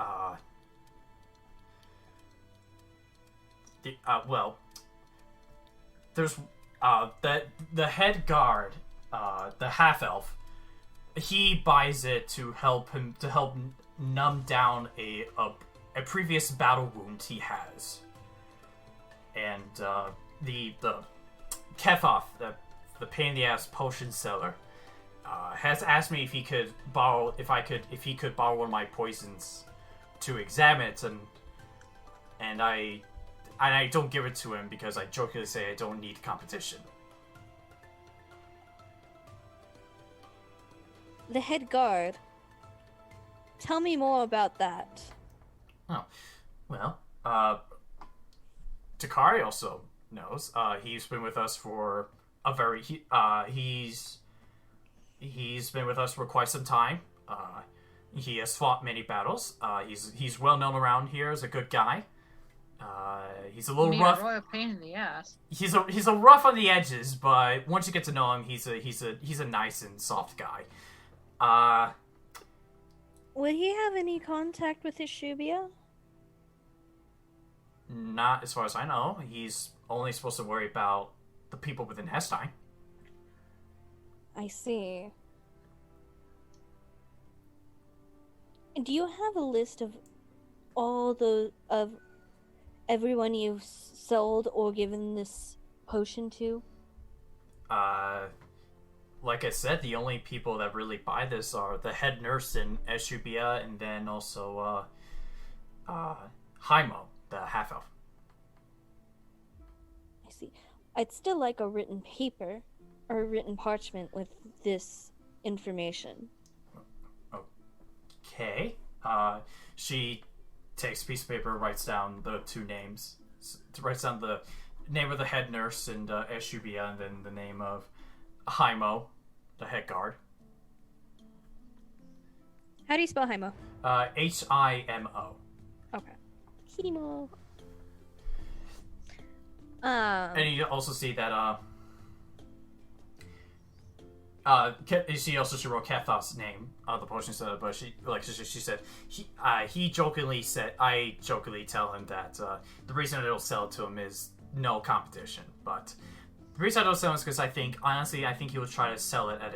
there's the head guard, the half elf. He buys it to help numb down a previous battle wound he has, and the Kethoff, the pain in the ass potion seller, has asked me if he could borrow one of my poisons to examine it, and I don't give it to him because I jokingly say I don't need competition. The head guard. Tell me more about that. Oh, well, Takari also knows. He's been with us for he's been with us for quite some time. He has fought many battles. He's well known around here as a good guy. He's a little rough. A royal pain in the ass. He's a rough on the edges, but once you get to know him, he's a nice and soft guy. Would he have any contact with Eshiubia? Not as far as I know. He's only supposed to worry about the people within Hestein. I see. Do you have a list of of everyone you've sold or given this potion to? Like I said, the only people that really buy this are the head nurse in Eshiubia, and then also Haimo, the half elf. I see. I'd still like a written paper or a written parchment with this information. Okay. She takes a piece of paper, writes down the two names, writes down the name of the head nurse and Eshiubia, and then the name of Haimo, the head guard. How do you spell Haimo? Himo. Okay. Himo. And you also see that She also wrote Kathoff's name on the potion set, but she said he jokingly said, I jokingly tell him that the reason I don't sell it to him is no competition. But the reason I don't sell it is because I think he would try to sell it at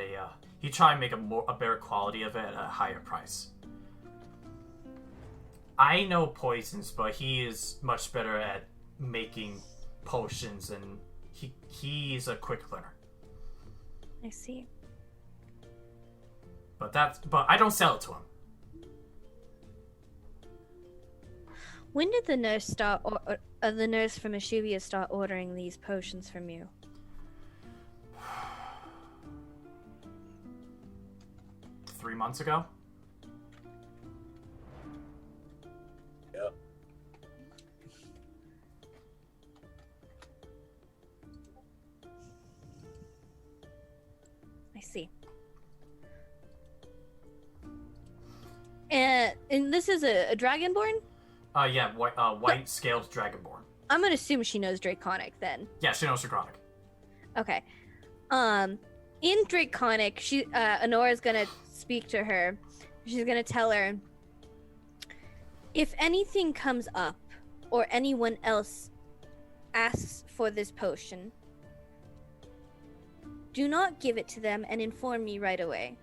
he'd try and make a better quality of it at a higher price. I know poisons, but he is much better at making potions, and he's a quick learner. I see. But I don't sell it to him. When did the nurse the nurse from Eshiubia start ordering these potions from you? Three months ago. Yep. I see. And this is a Dragonborn? Yeah, white scaled Dragonborn. I'm gonna assume she knows Draconic then. Yeah, she knows Draconic. Okay. In Draconic, Onora's gonna speak to her. She's gonna tell her, if anything comes up or anyone else asks for this potion, do not give it to them and inform me right away.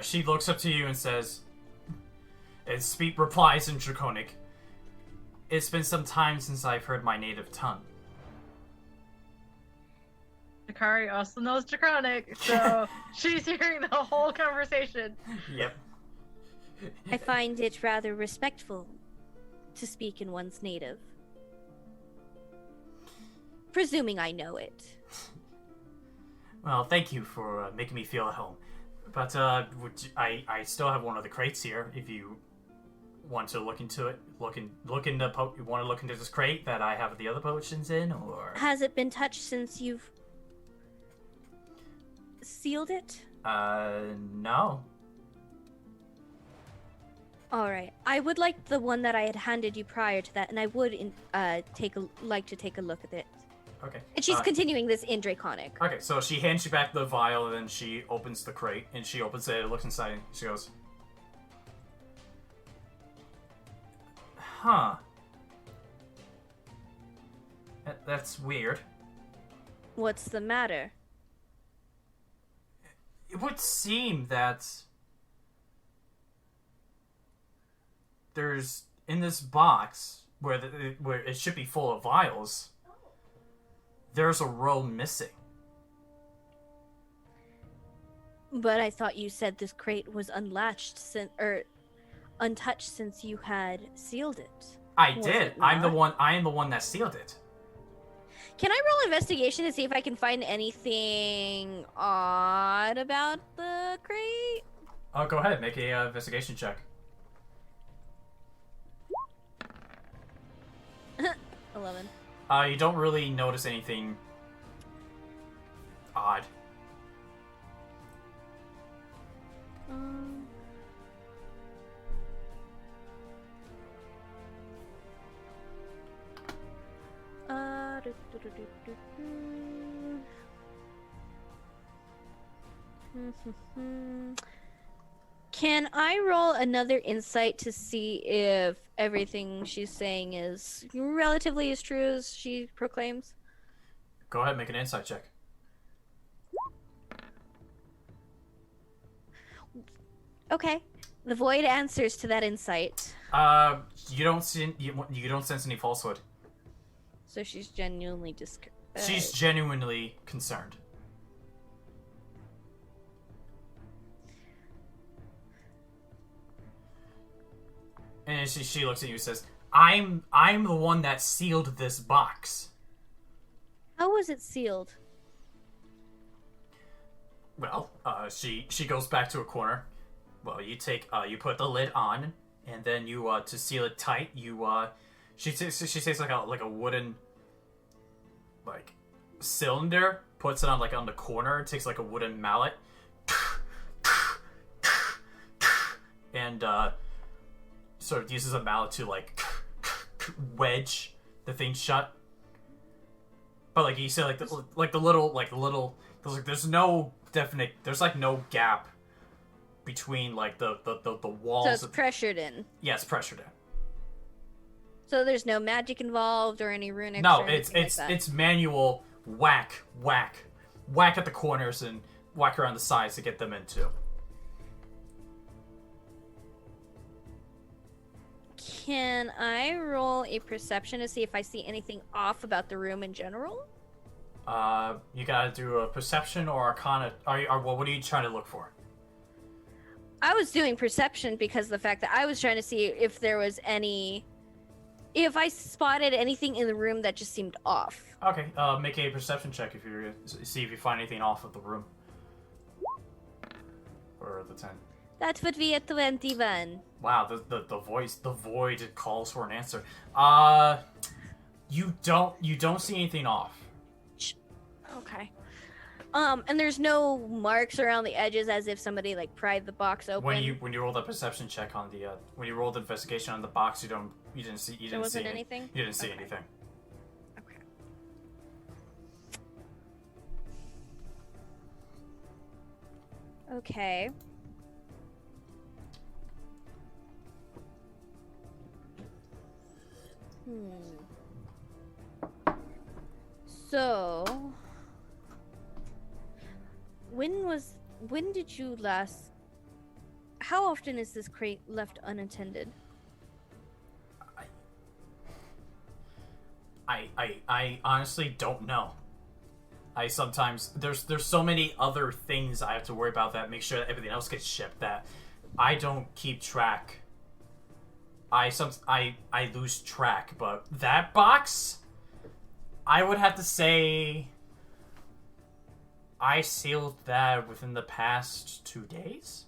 She looks up to you and says, replies in Draconic, it's been some time since I've heard my native tongue. Takari also knows Draconic, so she's hearing the whole conversation. Yep. I find it rather respectful to speak in one's native. Presuming I know it. Well, thank you for making me feel at home. But I still have one of the crates here. If you want to look into it, you want to look into this crate that I have the other potions in, or has it been touched since you've sealed it? No. All right. I would like the one that I had handed you prior to that, and I would like to take a look at it. Okay. And she's continuing this in Draconic. Okay, so she hands you back the vial, and then she opens the crate, and she opens it, looks inside, and she goes, huh. That's weird. What's the matter? It would seem that there's, in this box, where it should be full of vials, there's a row missing. But I thought you said this crate was untouched since you had sealed it. I Was did. it I am the not? one that sealed it. Can I roll investigation to see if I can find anything odd about the crate? Oh, go ahead. Make a investigation check. 11. You don't really notice anything odd. Can I roll another insight to see if everything she's saying is relatively as true as she proclaims? Go ahead, make an insight check. Okay. The void answers to that insight. You don't sense any falsehood. So she's genuinely She's genuinely concerned. And she looks at you and says, I'm the one that sealed this box. How was it sealed? Well, she goes back to a corner. Well, you put the lid on, and then you to seal it tight, she takes like a wooden cylinder, puts it on the corner, takes like a wooden mallet, and sort of uses a mallet to wedge the thing shut. But like you said, there's no definite, there's like no gap between like the walls. So it's pressured in. Yeah, it's pressured in. So there's no magic involved or any runics. No, or it's anything like that. it's manual whack at the corners and whack around the sides to get them into. Can I roll a perception to see if I see anything off about the room in general? You gotta do a perception or arcana. What are you trying to look for? I was doing perception because of the fact that I was trying to see if there was if I spotted anything in the room that just seemed off. Okay, make a perception check if you see if you find anything off of the room. Or the 10. That would be a 21. Wow, the void calls for an answer. You don't see anything off. Okay. And there's no marks around the edges as if somebody like pried the box open. When you roll the perception check on the when you roll the investigation on the box, you didn't see anything. You didn't see Okay. anything. Okay. So, when did you last? How often is this crate left unattended? I honestly don't know. I sometimes there's so many other things I have to worry about that make sure that everything else gets shipped that I don't keep track. I lose track, but that box, I would have to say I sealed that within the past 2 days.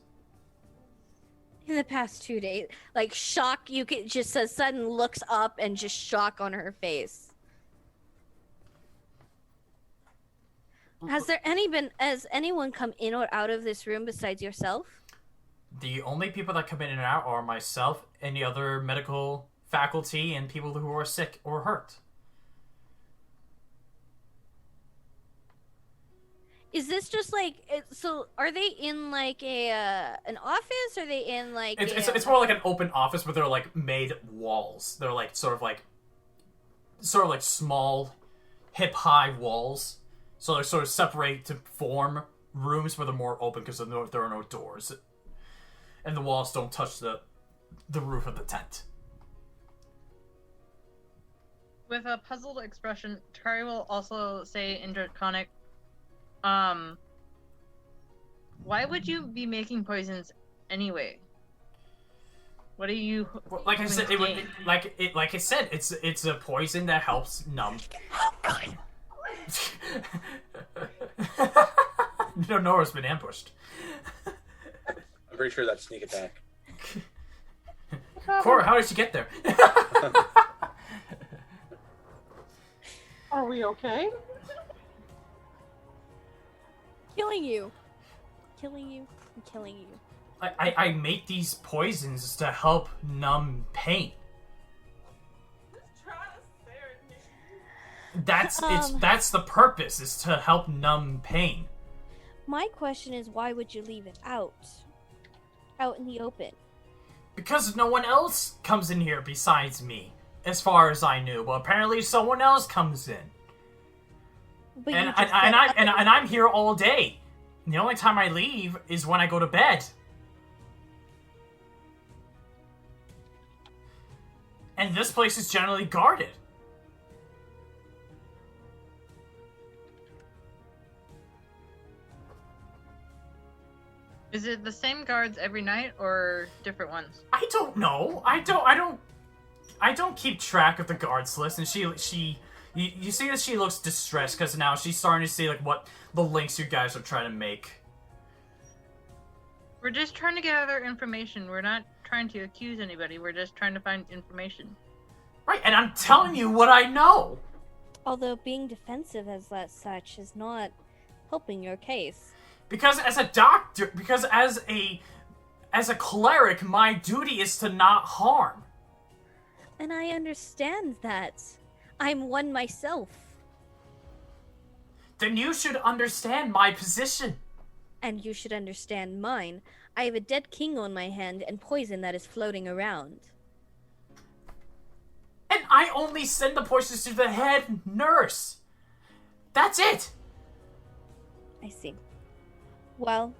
In the past 2 days, like shock, you could just a sudden looks up and just shock on her face. Has anyone come in or out of this room besides yourself? The only people that come in and out are myself, any other medical faculty, and people who are sick or hurt. Is this just like so? Are they in like an office? Are they in like? It's more like an open office, but they're like made walls. They're like sort of like small, hip-high walls. So they're sort of separated to form rooms where they're more open because there are no doors, and the walls don't touch the roof of the tent. With a puzzled expression, Takari will also say in Draconic, why would you be making poisons anyway? What are you? Well, like I said, it's a poison that helps numb. Oh God. Nora's been ambushed. I'm pretty sure that's sneak attack. Corra, how did she get there? Are we okay? Killing you. I'm killing you. I make these poisons to help numb pain. That's the purpose, is to help numb pain. My question is, why would you leave it out in the open? Because no one else comes in here besides me, as far as I knew. But apparently someone else comes in. But And I'm here all day. And the only time I leave is when I go to bed. And this place is generally guarded. Is it the same guards every night or different ones? I don't know. I don't keep track of the guards list. And you see that she looks distressed because now she's starting to see like what the links you guys are trying to make. We're just trying to gather information. We're not trying to accuse anybody. We're just trying to find information. Right, and I'm telling you what I know. Although being defensive as such is not helping your case. Because as a doctor, because as a cleric, my duty is to not harm. And I understand that. I'm one myself. Then you should understand my position. And you should understand mine. I have a dead king on my hand and poison that is floating around. And I only send the poisons to the head nurse. That's it. I see. Well,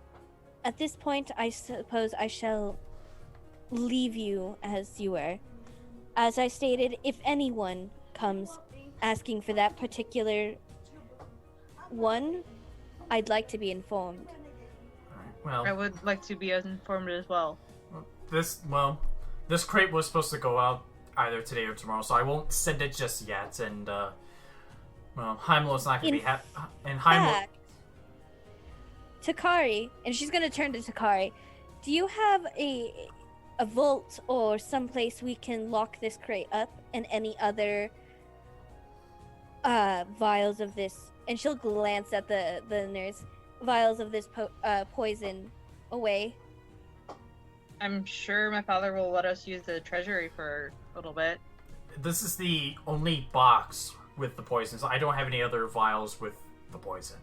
at this point, I suppose I shall leave you as you were. As I stated, if anyone comes asking for that particular one, I'd like to be informed. Well, I would like to be as informed as well. this crate was supposed to go out either today or tomorrow, so I won't send it just yet. And Heimlo's not gonna be happy. And Heimlo. Takari, and she's gonna turn to Takari. Do you have a vault or someplace we can lock this crate up and any other vials of this? And she'll glance at the nurse. Vials of this poison away. I'm sure my father will let us use the treasury for a little bit. This is the only box with the poisons. I don't have any other vials with the poison.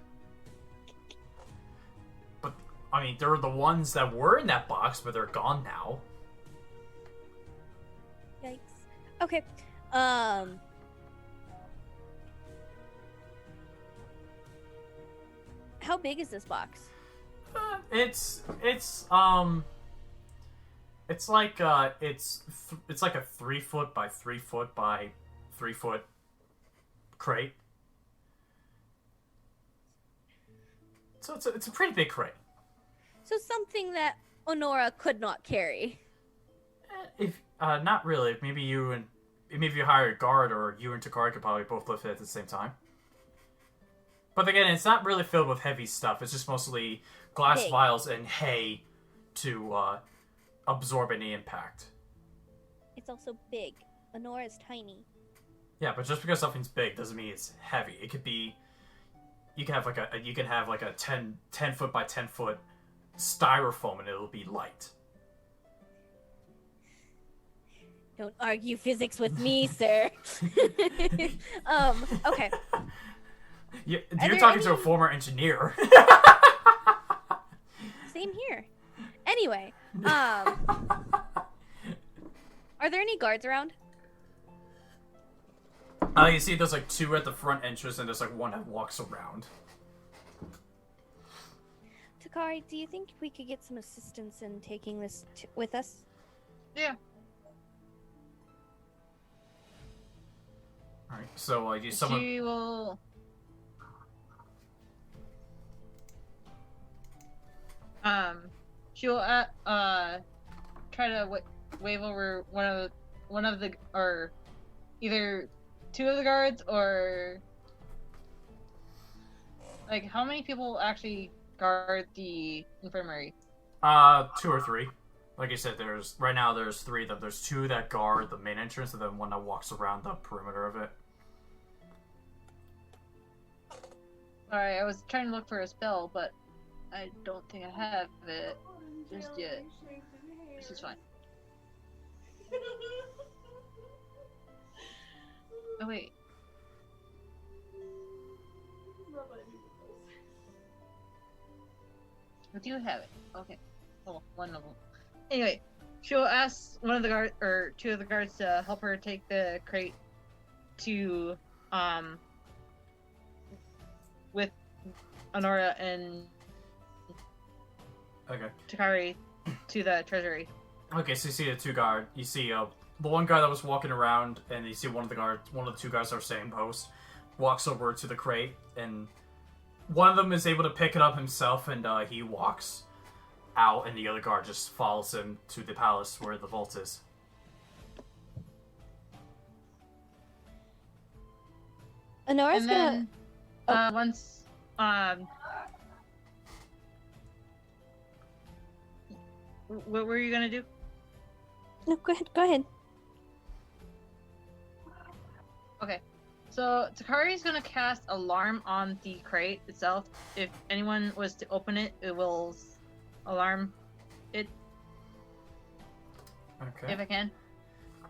But, I mean, there are the ones that were in that box, but they're gone now. Yikes. Okay. How big is this box? It's like it's like a 3 foot by 3 foot by 3 foot crate. So it's a pretty big crate. So something that Onora could not carry. If not really, maybe if you hire a guard, or you and Takari could probably both lift it at the same time. But again, it's not really filled with heavy stuff. It's just mostly glass Big. vials and hay to absorb any impact. It's also big. Onora is tiny. Yeah, but just because something's big doesn't mean it's heavy. It could be. You can have like a 10 foot by 10 foot styrofoam, and it'll be light. Don't argue physics with me, sir. Okay. You're talking to a former engineer. Same here. Anyway, are there any guards around? You see, there's like 2 at the front entrance, and there's like 1 that walks around. Takari, do you think we could get some assistance in taking this with us? Yeah. Alright, so She will. She will try to wave over one of the or either 2 of the guards, or like, how many people actually guard the infirmary? 2 or 3. Like I said, there's 3 of them. There's 2 that guard the main entrance, and then 1 that walks around the perimeter of it. Alright, I was trying to look for a spell, but I don't think I have it just yet. This is fine. Oh wait. I do have it. Okay. Oh, 1 of them. Anyway, she'll ask one of the guards, or 2 of the guards, to help her take the crate to, with Onora and Takari to the treasury. Okay, so you see the 2 guard. You see the 1 guy that was walking around, and you see one of the 2 guys that are staying post, walks over to the crate, and one of them is able to pick it up himself, and he walks out, and the other guard just follows him to the palace where the vault is. Onora's And gonna. then, once, what were you gonna do? No, go ahead. Okay. So Takari is gonna cast alarm on the crate itself. If anyone was to open it, it will alarm it. Okay. If I can.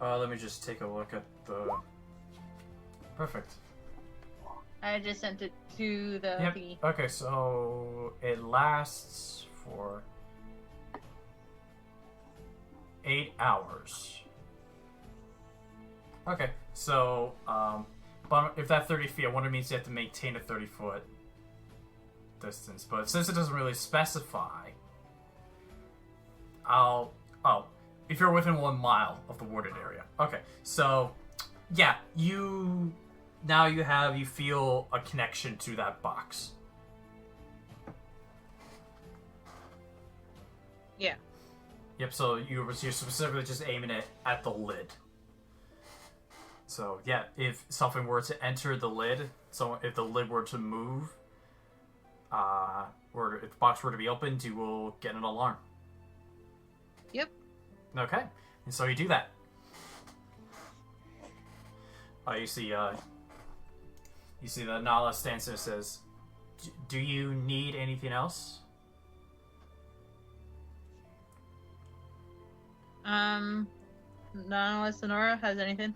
Let me just take a look at the... Perfect. I just sent it to the Yep. thingy. Okay, so it lasts for 8 hours. Okay, so but if that 30 feet, I wonder means you have to maintain a 30-foot distance. But since it doesn't really specify, if you're within 1 mile of the warded area. Okay, so yeah, you feel a connection to that box. Yeah. Yep, so you're specifically just aiming it at the lid. So yeah, if something were to enter the lid, so if the lid were to move, or if the box were to be opened, you will get an alarm. Yep. Okay, and so you do that. You see that Nala stands there and says, "Do you need anything else?" Not unless Onora has anything.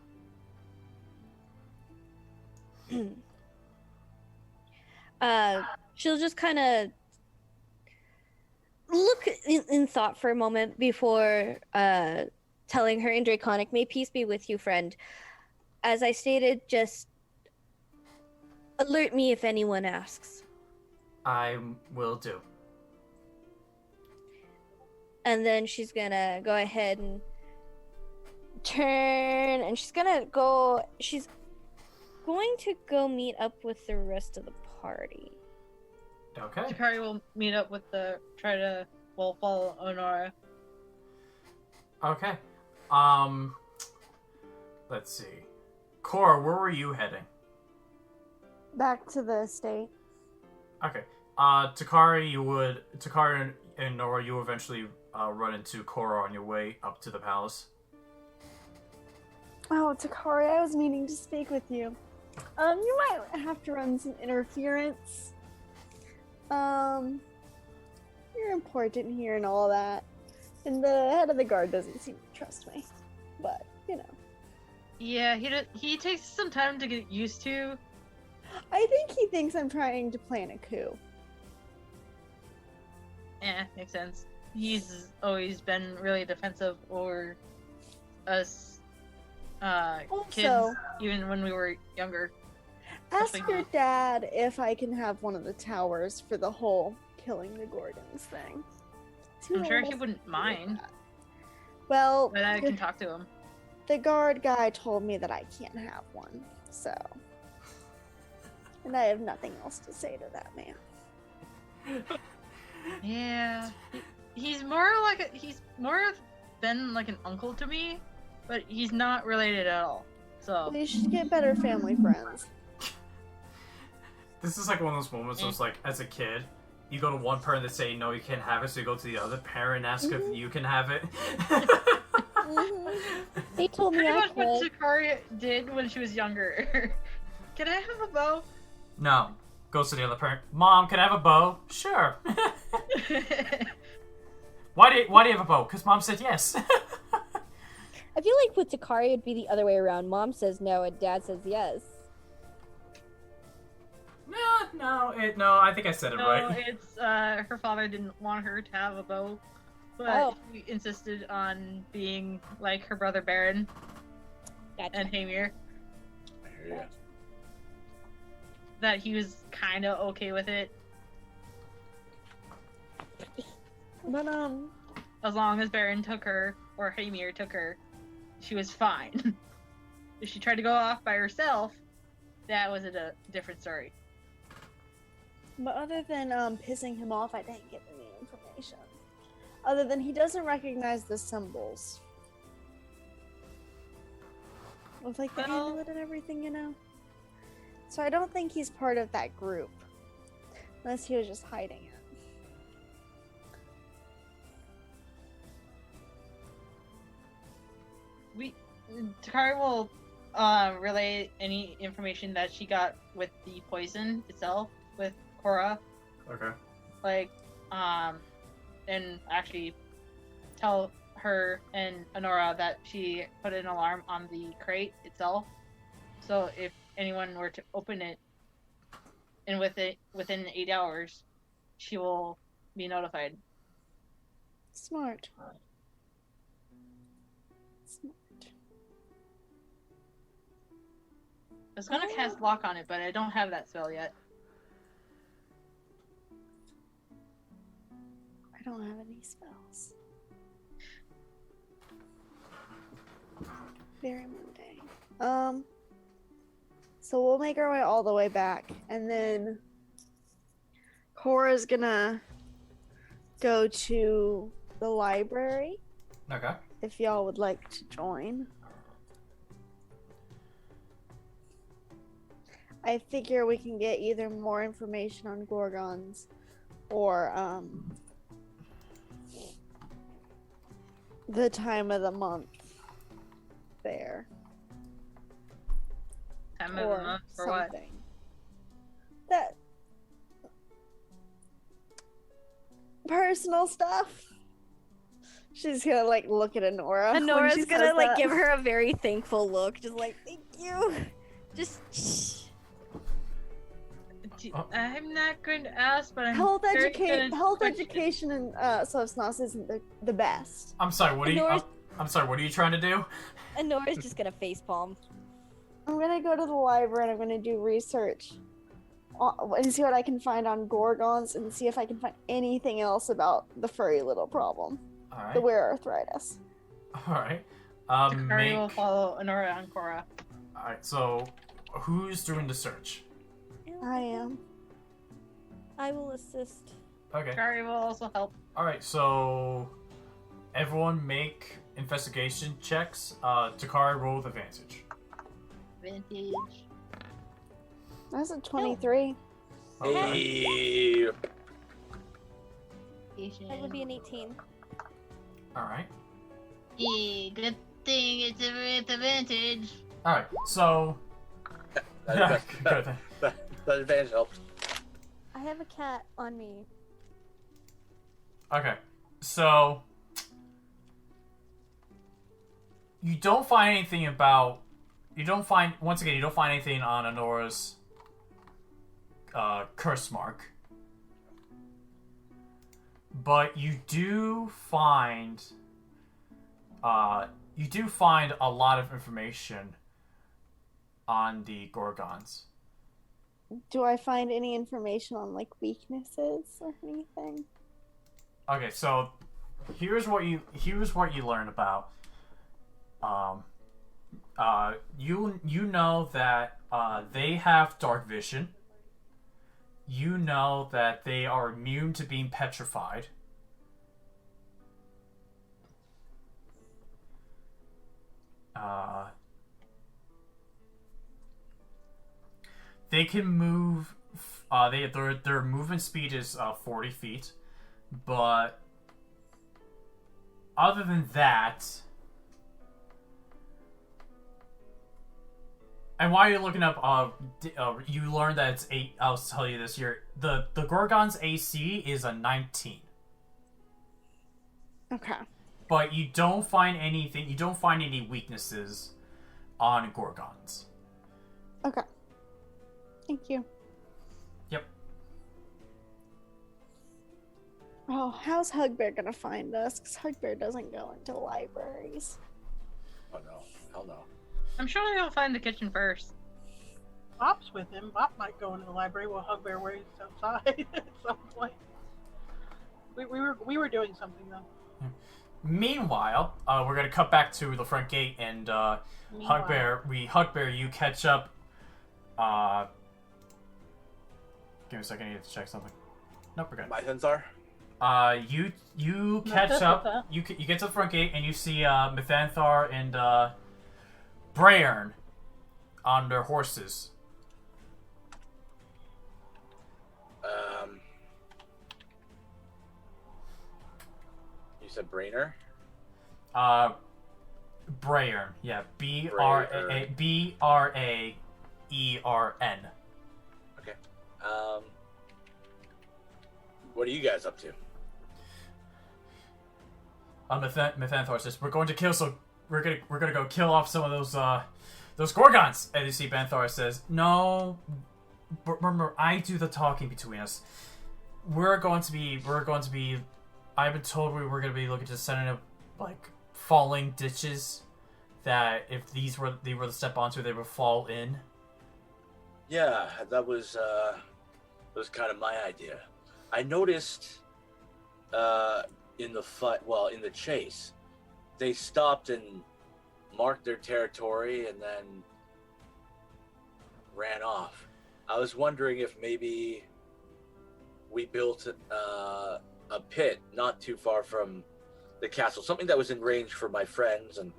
She'll just kind of look in thought for a moment before telling her in Draconic, "May peace be with you, friend. As I stated, just alert me if anyone asks." I will do. And then she's gonna go ahead and turn, and she's going to go meet up with the rest of the party. Okay. Takari will meet up with follow Onora. Okay. Let's see. Corra, where were you heading? Back to the estate. Okay. Takari and Nora, you eventually run into Corra on your way up to the palace. Oh, Takari, I was meaning to speak with you. You might have to run some interference. You're important here and all that. And the head of the guard doesn't seem to trust me. But, you know. Yeah, he takes some time to get used to. I think he thinks I'm trying to plan a coup. Makes sense. He's always been really defensive over us kids, Also, even when we were younger. ask especially your me. dad if I can have one of the towers for the whole killing the Gordons thing. I'm sure he wouldn't mind, Well, but I can talk to him. the guard guy told me that I can't have one, so. And I have nothing else to say to that man. Yeah, he's more been like an uncle to me, but he's not related at all. So We should get better family friends. This is like one of those moments where it's like, as a kid, you go to one parent that say, no, you can't have it, so you go to the other parent and ask if you can have it. They told me pretty I much what could. Takari did when she was younger. Can I have a bow? No. Goes to the other parent. Mom, can I have a bow? Sure. Why do you have a bow? Because Mom said yes. I feel like with Takari, it'd be the other way around. Mom says no, and Dad says yes. No, I think I said it No, right. it's her father didn't want her to have a bow, but Oh. he insisted on being like her brother Baron Gotcha. and Hamir. I hear ya. That he was kind of okay with it, But, as long as Baron took her or Hamir took her, she was fine. If she tried to go off by herself, that was a different story. but other than pissing him off, I didn't get any information. Other than he doesn't recognize the symbols. With like the Well- amulet and everything, you know? So I don't think he's part of that group. Unless he was just hiding it. Takari will relay any information that she got with the poison itself with Corra, Okay. like, and actually tell her and Onora that she put an alarm on the crate itself. So if anyone were to open it, and within 8 hours, she will be notified. Smart. I was gonna cast lock on it, but I don't have that spell yet. I don't have any spells. Very mundane. So we'll make our way all the way back, and then Corra's gonna go to the library. Okay. If y'all would like to join. I figure we can get either more information on Gorgons or the time of the month there. Time of the month for something. That personal stuff. She's gonna like look at Onora. Honora's gonna like give her a very thankful look, just like thank you. Just shh. I'm not going to ask, but I'm health very good at education and Sosnos isn't the best. I'm sorry. What are you? I'm sorry. What are you trying to do? Honora's just gonna facepalm. I'm gonna go to the library and I'm gonna do research and see what I can find on Gorgons and see if I can find anything else about the furry little problem. All right. The wear arthritis. All right. Takari will follow Onora and Corra. All right. So, who's doing the search? I am. I will assist. Okay. Takari will also help. All right. So, everyone make investigation checks. Takari, roll with advantage. Advantage. That's a 23. Okay. Hey. That would be an 18. All right. Yeah, good thing it's with advantage. All right. So. That Good. advantage helps. I have a cat on me. Okay. So. You don't find anything about. You don't find anything on Onora's curse mark. But you do find a lot of information on the Gorgons. Do I find any information on like weaknesses or anything? Okay, so here's what you learn about. You know that they have dark vision. You know that they are immune to being petrified. They can move. Their movement speed is 40 feet, but other than that. And while you're looking up, you learn that it's 8. I'll tell you this here: the Gorgon's AC is a 19. Okay. But you don't find anything. You don't find any weaknesses on Gorgons. Okay. Thank you. Yep. Oh, how's Hugbear gonna find us? Because Hugbear doesn't go into libraries. Oh no. Hell no. I'm sure he'll find the kitchen first. Bop's with him. Bop might go into the library while Hugbear waits outside at some point. We were doing something though. Meanwhile, we're gonna cut back to the front gate, and Hugbear, you catch up. Give me a second. I need to check something. Nope, we're good. My Thensar? You catch up. You get to the front gate, and you see Mithanthar and Brayern on their horses. You said Brainer? Brayern. Yeah, Braern. Okay. What are you guys up to? Mithanthar says, "We're going to kill some. We're gonna go kill off some of those Gorgons." And you see Banthar says, "No, remember, I do the talking between us. We're going to be. I've been told we were going to be looking to set up like falling ditches that if they were to step onto, they would fall in. Yeah, that was kind of my idea. I noticed in the chase, they stopped and marked their territory and then ran off. I was wondering if maybe we built a pit not too far from the castle, something that was in range for my friends and,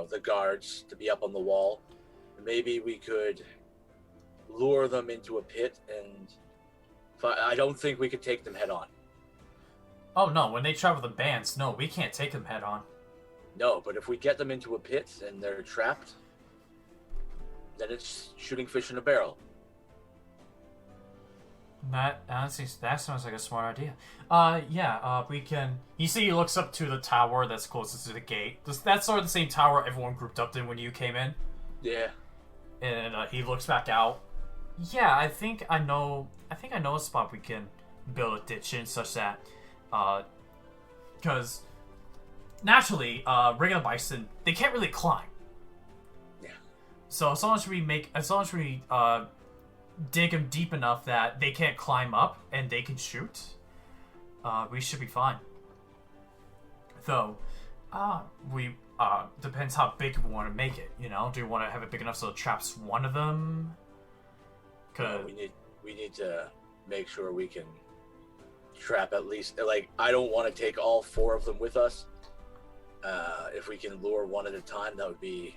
the guards to be up on the wall. Maybe we could lure them into a pit, and I don't think we could take them head on. Oh no, when they travel the bands, no, we can't take them head on. No, but if we get them into a pit and they're trapped, then it's shooting fish in a barrel. That sounds like a smart idea. We can... You see he looks up to the tower that's closest to the gate. That's sort of the same tower everyone grouped up in when you came in. Yeah. And he looks back out. Yeah, I think I know a spot we can build a ditch in such that... Because... Naturally, regular bison, they can't really climb. Yeah. So as long as we dig them deep enough that they can't climb up and they can shoot, we should be fine. Though, depends how big we want to make it. Do we want to have it big enough so it traps one of them? We need to make sure we can trap at least. Like, I don't want to take all 4 of them with us. If we can lure one at a time, that would be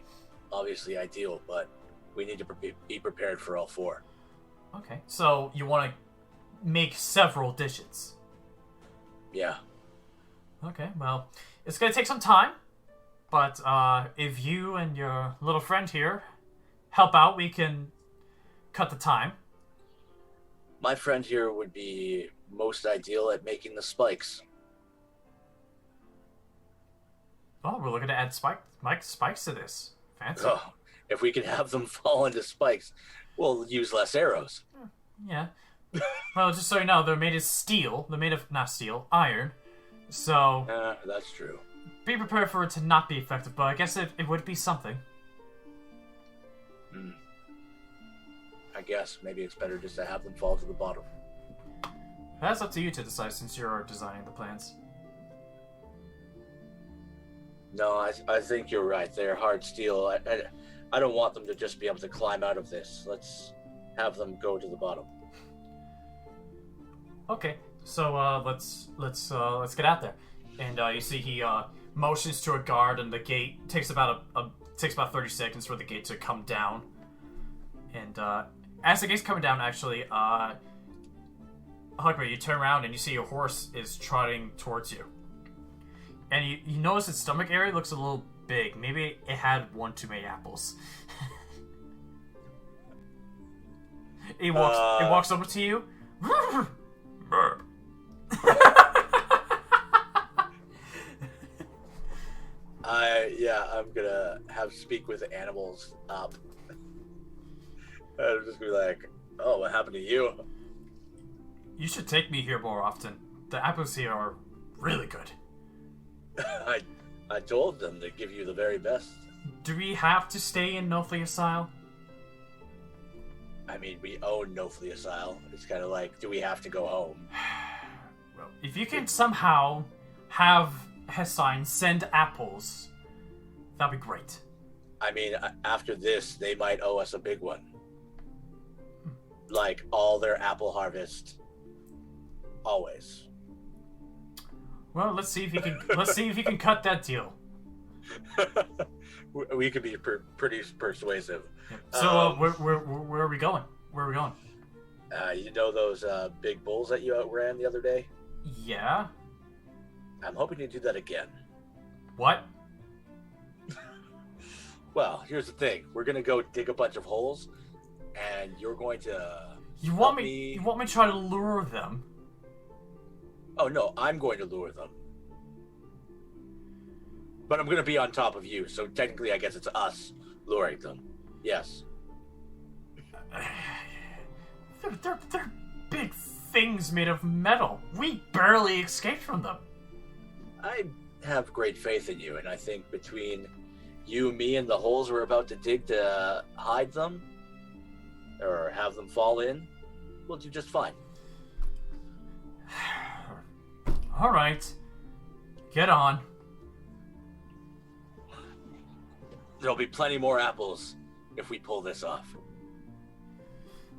obviously ideal. But we need to be prepared for all 4. Okay, so you want to make several dishes. Yeah. Okay, well, it's going to take some time, but if you and your little friend here help out, we can cut the time. My friend here would be most ideal at making the spikes. Oh, we're looking to add spikes to this. Fancy. Oh, if we can have them fall into spikes, we'll use less arrows. Yeah. Well, just so you know, they're made of steel. They're made of, not steel, iron. So... that's true. Be prepared for it to not be effective, but I guess it would be something. I guess maybe it's better just to have them fall to the bottom. That's up to you to decide since you're designing the plans. No, I think you're right. They're hard steel. I don't want them to just be able to climb out of this. Let's have them go to the bottom. Okay, so let's get out there. And you see he motions to a guard, and the gate takes about 30 seconds for the gate to come down. And as the gate's coming down, actually, Hugbear, you turn around and you see your horse is trotting towards you. And you notice its stomach area looks a little big. Maybe it had one too many apples. It walks over to you. I'm gonna have speak with the animals up. I'm just gonna be like, oh, what happened to you? You should take me here more often. The apples here are really good. I told them to give you the very best. Do we have to stay in Nothiasile? I mean, we own Nothiasile. It's kind of like, do we have to go home? Well, if you can somehow have Hestein send apples, that'd be great. I mean, after this, they might owe us a big one. Like, all their apple harvest. Always. Well, let's see if you can cut that deal. We could be pretty persuasive. So, where are we going? Where are we going? You know those big bulls that you outran the other day? Yeah. I'm hoping to do that again. What? Well, here's the thing. We're gonna go dig a bunch of holes, and you're going to. You want me to try to lure them? Oh no, I'm going to lure them. But I'm going to be on top of you, so technically I guess it's us luring them. Yes. they're big things made of metal. We barely escaped from them. I have great faith in you, and I think between you, me, and the holes we're about to dig to hide them, or have them fall in, we'll do just fine. All right, get on. There'll be plenty more apples if we pull this off.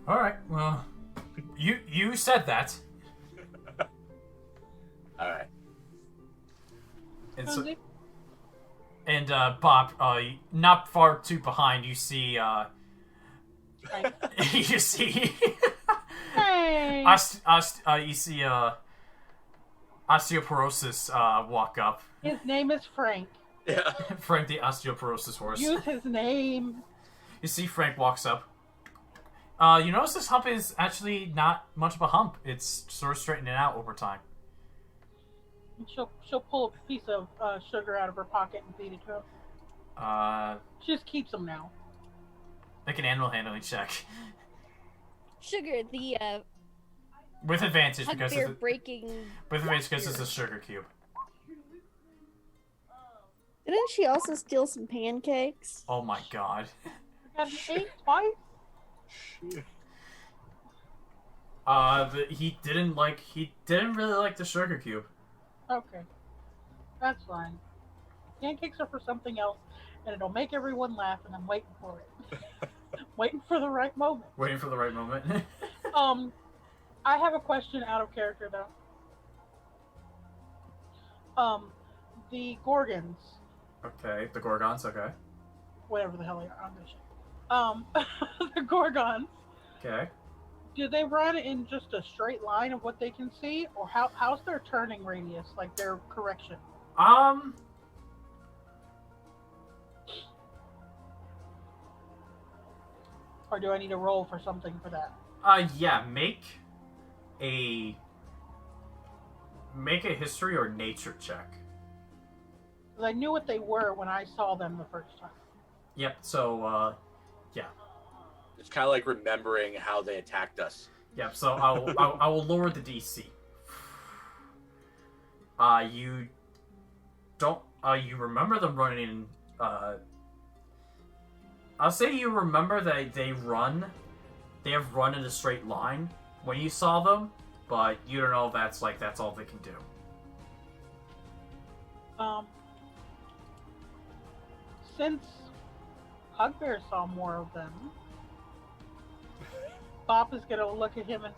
All right, well, you said that. All right. And so, and Bob, not far too behind, you see you see Hey! you see osteoporosis walk up. His name is Frank. Yeah. Frank the osteoporosis horse. Use his name. You see Frank walks up. You notice this hump is actually not much of a hump. It's sort of straightening out over time. She'll pull a piece of sugar out of her pocket and feed it to him. She just keeps them now. Make an animal handling check. Sugar, the With advantage because Hugbear it's breaking. with advantage because it's a sugar cube. Didn't she also steal some pancakes? Oh my god. Got an 8 twice? He didn't really like the sugar cube. Okay. That's fine. Pancakes are for something else, and it'll make everyone laugh, and I'm waiting for it. Waiting for the right moment. Waiting for the right moment. I have a question out of character, though. The Gorgons, Okay, the Gorgons, okay. whatever the hell they are, I'm just the Gorgons, Okay. do they run in just a straight line of what they can see, or how's their turning radius, like their correction? Or do I need to roll for something for that? Yeah, make a history or nature check. Because I knew what they were when I saw them the first time. Yep, so, yeah. It's kind of like remembering how they attacked us. Yep, so I will lower the DC. You don't, you remember them running in, I'll say you remember that they have run in a straight line when you saw them, but you don't know if that's all they can do. Since Hugbear saw more of them, Bob is gonna look at him and...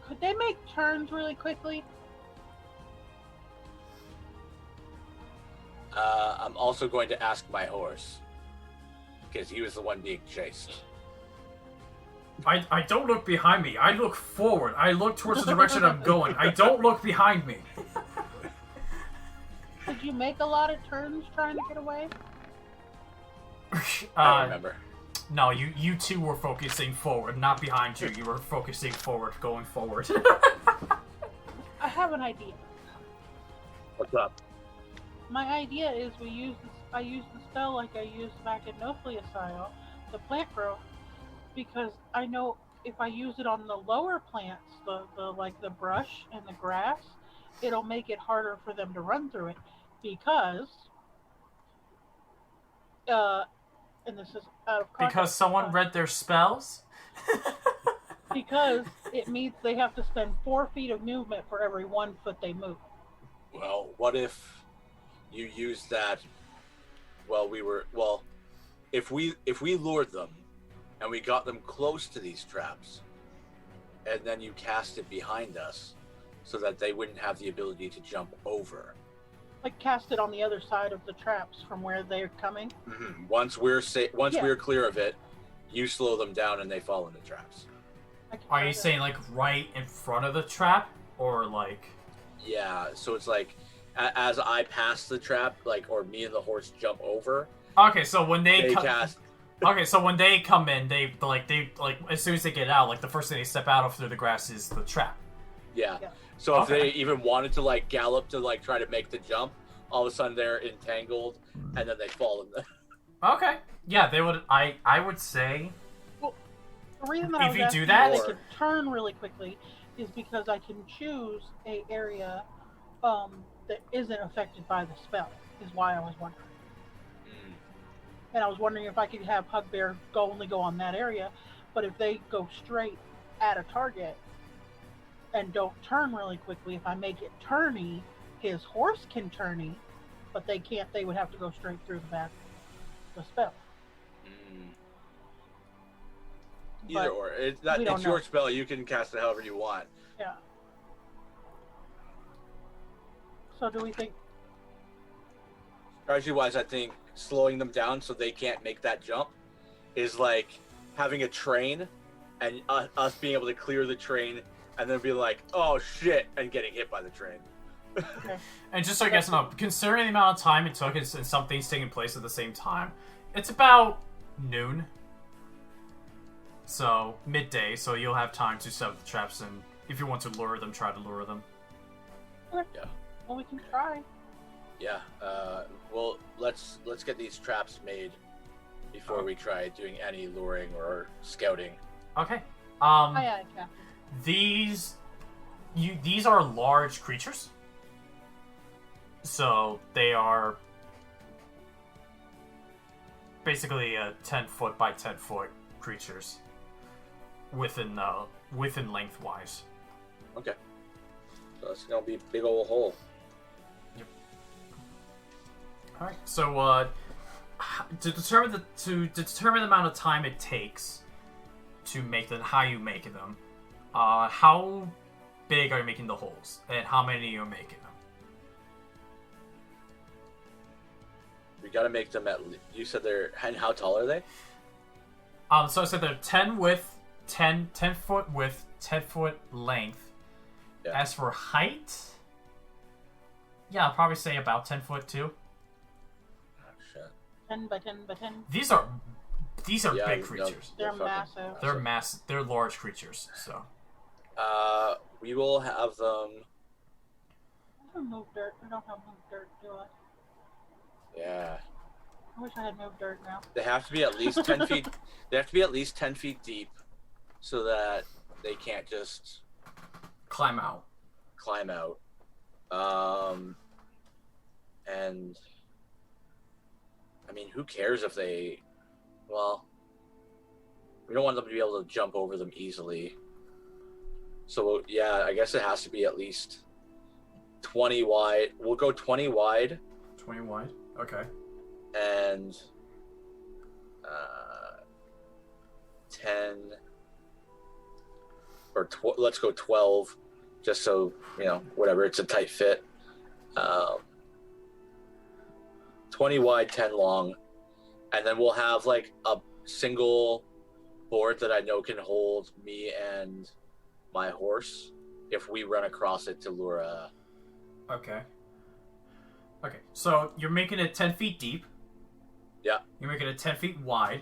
Could they make turns really quickly? I'm also going to ask my horse, because he was the one being chased. I don't look behind me. I look forward. I look towards the direction I'm going. I don't look behind me. Did you make a lot of turns trying to get away? I remember. No, you two were focusing forward, not behind you. You were focusing forward, going forward. I have an idea. What's up? My idea is I use the spell like I used back in Nofliasile, the plant growth, because I know if I use it on the lower plants, the brush and the grass, it'll make it harder for them to run through it, because and this is out of context. Because someone read their spells? Because it means they have to spend 4 feet of movement for every 1 foot they move. Well, what if you used that if we lured them and we got them close to these traps, and then you cast it behind us so that they wouldn't have the ability to jump over. Like cast it on the other side of the traps from where they're coming. Mm-hmm. Once we're clear of it, you slow them down and they fall into traps. Are you saying like right in front of the trap, or like? Yeah, so it's like as I pass the trap, or me and the horse jump over. Okay, so when they cast. Okay, so when they come in, they as soon as they get out, the first thing they step out of through the grass is the trap. Yeah. So if they even wanted to gallop to try to make the jump, all of a sudden they're entangled and then they fall in the. Okay. Yeah, they would. I would say. Well, The reason that I If was you asking do that- if they can turn really quickly is because I can choose a area that isn't affected by the spell. Is why I was wondering. Mm. And I was wondering if I could have Hugbear only go on that area, but if they go straight at a target and don't turn really quickly, if I make it turny, his horse can turny, but they can't. They would have to go straight through the spell. Mm. But Either or. It's we don't your know. spell. You can cast it however you want. Yeah. So do we think? Strategy-wise, I think slowing them down so they can't make that jump is like having a train and us being able to clear the train and then be like, oh shit, and getting hit by the train. Okay. And just so you guys know, considering the amount of time it took and some things taking place at the same time, it's about noon. So, midday, so you'll have time to set up the traps, and if you want to lure them, try to lure them. Okay. Yeah. Well, we can try. Yeah. Well, let's get these traps made before we try doing any luring or scouting. Okay. Aye, Captain. These are large creatures. So they are basically 10-foot by 10-foot creatures within lengthwise. Okay. So it's gonna be a big old hole. All right. So to determine the amount of time it takes to make them, how you make them, how big are you making the holes, and how many are you making them? We gotta make them at least. You said they're. And how tall are they? So I said they're 10 width, 10 foot width, 10 foot length. Yeah. As for height, yeah, I'll probably say about 10 foot too. Oh, shit. 10 by 10 by 10. These are Yeah, big no, creatures. They're fucking massive. They're large creatures. So We will have them. I don't move dirt. I don't have move dirt, do I? Yeah. I wish I had moved dirt now. They have to be at least 10 feet. They have to be at least 10 feet deep, so that they can't just climb out. climb out. And I mean, who cares if they? Well, we don't want them to be able to jump over them easily. So yeah, I guess it has to be at least 20 wide. We'll go 20 wide 20 wide. Okay. and 10 or let's go 12, just so whatever, it's a tight fit. 20 wide, 10 long, and then we'll have like a single board that I know can hold me and my horse if we run across it to lure a. Okay. Okay. So you're making it 10 feet deep. Yeah. You're making it 10 feet wide,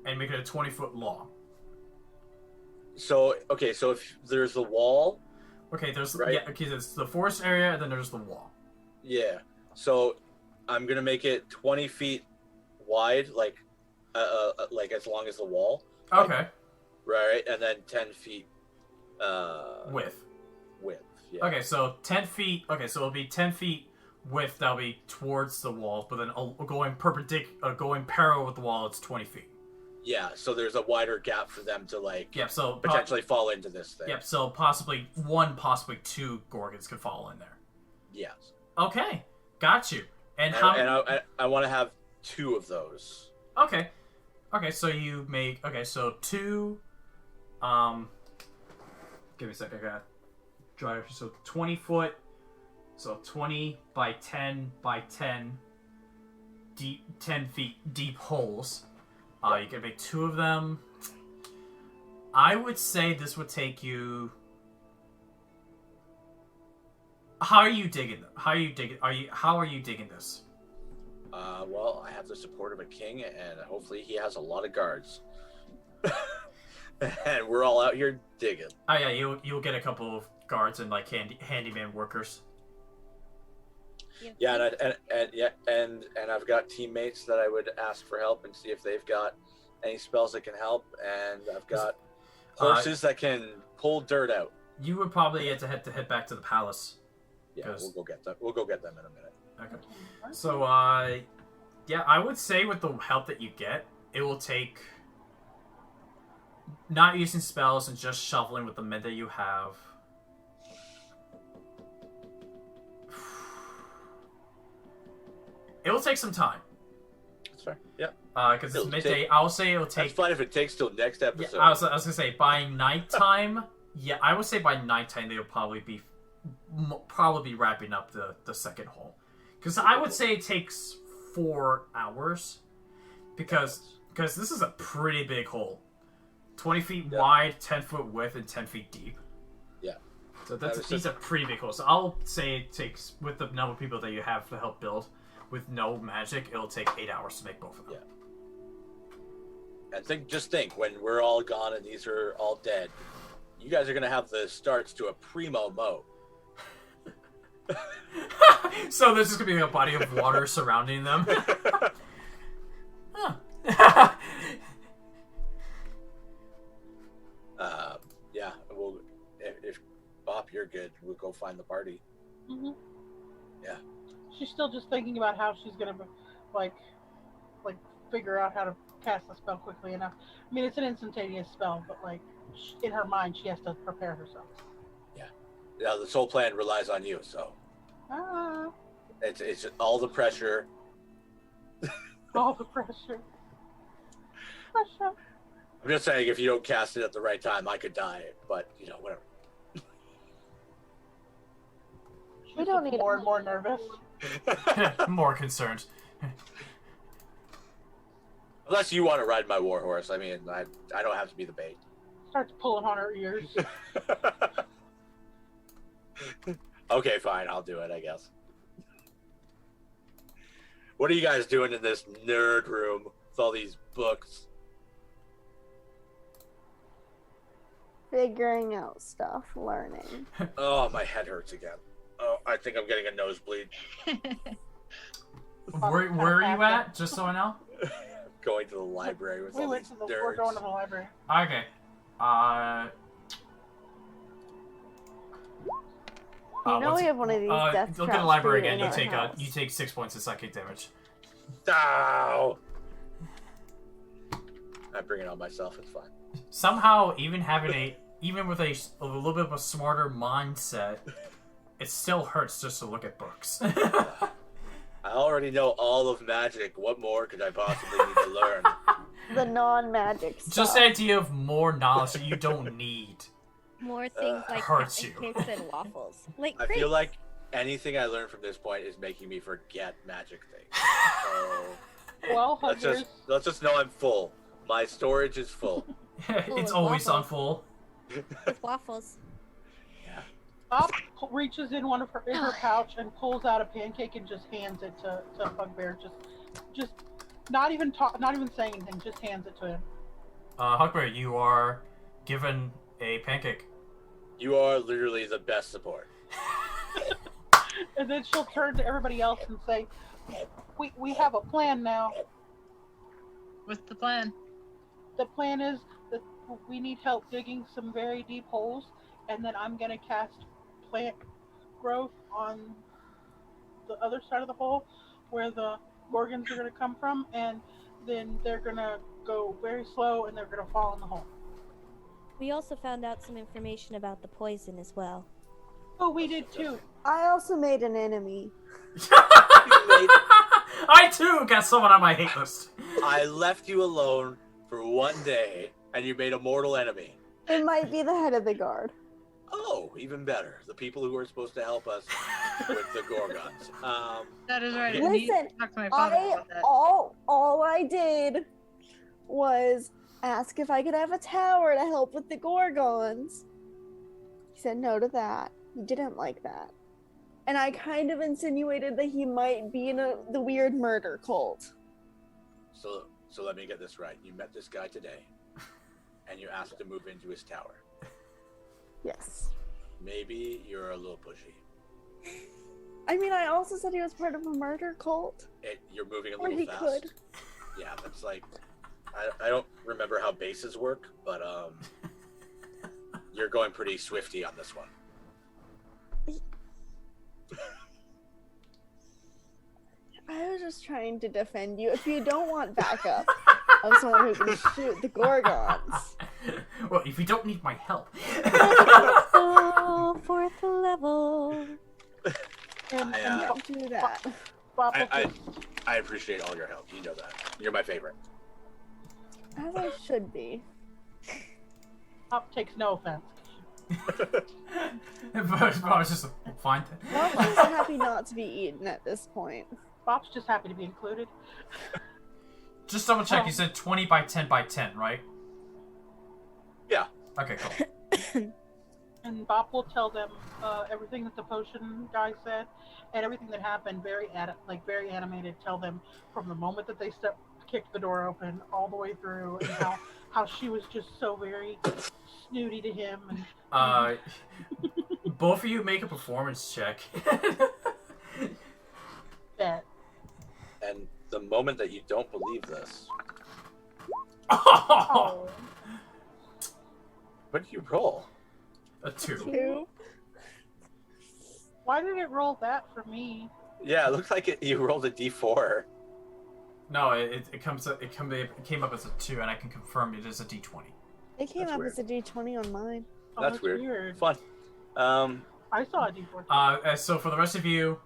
and making it 20 foot long. So okay, so if there's the wall. Okay. There's Right. yeah. Okay. There's the forest area, and then there's the wall. Yeah. So I'm gonna make it 20 feet wide, like as long as the wall. Okay. Right, and then 10 feet Width. width. Yeah. Okay, so 10 feet. Okay, so it'll be 10 feet width. That'll be towards the wall, but then going going parallel with the wall, it's 20 feet. Yeah, so there's a wider gap for them to Yep. So potentially fall into this thing. Yep. So possibly two gorgons could fall in there. Yes. Okay, got you. And And, how? and I want to have 2 of those. Okay. Okay, so you make so 2. Give me a second. I gotta draw. So 20 foot. So 20 by 10 by 10. Deep 10 feet deep holes. You can make 2 of them. I would say this would take you. How are you digging them? How are you digging this? Well, I have the support of a king, and hopefully he has a lot of guards. And we're all out here digging. Oh yeah, you'll get a couple of guards and like handyman workers. Yeah, and I've got teammates that I would ask for help and see if they've got any spells that can help, and I've got horses that can pull dirt out. You would probably have to head back to the palace. Yeah, we'll go get them. We'll go get them in a minute. Okay. So, yeah, I would say with the help that you get, it will take not using spells and just shoveling with the men that you have. It will take some time. That's fair. Yeah. Because it's midday. I'll say it'll take. That's fine if it takes till next episode. Yeah, I was gonna say by nighttime. Yeah, I would say by nighttime they'll probably be wrapping up the second hole. Because I would say it takes 4 hours. Because this is a pretty big hole. 20 feet wide, 10 foot width, and 10 feet deep. Yeah. So these are pretty big holes. So I'll say it takes, with the number of people that you have to help build, with no magic, it'll take 8 hours to make both of them. Yeah. And just think, when we're all gone and these are all dead, you guys are going to have the starts to a primo moat. So there's just going to be a body of water surrounding them. Yeah, if Bob, you're good, we'll go find the party. Mm-hmm. Yeah. She's still just thinking about how she's gonna like figure out how to cast the spell quickly enough. I mean, it's an instantaneous spell, but like in her mind, she has to prepare herself. Yeah, this whole plan relies on you, so it's all the pressure. All the pressure. Pressure. I'm just saying, if you don't cast it at the right time, I could die. But whatever. We don't need more and more nervous. More concerned. Unless you want to ride my war horse, I mean, I don't have to be the bait. Starts pulling on her ears. Okay, fine, I'll do it, I guess. What are you guys doing in this nerd room with all these books? Figuring out stuff, learning. Oh, my head hurts again. Oh, I think I'm getting a nosebleed. Where are you at? Just so I know. Going to the library with all these nerds. We're going to the library. Okay. We have one of these death look at the traps library for you again. in our house. You take 6 points of psychic damage. Ow! I bring it on myself. It's fine. Somehow, even with a little bit of a smarter mindset, it still hurts just to look at books. I already know all of magic. What more could I possibly need to learn? The non-magic stuff. Just the idea of more knowledge that you don't need. More things like hurts you. cakes and waffles. Like I feel like anything I learn from this point is making me forget magic things. So Well, let's just know I'm full. My storage is full. It's always on full. with waffles. Yeah. Bob reaches in her pouch and pulls out a pancake and just hands it to Hugbear. Just not even saying anything. Just hands it to him. Hugbear, you are given a pancake. You are literally the best support. And then she'll turn to everybody else and say, "We have a plan now. What's the plan? The plan is that we need help digging some very deep holes, and then I'm gonna cast plant growth on the other side of the hole where the gorgons are gonna come from, and then they're gonna go very slow and they're gonna fall in the hole." We also found out some information about the poison as well. Oh, we did too. I also made an enemy. I too got someone on my hate list. I left you alone for one day, and you made a mortal enemy. It might be the head of the guard. Oh, even better. The people who were supposed to help us with the Gorgons. That is right. Listen, I need to talk to my father about that. all I did was ask if I could have a tower to help with the Gorgons. He said no to that. He didn't like that. And I kind of insinuated that he might be in the weird murder cult. So let me get this right. You met this guy today, and you asked to move into his tower. Yes. Maybe you're a little pushy. I mean, I also said he was part of a murder cult. You're moving a Or little he fast. could. Yeah, that's like I don't remember how bases work, but you're going pretty swifty on this one. I was just trying to defend you. If you don't want backup of someone who can shoot the Gorgons. Well, if you don't need my help. Oh, fourth level. And I, don't do that. Bop, I appreciate all your help. You know that. You're my favorite. As I should be. Bop takes no offense. But I was just like, fine then. Bob's just happy not to be eaten at this point. Bop's just happy to be included. Just double check, you said 20 by 10 by 10, right? Yeah. Okay, cool. And Bop will tell them everything that the potion guy said and everything that happened. Very animated. Tell them from the moment that they kicked the door open all the way through, and how she was just so very snooty to him. And Both of you make a performance check. that. And the moment that you don't believe this, Oh. what did you roll? A 2. 2. Why did it roll that for me? Yeah, it looks like you rolled a d4. No, it came up as a 2, and I can confirm it is a d20. It came That's up weird. as a D20 on mine. Oh, That's weird. Fun. I saw a D4. So for the rest of you,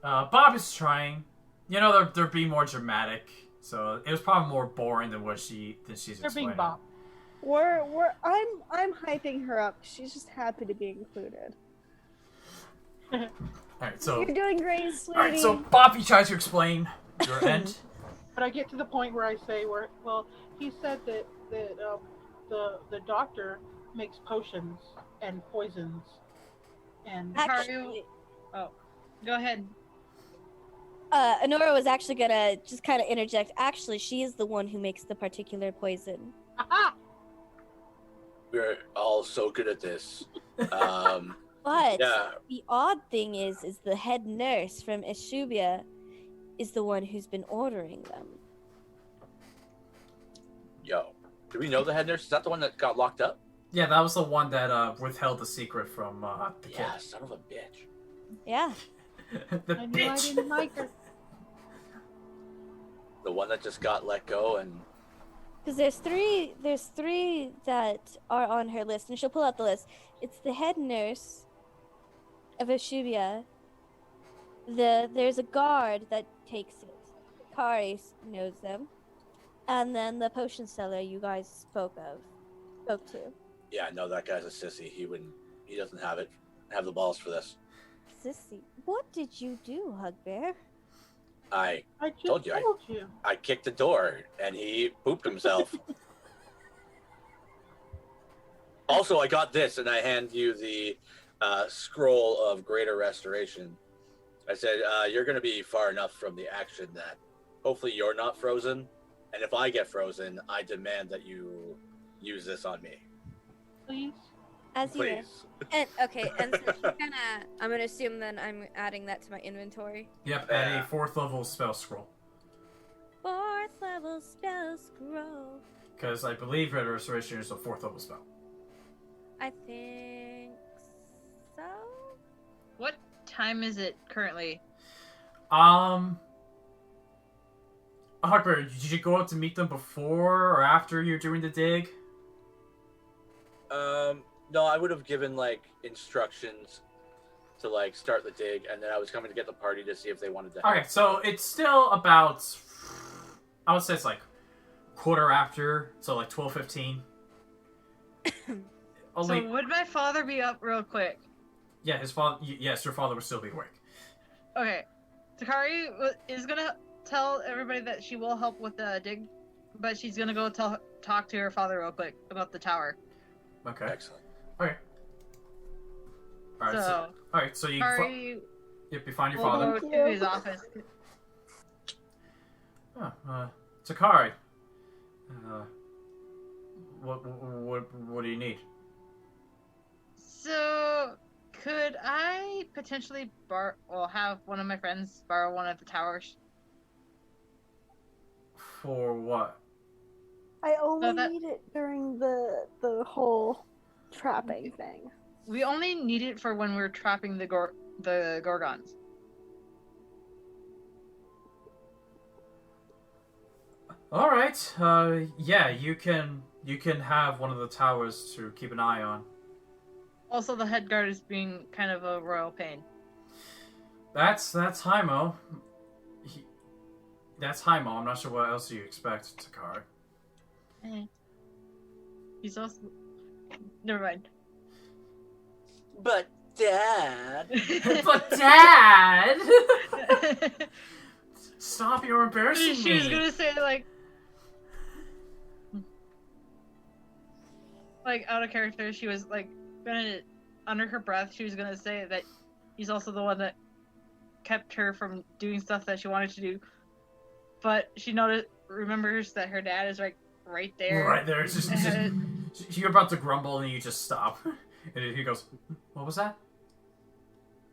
Bob is trying. You know, they're being more dramatic, so it was probably more boring than she's They're explaining. being Bop. I'm hyping her up. She's just happy to be included. Alright, so You're doing great, sweetie. alright, so Bobby tries to explain your end. But I get to the point where I say, he said that the doctor makes potions and poisons, and Actually, Go ahead. Onora was actually gonna just kind of interject. Actually, she is the one who makes the particular poison. aha! We're all so good at this. But Yeah. the odd thing is the head nurse from Eshiubia is the one who's been ordering them. Yo, do we know the head nurse? Is that the one that got locked up? Yeah, that was the one that withheld the secret from the kid. Yeah, son of a bitch. Yeah. The I knew I bitch! didn't like her. The one that just got let go and Because there's three that are on her list, and she'll pull out the list. It's the head nurse of Eshiubia. There's a guard that takes it. Takari knows them. And then the potion seller you guys spoke to. yeah, no, that guy's a sissy. He doesn't have the balls for this. Sissy, what did you do, Hugbear? I I just Told you, I kicked the door and he pooped himself. Also, I got this, and I hand you the scroll of greater restoration. I said, you're going to be far enough from the action that hopefully you're not frozen. And if I get frozen, I demand that you use this on me. Please. As you Please. and so she's gonna. I'm gonna assume then I'm adding that to my inventory. Yep, add a 4th level spell scroll. 4th level spell scroll. Because I believe Red Restoration is a 4th level spell. I think so. What time is it currently? Hugbear, did you go out to meet them before or after you're doing the dig? No, I would have given instructions to start the dig, and then I was coming to get the party to see if they wanted to. Okay, so it's still about, I would say it's quarter after, so 12:15. So would my father be up real quick? Yeah, his father. Yes, your father would still be awake. Okay. Takari is gonna tell everybody that she will help with the dig, but she's gonna go talk to her father real quick about the tower. Okay. Excellent. Okay. All right. So you. Takari Yep, you find your will father. go to his office. Takari. What do you need? So, could I potentially have one of my friends borrow one of the towers? For what? I only that- need it during the whole trapping thing. We only need it for when we're trapping the Gorgons. All right. Yeah, you can have one of the towers to keep an eye on. Also, the head guard is being kind of a royal pain. That's Hymo. That's Hymo. I'm not sure what else you expect, Takari. He's also... Never mind. But Dad. But Dad, stop! You're embarrassing She was me. gonna say like out of character. She was like gonna, under her breath, she was gonna say that he's also the one that kept her from doing stuff that she wanted to do. But she remembers that her dad is like right there. Right there. It's just you're about to grumble and you just stop. And he goes, "What was that?"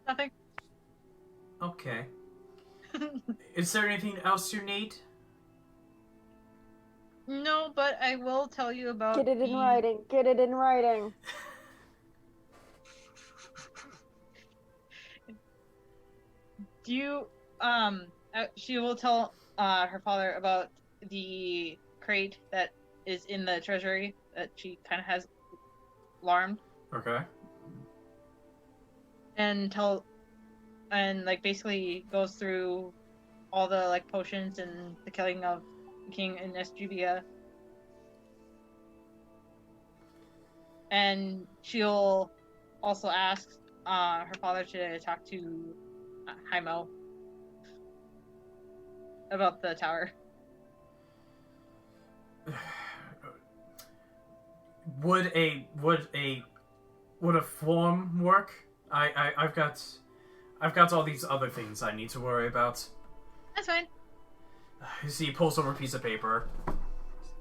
Nothing. Okay. Is there anything else you need? No, but I will tell you about. Get it in writing. Get it in writing. Do you she will tell her father about the crate that is in the treasury that she kind of has alarmed, Okay. and like basically goes through all the like potions and the killing of the king in Eshiubia. And she'll also ask her father to talk to Hymo about the tower. Would a form work? I've got all these other things I need to worry about. That's fine. You see, he pulls over a piece of paper,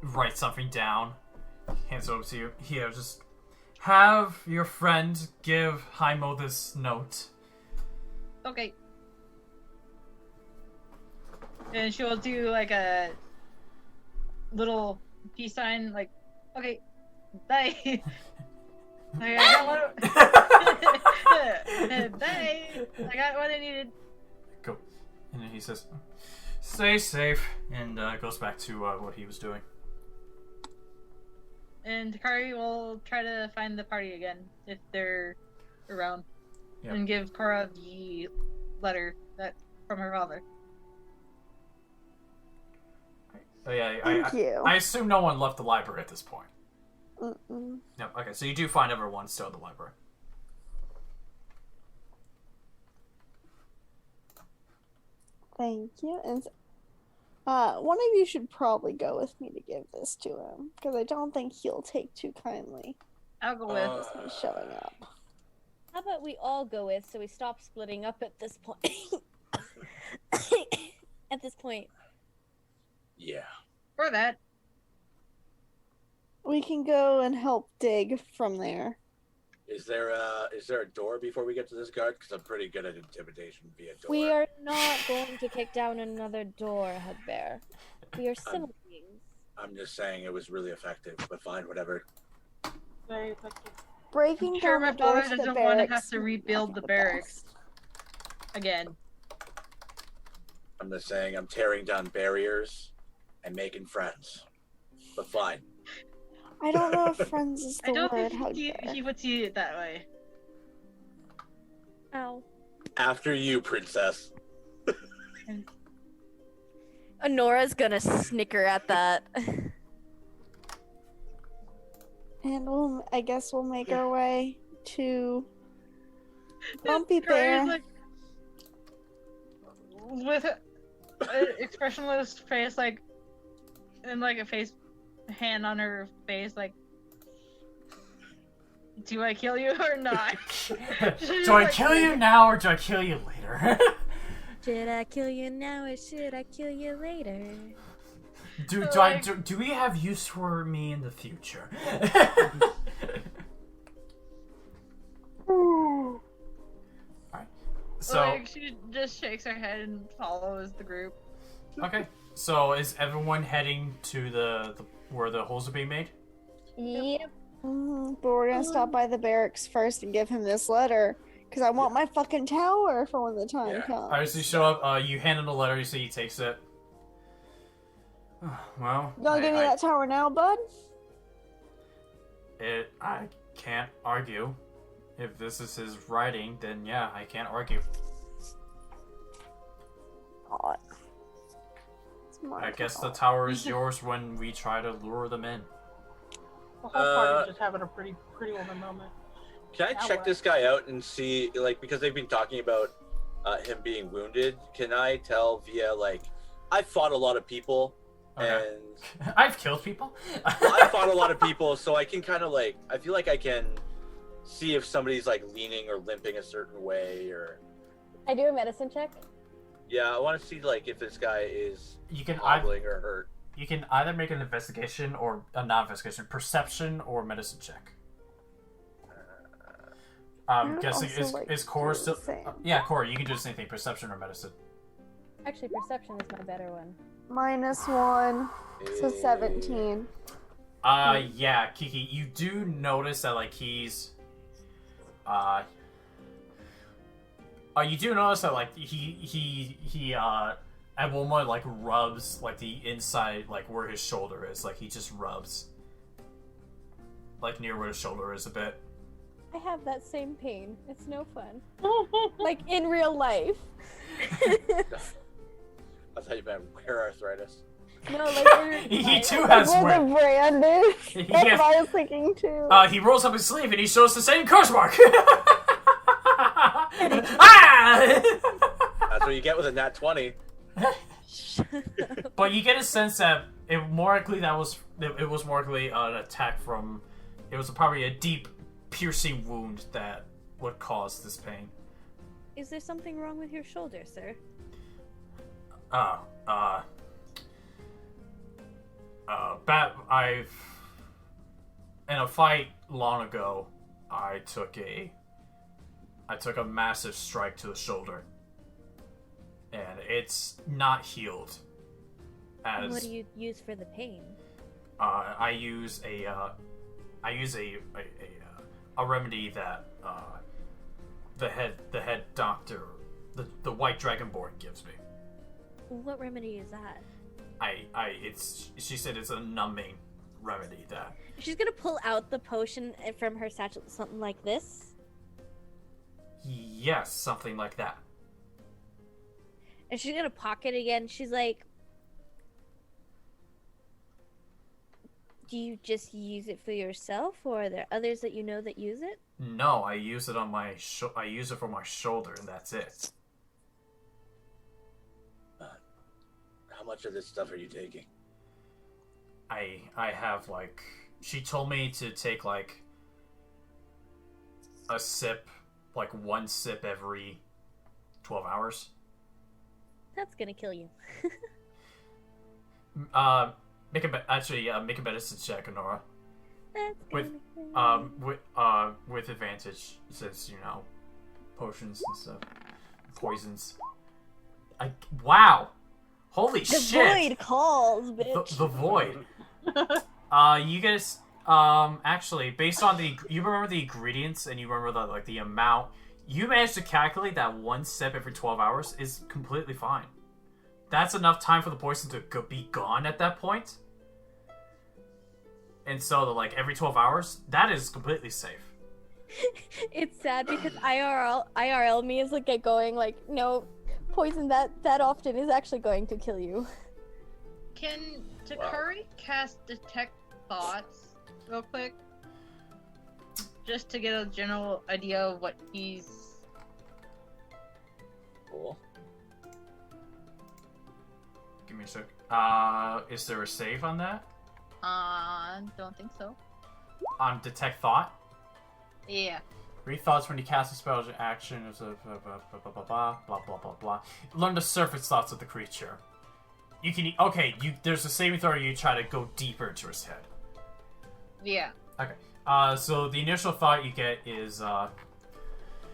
writes something down, hands it over to you. Here, just have your friend give Hymo this note. Okay. And she'll do like a little peace sign, like, okay, bye. Like, I got what bye. I got what I needed. Go. And then he says, "Stay safe," and goes back to what he was doing. And Takari will try to find the party again if they're around, Yep. and give Corra the letter from her father. Oh, yeah, Thank you. I assume no one left the library at this point. Mm-mm. No, okay, so you do find everyone still at the library. Thank you. And one of you should probably go with me to give this to him, because I don't think he'll take too kindly I'll go with. to me showing up. How about we all go with so we stop splitting up at this point? At this point. Yeah. Or that. We can go and help dig from there. Is there a door before we get to this guard? Because I'm pretty good at intimidation via door. We are not going to kick down another door, Hugbear. We are civil beings. I'm just saying it was really effective, but fine, whatever. Very effective. Breaking I'm sure down my the doors father to the doesn't want to have barracks to is rebuild not the the barracks best. again. I'm just saying I'm tearing down barriers and making friends. But fine. I don't know if friends is I the don't word, think he Hugbear. would see it that way. Ow. After you, princess. Onora's gonna snicker at that. And I guess we'll make our way to Bumpy Takari's Bear. like, with an expressionless face, like, and like a hand on her face, like, do I kill you or not? Do I kill you now or do I kill you later? Should I kill you now or should I kill you later? Do we have use for me in the future? Alright. So like, she just shakes her head and follows the group. okay. So is everyone heading to the where the holes are being made? Yep. But we're gonna stop by the barracks first and give him this letter. Because I want my fucking tower for when the time Yeah. comes. Alright, so you show up, you hand him the letter, you see he takes it. Well, You gonna give me that tower now, bud? I can't argue. If this is his writing, then yeah, I can't argue. God. It's my I guess the tower. tower is yours when we try to lure them in. The whole party's just having a pretty woman moment. Can I check this guy out and see, like, because they've been talking about him being wounded? Can I tell via, like, I've fought a lot of people, Okay. and I've killed people. I've fought a lot of people, so I can kind of, like, I feel like I can see if somebody's, like, leaning or limping a certain way, or... I do a medicine check. Yeah, I want to see, like, if this guy is You can hobbling or hurt. You can either make an investigation or a non-investigation, perception or medicine check. I'm I'd guessing also like is Corra to still? say- Yeah, Corra, you can do the same thing, perception or medicine. Actually, perception is my better one. -1, so 17. Yeah, Kiki, you do notice that like he's, you do notice that like he at one point like rubs like the inside like where his shoulder is, like he just rubs, like near where his shoulder is a bit. I have that same pain. It's no fun. Like in real life. I thought you meant wear arthritis. No, like in real He life. too has Where the wear. brand is. That's Yeah. what I was thinking too. He rolls up his sleeve and he shows the same curse mark. Ah! That's what you get with a nat 20. But you get a sense that it more likely it was more likely an attack from. It was probably a deep, piercing wound that would cause this pain. Is there something wrong with your shoulder, sir? I've in a fight long ago, I took a massive strike to the shoulder, and it's not healed. As What do you use for the pain? I use a remedy that the head doctor, the White Dragonborn gives me. What remedy is that? She said it's a numbing remedy that. She's gonna pull out the potion from her satchel, something like this. Yes, something like that. And she's gonna pocket again. She's like, do you just use it for yourself, or are there others that you know that use it? No, I use it on my I use it for my shoulder, and that's it. How much of this stuff are you taking? I have like she told me to take like a sip, like one sip every 12 hours. That's gonna kill you. Make a medicine check, Onora. That's With gonna kill you. with advantage, since you know potions and stuff, poisons. Wow, holy The shit! void calls, bitch. The void. You guys, actually, based on you remember the ingredients and you remember the amount, you managed to calculate that one sip every 12 hours is completely fine. That's enough time for the poison to be gone at that point. And so, like, every 12 hours, that is completely safe. It's sad because IRL me is like get going like no poison that often is actually going to kill you. Can Takari cast Detect Thoughts real quick? Just to get a general idea of what he's... Cool. Give me a sec. Is there a save on that? Don't think so. On Detect Thought? Yeah. Read thoughts when you cast a spell as an action. Blah blah blah blah. Learn the surface thoughts of the creature. You can there's a saving throw. You try to go deeper into his head. Yeah. Okay. So the initial thought you get is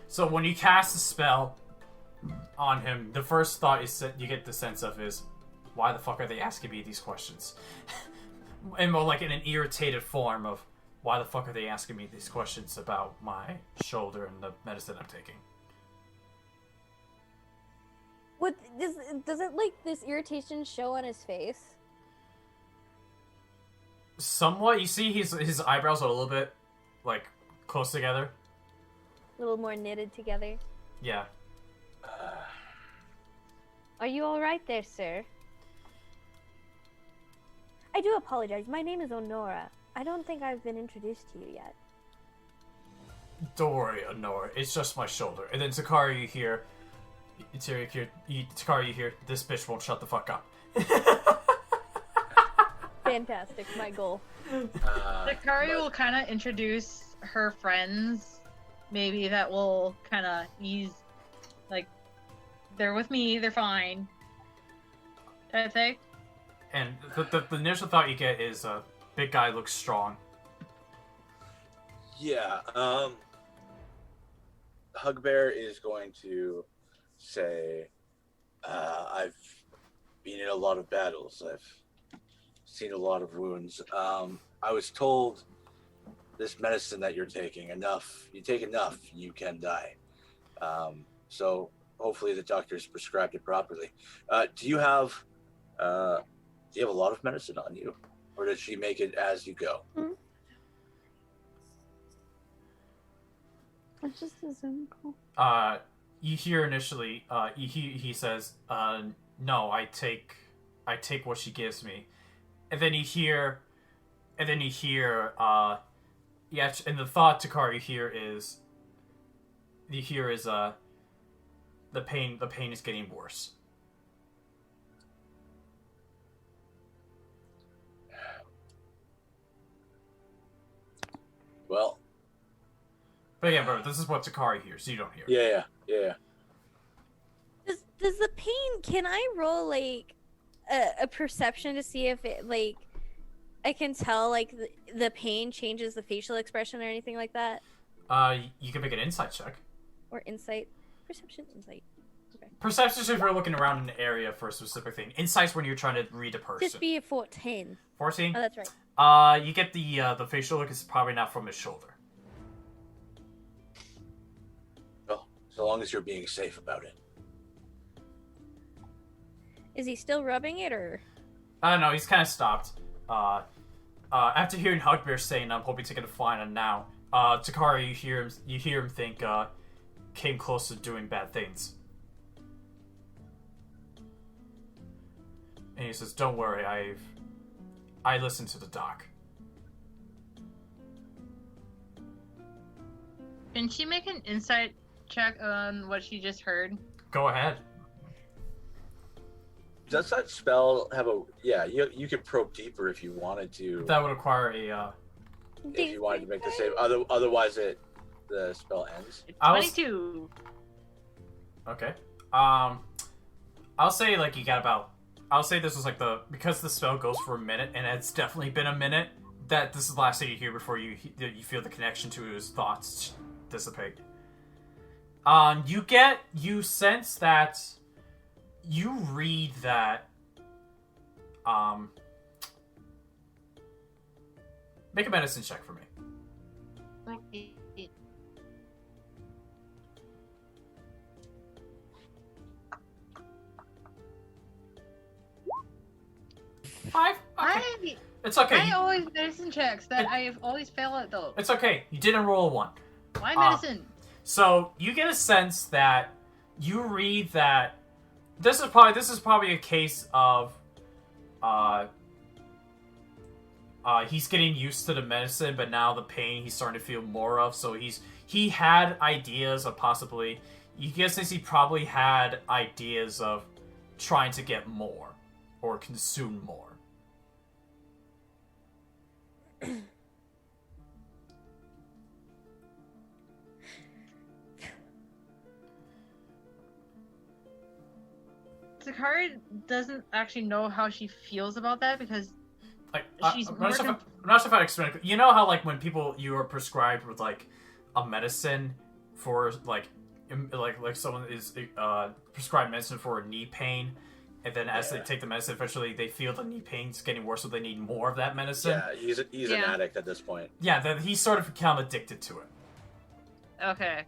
so when you cast a spell on him, the first thought is that you get the sense of is, why the fuck are they asking me these questions? And more like in an irritated form of, why the fuck are they asking me these questions about my shoulder and the medicine I'm taking? What doesn't like this irritation show on his face? Somewhat. You see his eyebrows are a little bit, like, close together. A little more knitted together. Yeah. Are you all right there, sir? I do apologize. My name is Onora. I don't think I've been introduced to you yet. Don't worry, Onora. It's just my shoulder. And then Takari, you hear... Takari, you hear, this bitch won't shut the fuck up. Fantastic. My goal. Takari will kind of introduce her friends. Maybe that will kind of ease, like, they're with me, they're fine. Type thing. And the initial thought you get is, big guy looks strong. Yeah, Hugbear is going to say, I've been in a lot of battles. I've seen a lot of wounds. I was told this medicine that you're taking, you take enough, you can die. So hopefully the doctor's prescribed it properly. Do you have a lot of medicine on you? Or does she make it as you go? Mm-hmm. It's just a Zoom call. You hear initially, he says, no, I take what she gives me. And then you hear, yeah, and the thought, Takari, you hear is, the pain is getting worse. Well. But yeah, bro, this is what Takari hears. You don't hear. Yeah. Does the pain? Can I roll like a perception to see if it like I can tell like the pain changes the facial expression or anything like that? You can make an insight check. Or insight, perception, insight. Okay. Perception is if you're looking around an area for a specific thing. Insight's when you're trying to read a person. Just be a 14. 14. Oh, that's right. You get the facial look is probably not from his shoulder. Well, so long as you're being safe about it. Is he still rubbing it or? No, he's kind of stopped. After hearing Hugbear saying, "I'm hoping to get a fine on now," Takari, you hear him think, came close to doing bad things. And he says, "Don't worry, I listened to the doc." Can she make an insight check on what she just heard? Go ahead. Does that spell have a... Yeah, you could probe deeper if you wanted to. That would require a... If you wanted to make the save. Otherwise, the spell ends. It's 22. Okay. I'll say, like, you got about... I'll say this was, like, because the spell goes for a minute, and it's definitely been a minute, that this is the last thing you hear before you feel the connection to his thoughts dissipate. You sense that... You read that, make a medicine check for me. Okay. 5? Okay. It's okay. I always medicine checks that I always fail at though. It's okay. You didn't roll a 1. Why medicine? So you get a sense that you read that this is probably a case of he's getting used to the medicine, but now the pain he's starting to feel more of. So he had ideas of possibly, you guess he probably had ideas of trying to get more or consume more. Takari doesn't actually know how she feels about that because Like, she's I'm not sure if I'd explain it. You know how, like, when you are prescribed with, like, a medicine for, like someone is prescribed medicine for a knee pain, And then as they take the medicine, eventually they feel the knee pain's getting worse, so they need more of that medicine. Yeah, he's an addict at this point. Yeah, then he's sort of become addicted to it. Okay.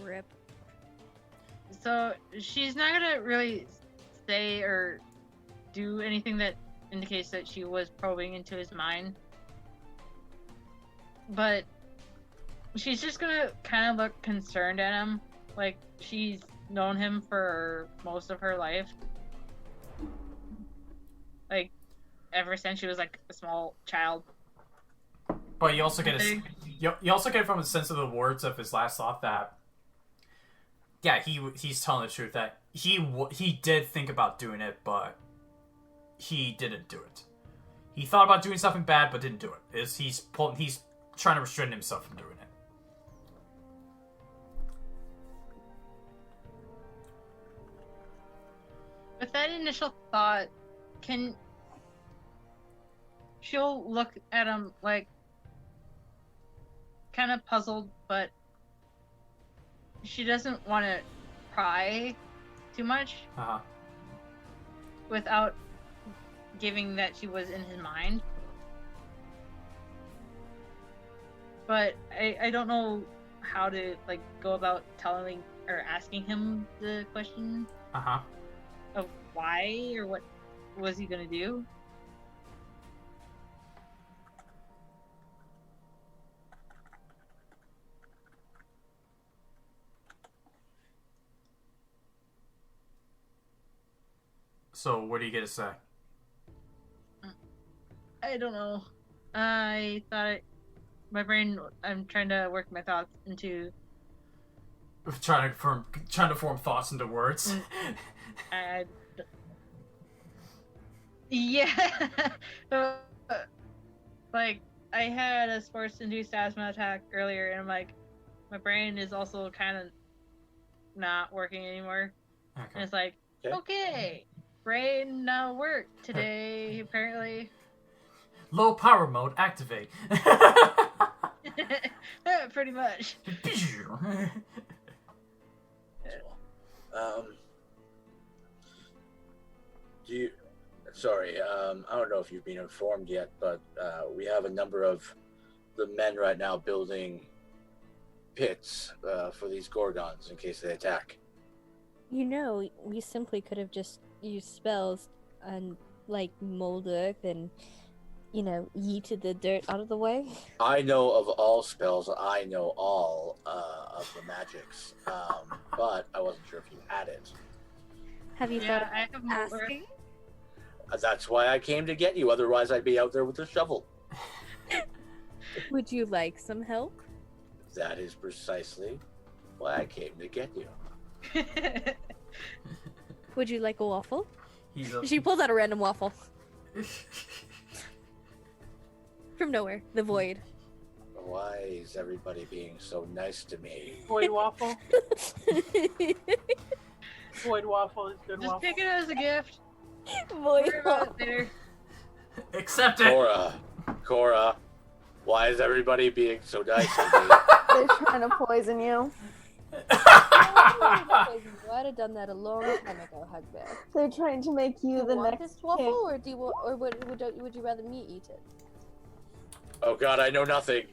Rip. So she's not gonna really say or do anything that indicates that she was probing into his mind. But she's just gonna kind of look concerned at him, like she's known him for most of her life. Like, ever since she was like a small child. But you also get you also get from the sense of the words of his last thought that, yeah, he's telling the truth that he did think about doing it, but he didn't do it. He thought about doing something bad, but didn't do it. He's trying to restrain himself from doing it. With that initial thought, she'll look at him like kind of puzzled, but she doesn't want to pry too much without giving that she was in his mind. But I don't know how to like go about telling or asking him the question of why or what was he gonna do. So what are you gonna say? I don't know. I thought my brain. I'm trying to work my thoughts into. Trying to form thoughts into words. Yeah. Like I had a sports-induced asthma attack earlier, and I'm like, my brain is also kind of not working anymore. Okay. And it's like, okay, brain now work today apparently. Low power mode activate. Pretty much. I don't know if you've been informed yet, but we have a number of the men right now building pits for these gorgons in case they attack. You know, we simply could have just used spells and, like, mold earth and, you know, yeeted the dirt out of the way. I know of all spells. I know all of the magics, but I wasn't sure if you had it. Have you thought about Asking? That's why I came to get you. Otherwise, I'd be out there with a shovel. Would you like some help? That is precisely why I came to get you. Would you like a waffle? He's She pulls out a random waffle. From nowhere. The void. Why is everybody being so nice to me? Void waffle. Void waffle is good Just waffle. pick it as a gift. Void Worry about it later. Accept it. Corra, why is everybody being so nice to me? They're trying to poison you. I'd have done that a long time ago, Hugbear. They're trying to make you Do the you want next this waffle, or do you want, or would you rather me eat it? Oh God, I know nothing.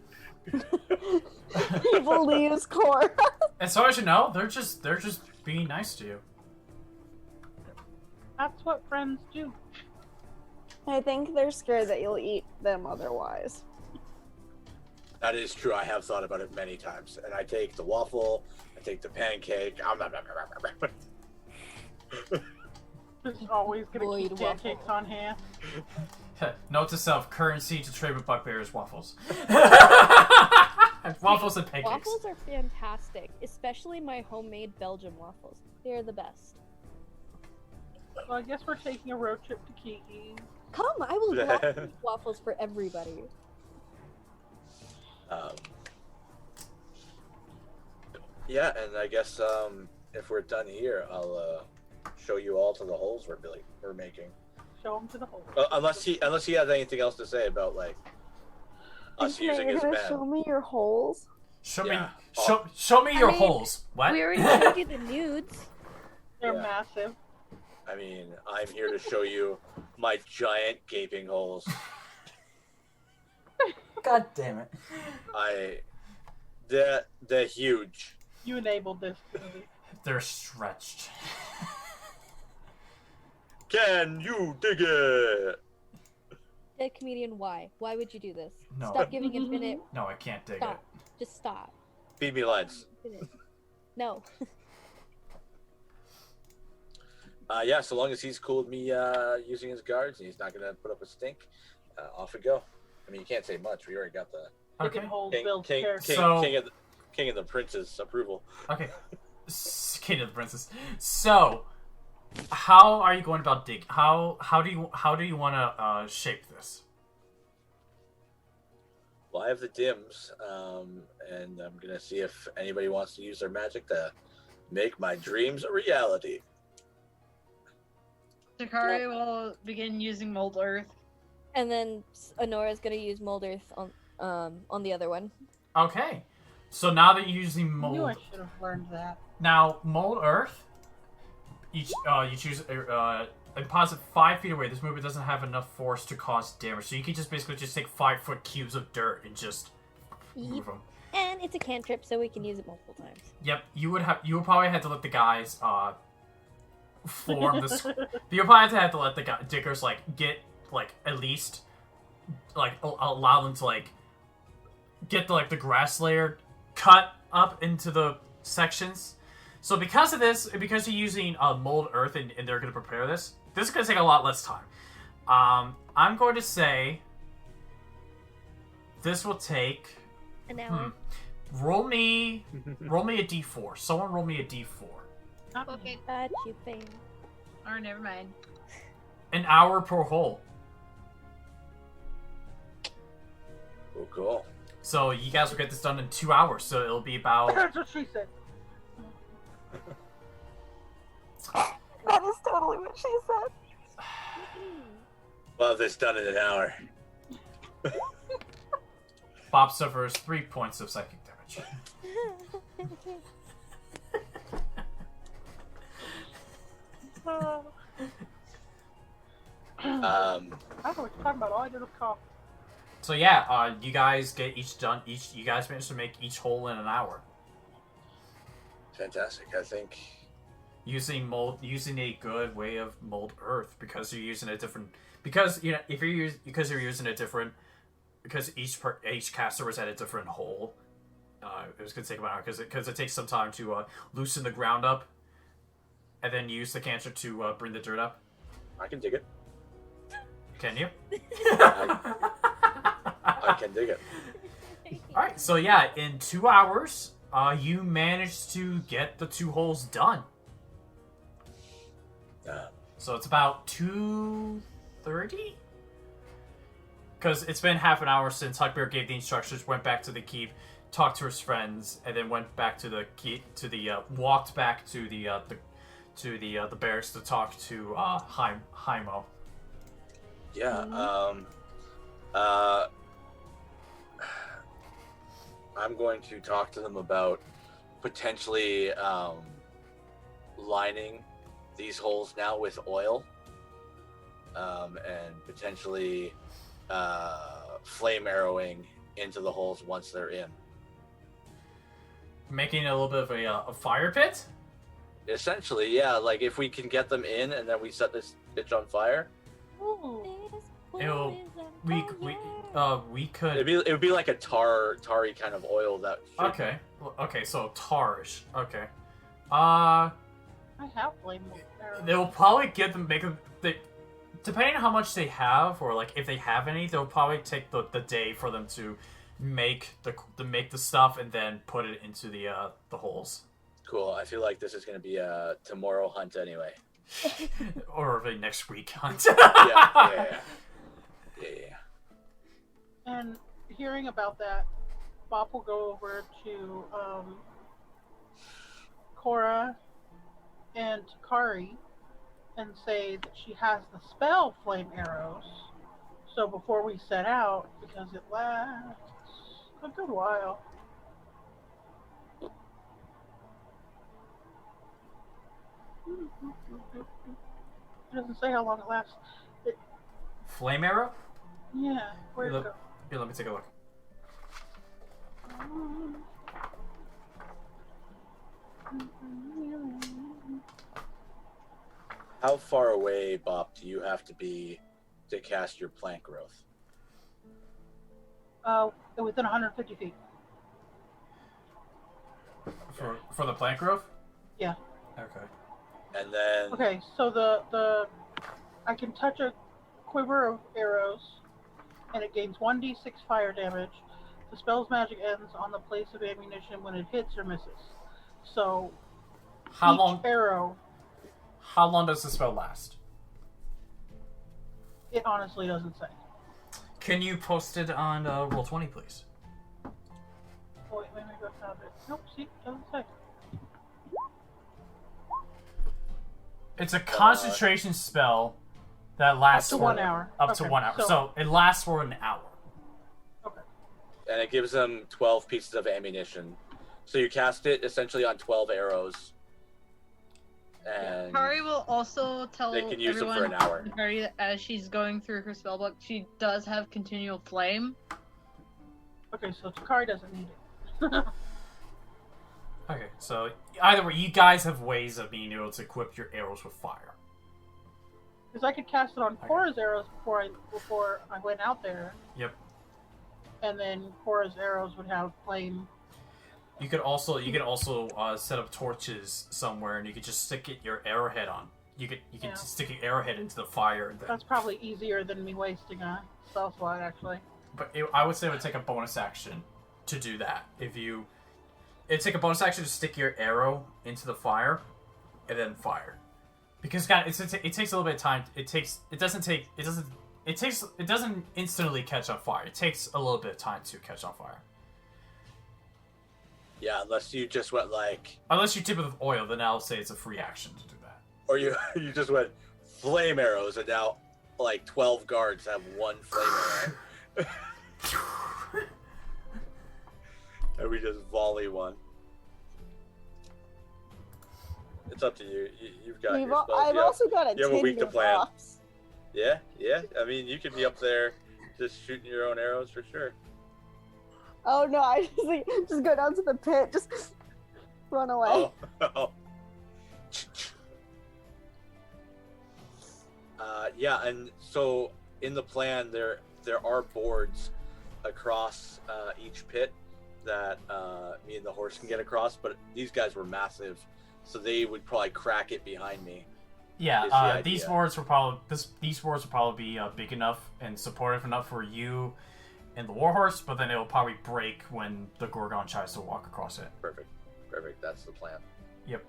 He believes Corra. And so as you know, they're just being nice to you. That's what friends do. I think they're scared that you'll eat them otherwise. That is true. I have thought about it many times. And I take the waffle, I take the pancake. Just always gonna Void keep waffle. pancakes on hand. Note to self: currency to trade with Bugbear's waffles. Waffles and pancakes. Waffles are fantastic, especially my homemade Belgian waffles. They're the best. So I guess we're taking a road trip to Kiki. Come, I will gladly eat waffles for everybody. Yeah, and I guess if we're done here, I'll show you all to the holes we're making. Show them to the hole. Unless he has anything else to say about like us using You're his gonna men. show me your holes? Show Yeah. me your I mean, holes. What? We already showed you the nudes. They're Yeah. massive. I mean, I'm here to show you my giant gaping holes. God damn it. They're huge. You enabled this movie. They're stretched. Can you dig it? Dead comedian, why? Why would you do this? No. Stop giving infinite. No, I can't dig Stop. Just stop. Feed me lines. Infinite. No. Yeah, so long as he's cool with me using his guards and he's not gonna put up a stink, off we go. I mean, you can't say much. We already got the They Okay. can hold king, Bill's king, character. king, So- king of the prince's approval. Okay. King of the Princess. So, how are you going about dig? How do you want to shape this? Well, I have the dims, and I'm gonna see if anybody wants to use their magic to make my dreams a reality. Takari will begin using mold earth. And then Onora's gonna use mold earth on the other one. Okay. So now that you're using I knew I mold, should have learned that. now mold earth, you choose a deposit 5 feet away. This movement doesn't have enough force to cause damage, so you can just basically just take 5-foot cubes of dirt and just move them. And it's a cantrip, so we can use it multiple times. Yep, you would probably have to let the guys form this. You probably have to let the diggers get at least allow them to get the grass layer cut up into the sections. So because of this, because you're using mold earth and they're going to prepare this is going to take a lot less time. I'm going to say this will take. An hour. Roll me a d4. Someone roll me a d4. Okay. That you think. Or never mind. An hour per hole. Oh, cool. So you guys will get this done in 2 hours. So it'll be about. That's what she said. That is totally what she said. We'll have this done in an hour. Bob suffers 3 points of psychic damage. I don't know what you're talking about. All I did was cough. So yeah, you guys get each done. You guys managed to make each hole in an hour Fantastic. I think. using a good way of mold earth because you're using a different because each caster was at a different hole. It was gonna take about an hour because it takes some time to loosen the ground up, and then use the cantrip to bring the dirt up. I can dig it. Can you? I can dig it. All right. So yeah, in 2 hours, you managed to get the 2 holes done. So it's about 2:30. Because it's been half an hour since Hugbear gave the instructions, went back to the keep, talked to his friends, and then went back to the keep, walked back to the barracks to talk to Haimo. Yeah. I'm going to talk to them about potentially lining these holes now with oil, and potentially flame arrowing into the holes once they're in. Making a little bit of a fire pit? Essentially, yeah. Like if we can get them in and then we set this bitch on fire, Ooh. We could. it would be like a tarry kind of oil that. Okay. Okay. So tarish. Okay. I have flame arrows. They'll probably get them depending on how much they have, or if they have any, they'll probably take the day for them to make the stuff and then put it into the holes. Cool. I feel like this is going to be a tomorrow hunt anyway. Or a next week hunt. Yeah. And hearing about that, Bob will go over to Corra and Takari and say that she has the spell Flame Arrows. So before we set out, because it lasts a good while. It doesn't say how long it lasts. Flame arrow? Yeah, where'd it go? Here, let me take a look. How far away, Bop, do you have to be to cast your plant growth? Within 150 feet. For the plant growth? Yeah. Okay. And then... Okay, so the I can touch a quiver of arrows, and it gains 1d6 fire damage. The spell's magic ends on the place of ammunition when it hits or misses. So, How each long? arrow, How long does the spell last? it honestly doesn't say. Can you post it on Roll20, please? Oh, wait, let me go found it. Nope, see, it doesn't say. It's a concentration spell that lasts Up to 1 hour. Up to Okay, 1 hour. so- So it lasts for an hour. Okay. And it gives them 12 pieces of ammunition. So you cast it essentially on 12 arrows. And Takari will also tell they can use them everyone for an hour. Takari that as she's going through her spellbook, she does have continual flame. Okay, so Takari doesn't need it. Okay, so either way, you guys have ways of being able to equip your arrows with fire. Because I could cast it on Corra's arrows before I went out there. Yep. And then Corra's arrows would have flame. You could also set up torches somewhere, and you could just stick your arrowhead on. You could just stick your arrowhead into the fire. And then... That's probably easier than me wasting a spell slot, actually. But I would say it would take a bonus action to do that. It'd take a bonus action to stick your arrow into the fire, and then fire. Because it takes a little bit of time. It doesn't instantly catch on fire. It takes a little bit of time to catch on fire. Yeah, unless you just went like... Unless you tip it with oil, then I'll say it's a free action to do that. Or you just went flame arrows, and now like 12 guards have one flame arrow. And we just volley one. It's up to you. You've got your spells. I've also got a you have a week to tinder plan. box. Yeah. I mean, you could be up there just shooting your own arrows for sure. Oh no, I just go down to the pit, just run away. Oh. Yeah, and so in the plan, there are boards across each pit that me and the horse can get across, but these guys were massive, so they would probably crack it behind me. Yeah, these boards will probably be big enough and supportive enough for you and the warhorse, but then it'll probably break when the Gorgon tries to walk across it. Perfect. That's the plan. Yep.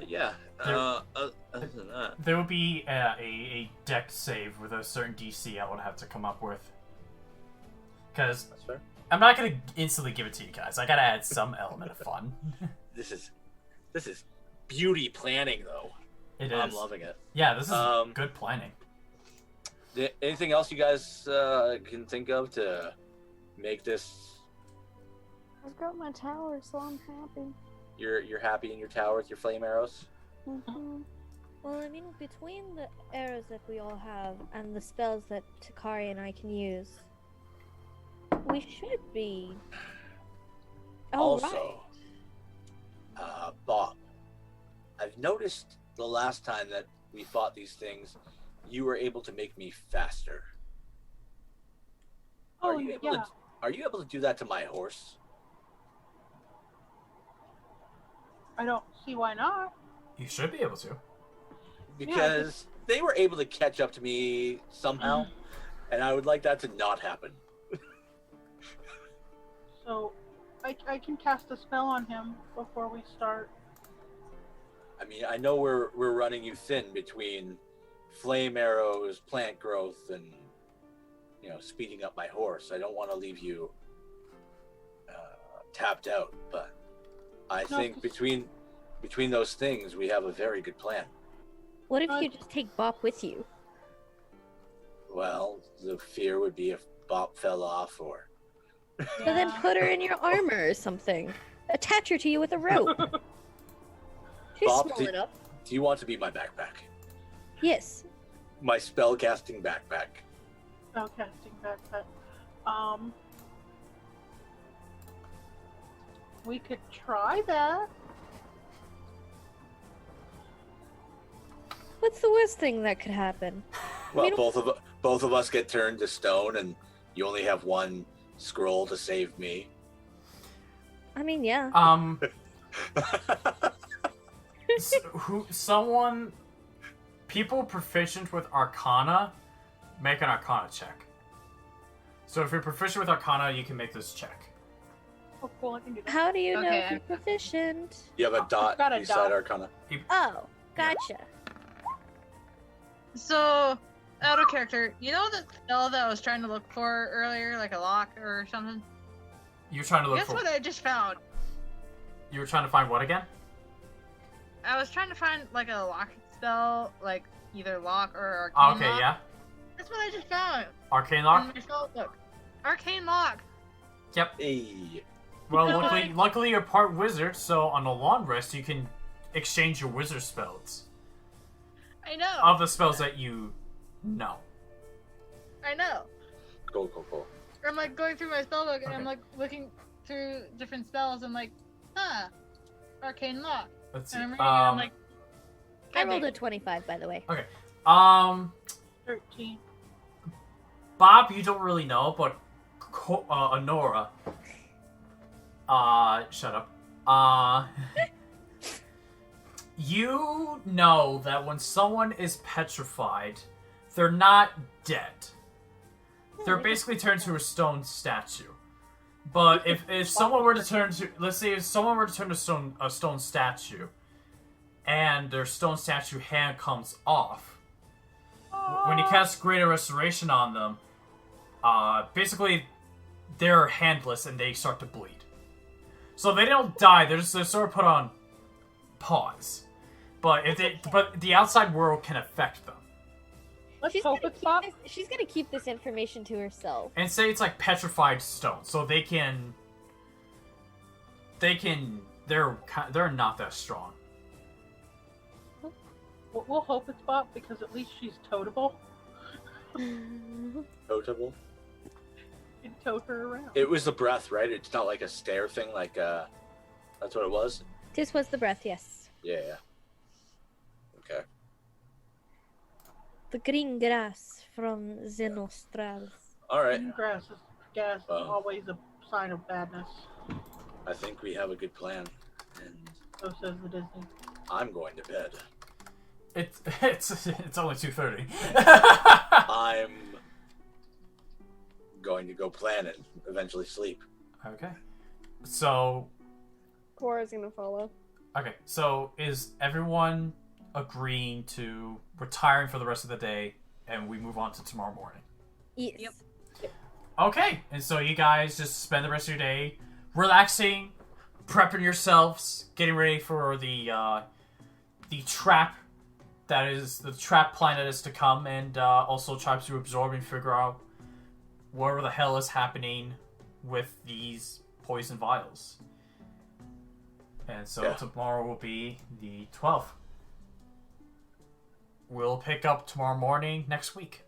Yeah. Other than that, there would be a deck save with a certain DC I would have to come up with. Because that's fair. I'm not gonna instantly give it to you guys. I gotta add some element of fun. This is beauty planning, though. It is. I'm loving it. Yeah, this is good planning. Anything else you guys can think of to make this? I've got my tower, so I'm happy. You're happy in your tower with your flame arrows? Mm-hmm. Well, I mean, between the arrows that we all have and the spells that Takari and I can use, we should be. Also, Bob, I've noticed the last time that we fought these things, you were able to make me faster. Are you able to do that to my horse? I don't see why not. You should be able to. Because they were able to catch up to me somehow, and I would like that to not happen. So, I can cast a spell on him before we start. I mean, I know we're running you thin between flame arrows, plant growth, and speeding up my horse. I don't want to leave you tapped out, but I think between those things, we have a very good plan. What if you just take Bop with you? Well, the fear would be if Bop fell off, or... So then put her in your armor or something. Attach her to you with a rope. She's Bob, small enough. Do you want to be my backpack? Yes. My spellcasting backpack. Spellcasting backpack. We could try that. What's the worst thing that could happen? Well, mean- both of us get turned to stone, and you only have one scroll to save me. I mean, yeah. People proficient with Arcana, make an Arcana check. So if you're proficient with Arcana, you can make this check. Oh, cool, I can do that. How do you know Okay, if you're proficient? You have a dot got a beside dot. Arcana. Oh, gotcha. So, out of character, you know the spell that I was trying to look for earlier, like a lock or something? You're trying to look Guess for. what I just found? You were trying to find what again? I was trying to find like a lock spell, like either lock or Oh, arcane okay, lock. yeah. That's what I just found. Arcane In lock. my spell book. Arcane lock. Yep. Hey. Well, luckily you're part wizard, so on a long rest you can exchange your wizard spells I know. of the spells that you know. I know. Cool. I'm like going through my spell book and I'm Okay. like looking through different spells. I'm like, arcane lock. Let's see. And I'm reading it, I'm like, I God rolled damn. a 25, by the way. 13. Bob, you don't really know, but Onora. Shut up. You know that when someone is petrified, they're not dead. They're basically turned to a stone statue. But if someone were to turn to, let's say, if someone were to turn to a stone statue, and their stone statue hand comes off, when you cast Greater Restoration on them, basically they're handless and they start to bleed. So they don't die; they're sort of put on pause. But but the outside world can affect them. Let's She's hope gonna, it's not. she's gonna keep this information to herself. And say it's like petrified stone, so they're not that strong. We'll hope it's Bob because at least she's toteable. Notable. You can tote her around. It was the breath, right? It's not like a stair thing. Like that's what it was. This was the breath, yes. Yeah. Okay. The green grass from the nostrils. All right. Green gas is always a sign of badness. I think we have a good plan, and So says the Disney. I'm going to bed. It's only 2:30. I'm going to go plan and eventually sleep. Okay. So Corra's gonna follow. okay. So is everyone agreeing to retiring for the rest of the day, and we move on to tomorrow morning? Yes. Yep. Okay. And so you guys just spend the rest of your day relaxing, prepping yourselves, getting ready for the trap that is the trap plan that is to come, and also try to absorb and figure out whatever the hell is happening with these poison vials. And so tomorrow will be the 12th. We'll pick up tomorrow morning next week.